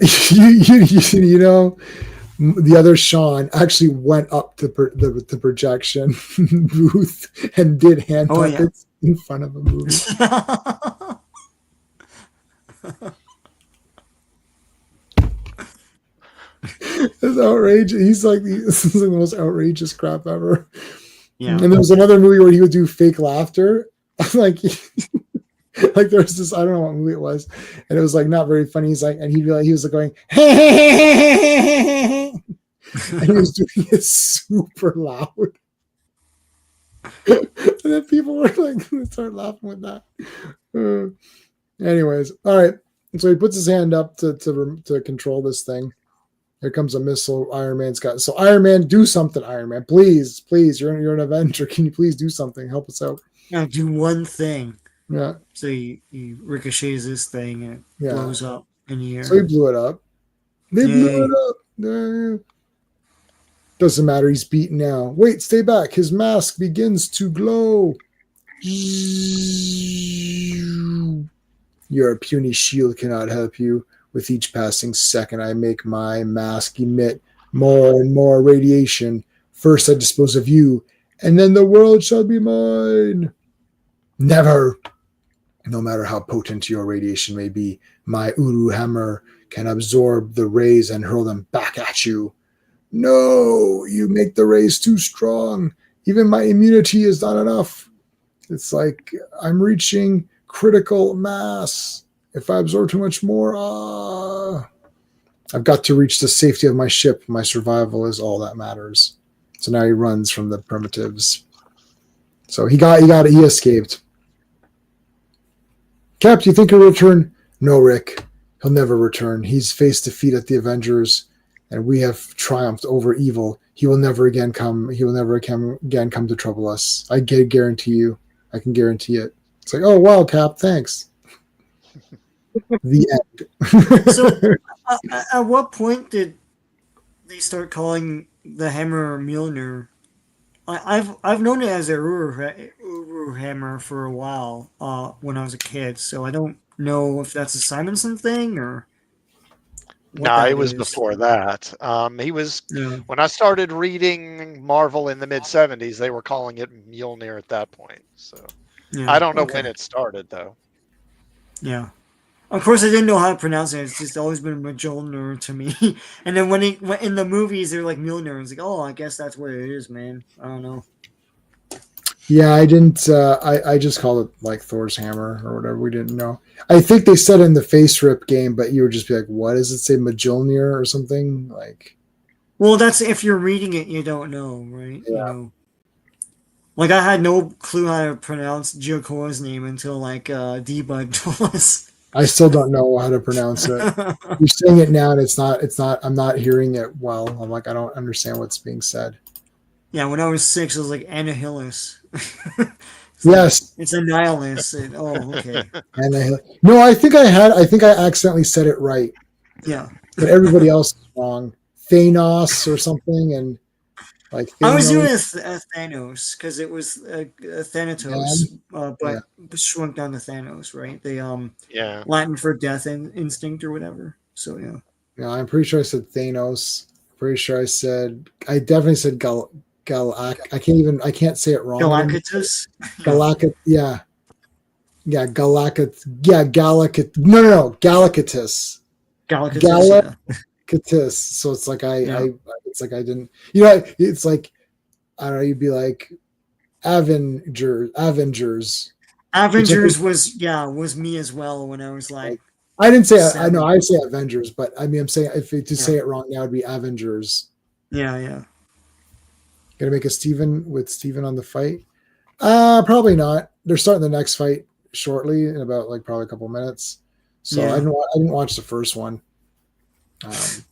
S1: the other Sean actually went up to the projection booth and did hand puppets in front of a movie. It's outrageous. He's like, this is the most outrageous crap ever.
S2: Yeah.
S1: And there was another movie where he would do fake laughter. Like there was this, I don't know what movie it was, and it was like not very funny. He's like, and he was like going, and he was doing it super loud. And then people were like, start laughing with that. Anyways, all right. So he puts his hand up to control this thing. Here comes a missile. Iron Man's got. So Iron Man, do something. Iron Man, please. You're an Avenger. Can you please do something? Help us out.
S2: Yeah, do one thing.
S1: Yeah.
S2: So he ricochets this thing and it blows up in the air.
S1: So he blew it up. They blew it up. Doesn't matter. He's beaten now. Wait, stay back. His mask begins to glow. Your puny shield cannot help you. With each passing second, I make my mask emit more and more radiation. First, I dispose of you, and then the world shall be mine. Never. No matter how potent your radiation may be, my Uru hammer can absorb the rays and hurl them back at you. No, you make the rays too strong. Even my immunity is not enough. It's like I'm reaching critical mass. If I absorb too much more, I've got to reach the safety of my ship. My survival is all that matters. So now he runs from the primitives. So he escaped. Cap, do you think he'll return? No, Rick. He'll never return. He's faced defeat at the Avengers, and we have triumphed over evil. He will never again come. He will never again come to trouble us. I can guarantee you. I can guarantee it. It's like, oh wow, Cap, thanks. The end.
S2: So, at what point did they start calling the hammer Mjolnir? I've known it as a Uru hammer for a while when I was a kid, so I don't know if that's a Simonson thing or.
S4: No, it was before that. He was when I started reading Marvel in the mid '70s. They were calling it Mjolnir at that point. So I don't know when it started, though.
S2: Yeah. Of course, I didn't know how to pronounce it. It's just always been Mjolnir to me. And then when in the movies, they're like Mjolnir. It's like, oh, I guess that's what it is, man. I don't know.
S1: Yeah, I didn't. I just called it like Thor's hammer or whatever. We didn't know. I think they said in the face rip game, but you would just be like, "What does it say, Mjolnir or something?" Like,
S2: well, that's if you're reading it, you don't know, right?
S1: Yeah.
S2: You know, like I had no clue how to pronounce Jiokoa's name until like D-Bud told us.
S1: I still don't know how to pronounce it. You're saying it now, and it's not. I'm not hearing it well. I'm like, I don't understand what's being said.
S2: Yeah, when I was 6, I was like Annihilus.
S1: Yes,
S2: it's Annihilus. Okay.
S1: No, I think I accidentally said it right.
S2: Yeah,
S1: but everybody else is wrong. Thanos or something, and like Thanos.
S2: I was doing a Thanos because it was a Thanatos, but shrunk down to Thanos, right? They Latin for death instinct or whatever. So yeah.
S1: Yeah, I'm pretty sure I said Thanos. Pretty sure I definitely said I can't say it wrong.
S2: Galactus.
S1: Yeah. Yeah, Galactus. No. Galactus. Galactus. So it's like it's like I didn't. It's like I don't know. You'd be like Avengers.
S2: Avengers was me as well when I was like.
S1: I didn't say. I know. I say Avengers, but I mean, I'm saying to say it wrong now would be Avengers.
S2: Yeah.
S1: Gonna make a Steven on the fight? Probably not. They're starting the next fight shortly in about like probably a couple minutes. So I didn't watch the first one. But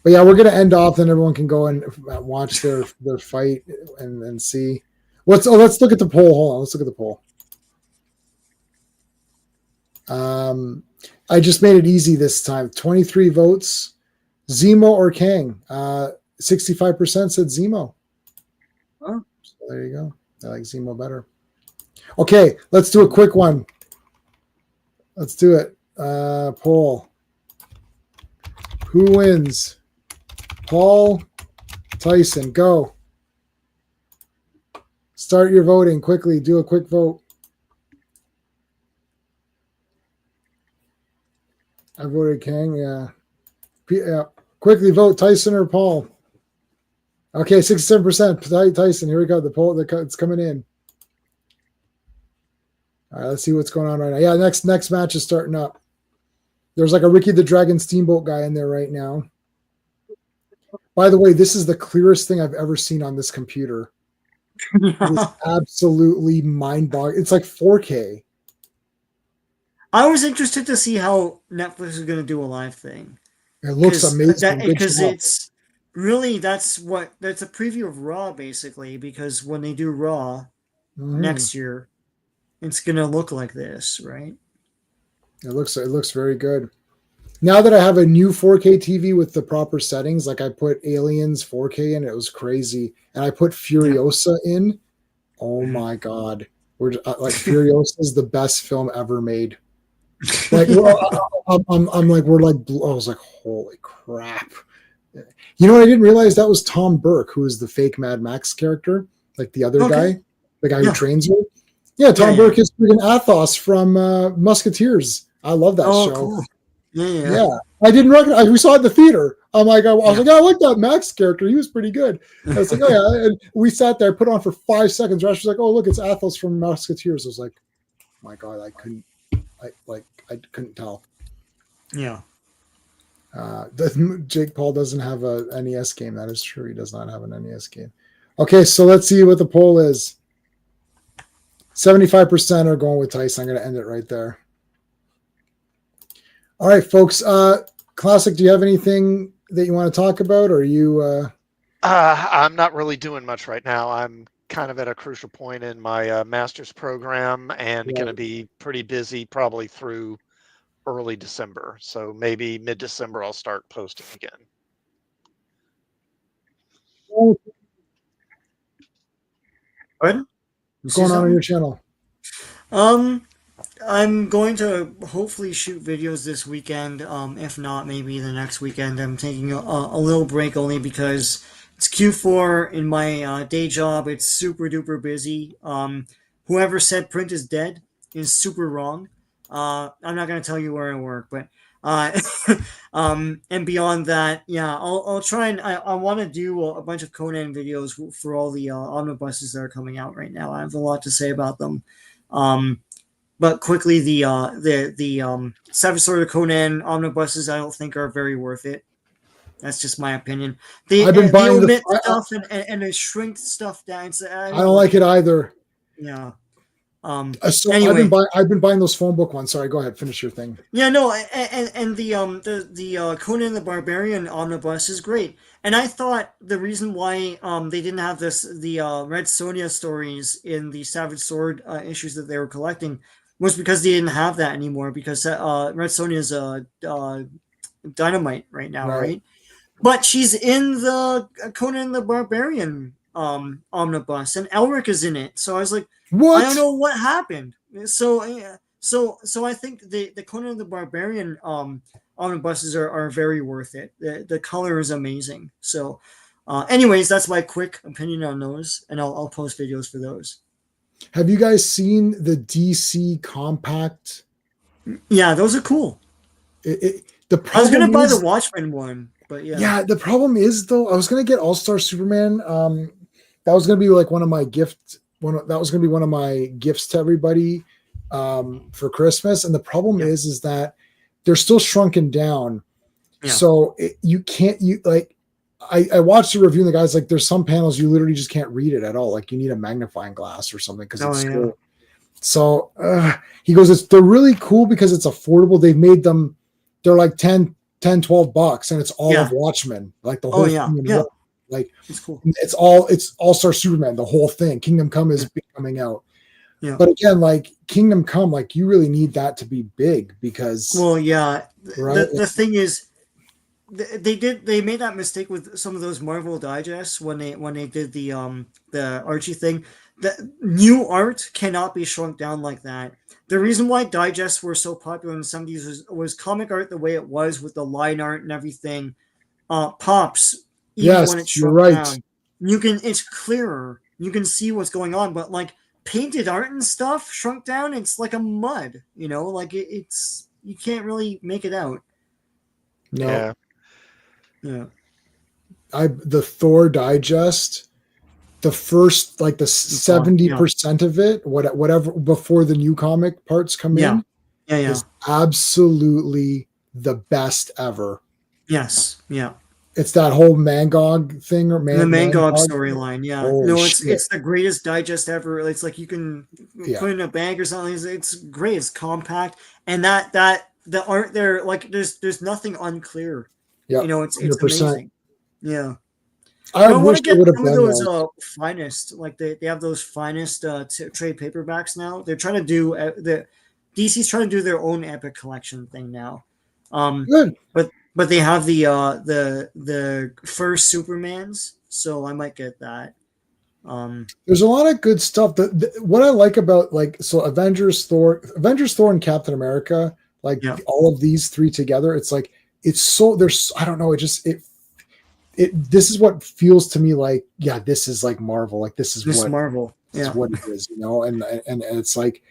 S1: yeah, we're gonna end off. Then everyone can go and watch their fight and see. Let's look at the poll. Hold on. Let's look at the poll. I just made it easy this time. 23 votes. Zemo or Kang? 65% said Zemo.
S2: Oh.
S1: So there you go. I like Zemo better. Okay, let's do a quick one. Let's do it. Poll. Who wins? Paul, Tyson, go. Start your voting quickly. Do a quick vote. I voted Kang. Yeah. Quickly vote Tyson or Paul. Okay, 67% Tyson. Here we go. The poll, it's coming in. All right, let's see what's going on right now. Yeah, next match is starting up. There's like a Ricky the Dragon Steamboat guy in there right now. By the way, this is the clearest thing I've ever seen on this computer. It is absolutely mind-boggling. It's like 4K.
S2: I was interested to see how Netflix is going to do a live thing.
S1: It looks amazing.
S2: Because it's really that's a preview of Raw basically. Because when they do Raw next year, it's going to look like this, right?
S1: It looks very good. Now that I have a new 4K TV with the proper settings, like I put Aliens 4K in, it was crazy, and I put Furiosa in. Oh my god, we're like Furiosa is the best film ever made. Like I'm like we're like I was like holy crap. You know what I didn't realize that was Tom Burke, who is the fake Mad Max character, like the other guy, the guy who trains you. Yeah, Tom Burke is freaking Athos from Musketeers. I love that show.
S2: Cool.
S1: Yeah. I didn't recognize. We saw it in the theater. I'm like, I was like, I like that Max character. He was pretty good. I was like, oh yeah. And we sat there, put on for 5 seconds. Rash was like, oh look, it's Athos from Musketeers. I was like, my god, I couldn't tell.
S2: Yeah.
S1: Jake Paul doesn't have a NES game. That is true. He does not have an NES game. Okay, so let's see what the poll is. 75% are going with Tyson. I'm going to end it right there. All right, folks. Classic, do you have anything that you want to talk about? Or are you?
S4: I'm not really doing much right now. I'm kind of at a crucial point in my master's program and going to be pretty busy probably through early December. So maybe mid-December I'll start posting again.
S2: What?
S1: What's going on your channel?
S2: I'm going to hopefully shoot videos this weekend. If not, maybe the next weekend. I'm taking a little break only because it's Q4 in my day job. It's super duper busy. Whoever said print is dead is super wrong. I'm not going to tell you where I work, but and beyond that, yeah, I'll try and I want to do a bunch of Conan videos for all the omnibuses that are coming out right now. I have a lot to say about them. But quickly, the Seven Sword of Conan omnibuses I don't think are very worth it. That's just my opinion.
S1: I've been buying
S2: omit stuff and they shrink stuff down.
S1: I don't like it either.
S2: Yeah.
S1: So
S2: anyway,
S1: I've been buying those phone book ones. Sorry, go ahead, finish your thing.
S2: Yeah, no, and the Conan the Barbarian omnibus is great. And I thought the reason why they didn't have the Red Sonja stories in the Savage Sword issues that they were collecting was because they didn't have that anymore because Red Sonja is Dynamite right now, right? But she's in the Conan the Barbarian omnibus, and Elric is in it. So I was like, what? I don't know what happened. So I think the Conan the Barbarian omnibuses are very worth it. The color is amazing. So, anyways, that's my quick opinion on those, and I'll post videos for those.
S1: Have you guys seen the DC Compact?
S2: Yeah, those are cool.
S1: I
S2: was gonna buy the Watchmen one, but yeah.
S1: Yeah, the problem is though, I was gonna get All-Star Superman. That was gonna be like one of my gifts. That was gonna be one of my gifts to everybody for Christmas. And the problem is that they're still shrunken down. Yeah. So you can't I watched the review and the guy's like, there's some panels you literally just can't read it at all. Like you need a magnifying glass or something because it's cool. So he goes, they're really cool because it's affordable. They've made them, they're like 10, $12, and it's all of Watchmen. Like the whole thing. Yeah. Like it's cool. It's All-Star Superman, the whole thing. Kingdom Come is coming out. Yeah. But again, like Kingdom Come, like you really need that to be big because
S2: the thing is they made that mistake with some of those Marvel digests when they did the Archie thing. The new art cannot be shrunk down like that. The reason why digests were so popular in the 70s was comic art the way it was with the line art and everything pops even when it's shrunk down. It's clearer. You can see what's going on, but like painted art and stuff shrunk down, it's like a mud, like it's you can't really make it out.
S1: No. Yeah. The Thor digest, the first like the 70% of it, whatever before the new comic parts come in, is absolutely the best ever.
S2: Yes. Yeah.
S1: It's that whole Mangog thing or
S2: the Mangog storyline. Yeah. It's the greatest digest ever. It's like you can put in a bag or something. It's great. It's compact. And that the art there, like there's nothing unclear. Yeah. It's 100%. Amazing. Yeah. I want to get some of those finest, like they have those finest trade paperbacks now. They're trying to do DC's trying to do their own epic collection thing now.
S1: Good.
S2: But they have the first Supermans, so I might get that.
S1: There's a lot of good stuff. What I like about Avengers, Thor, and Captain America, like all of these three together, it's like it's so there's I don't know, this is what feels to me like, yeah, this is like Marvel, like this is what
S2: Marvel.
S1: This is what it is, and it's like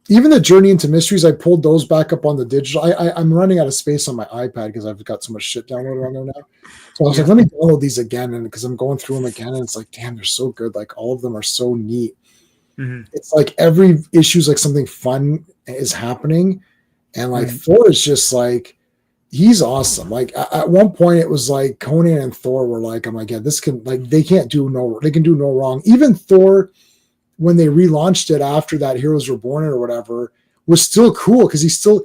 S1: even the Journey into Mysteries, I pulled those back up on the digital. I'm running out of space on my iPad because I've got so much shit downloaded on there now. So I was like, let me download these again, and because I'm going through them again, and it's like, damn, they're so good. Like all of them are so neat. Mm-hmm. It's like every issue is like something fun is happening, and like Thor is just like he's awesome. Like at one point, it was like Conan and Thor were like, I'm like, yeah, this can like they can do no wrong. Even Thor, when they relaunched it after that Heroes Reborn or whatever, was still cool because he's still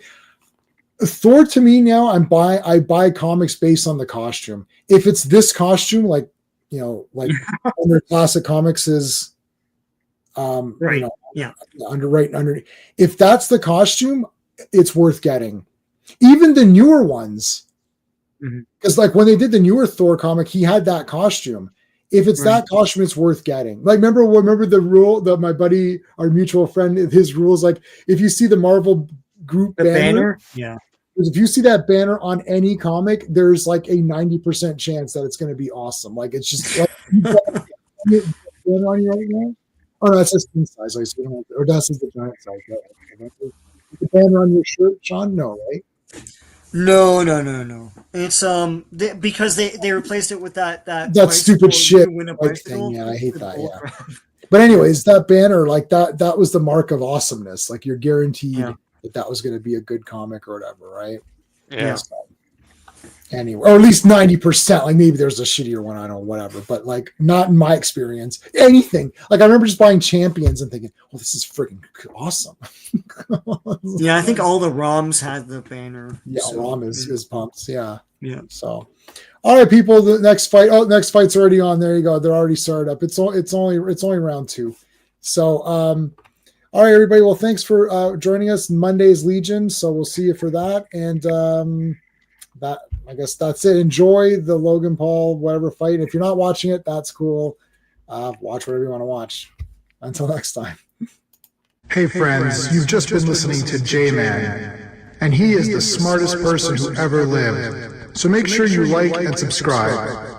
S1: Thor to me now. I buy comics based on the costume. If it's this costume, like like under classic comics is, under. If that's the costume, it's worth getting. Even the newer ones, because like when they did the newer Thor comic, he had that costume. If it's that costume, it's worth getting. Like remember the rule that my buddy, our mutual friend, his rules like if you see the Marvel group banner, if you see that banner on any comic, there's like a 90% chance that it's going to be awesome. Like it's just like banner on you right now. Oh no, that's just king size. Or that's just the giant size. The banner on your shirt, Sean? No, right?
S2: No. It's because they replaced it with that
S1: stupid shit thing. Yeah, I hate that. Yeah. But anyways, that banner, like that was the mark of awesomeness. Like you're guaranteed that was going to be a good comic or whatever, right?
S4: Yeah.
S1: So, anyway, or at least 90%. Like maybe there's a shittier one, I don't know, whatever. But like not in my experience. Anything. Like I remember just buying Champions and thinking, "Oh, this is freaking awesome."
S2: Yeah, I think all the ROMs had the banner.
S1: Yeah, so, ROM is pumped. Yeah. So, all right, people. The next fight. Oh, next fight's already on. There you go. They're already started up. It's only round 2. So, all right, everybody. Well, thanks for joining us. Monday's Legion. So we'll see you for that. And that I guess that's it. Enjoy the Logan Paul whatever fight. If you're not watching it, that's cool. Watch whatever you want to watch. Until next time.
S5: Hey friends, you've just been listening to J-Man, and he is the smartest person who ever lived. So make sure you like and subscribe.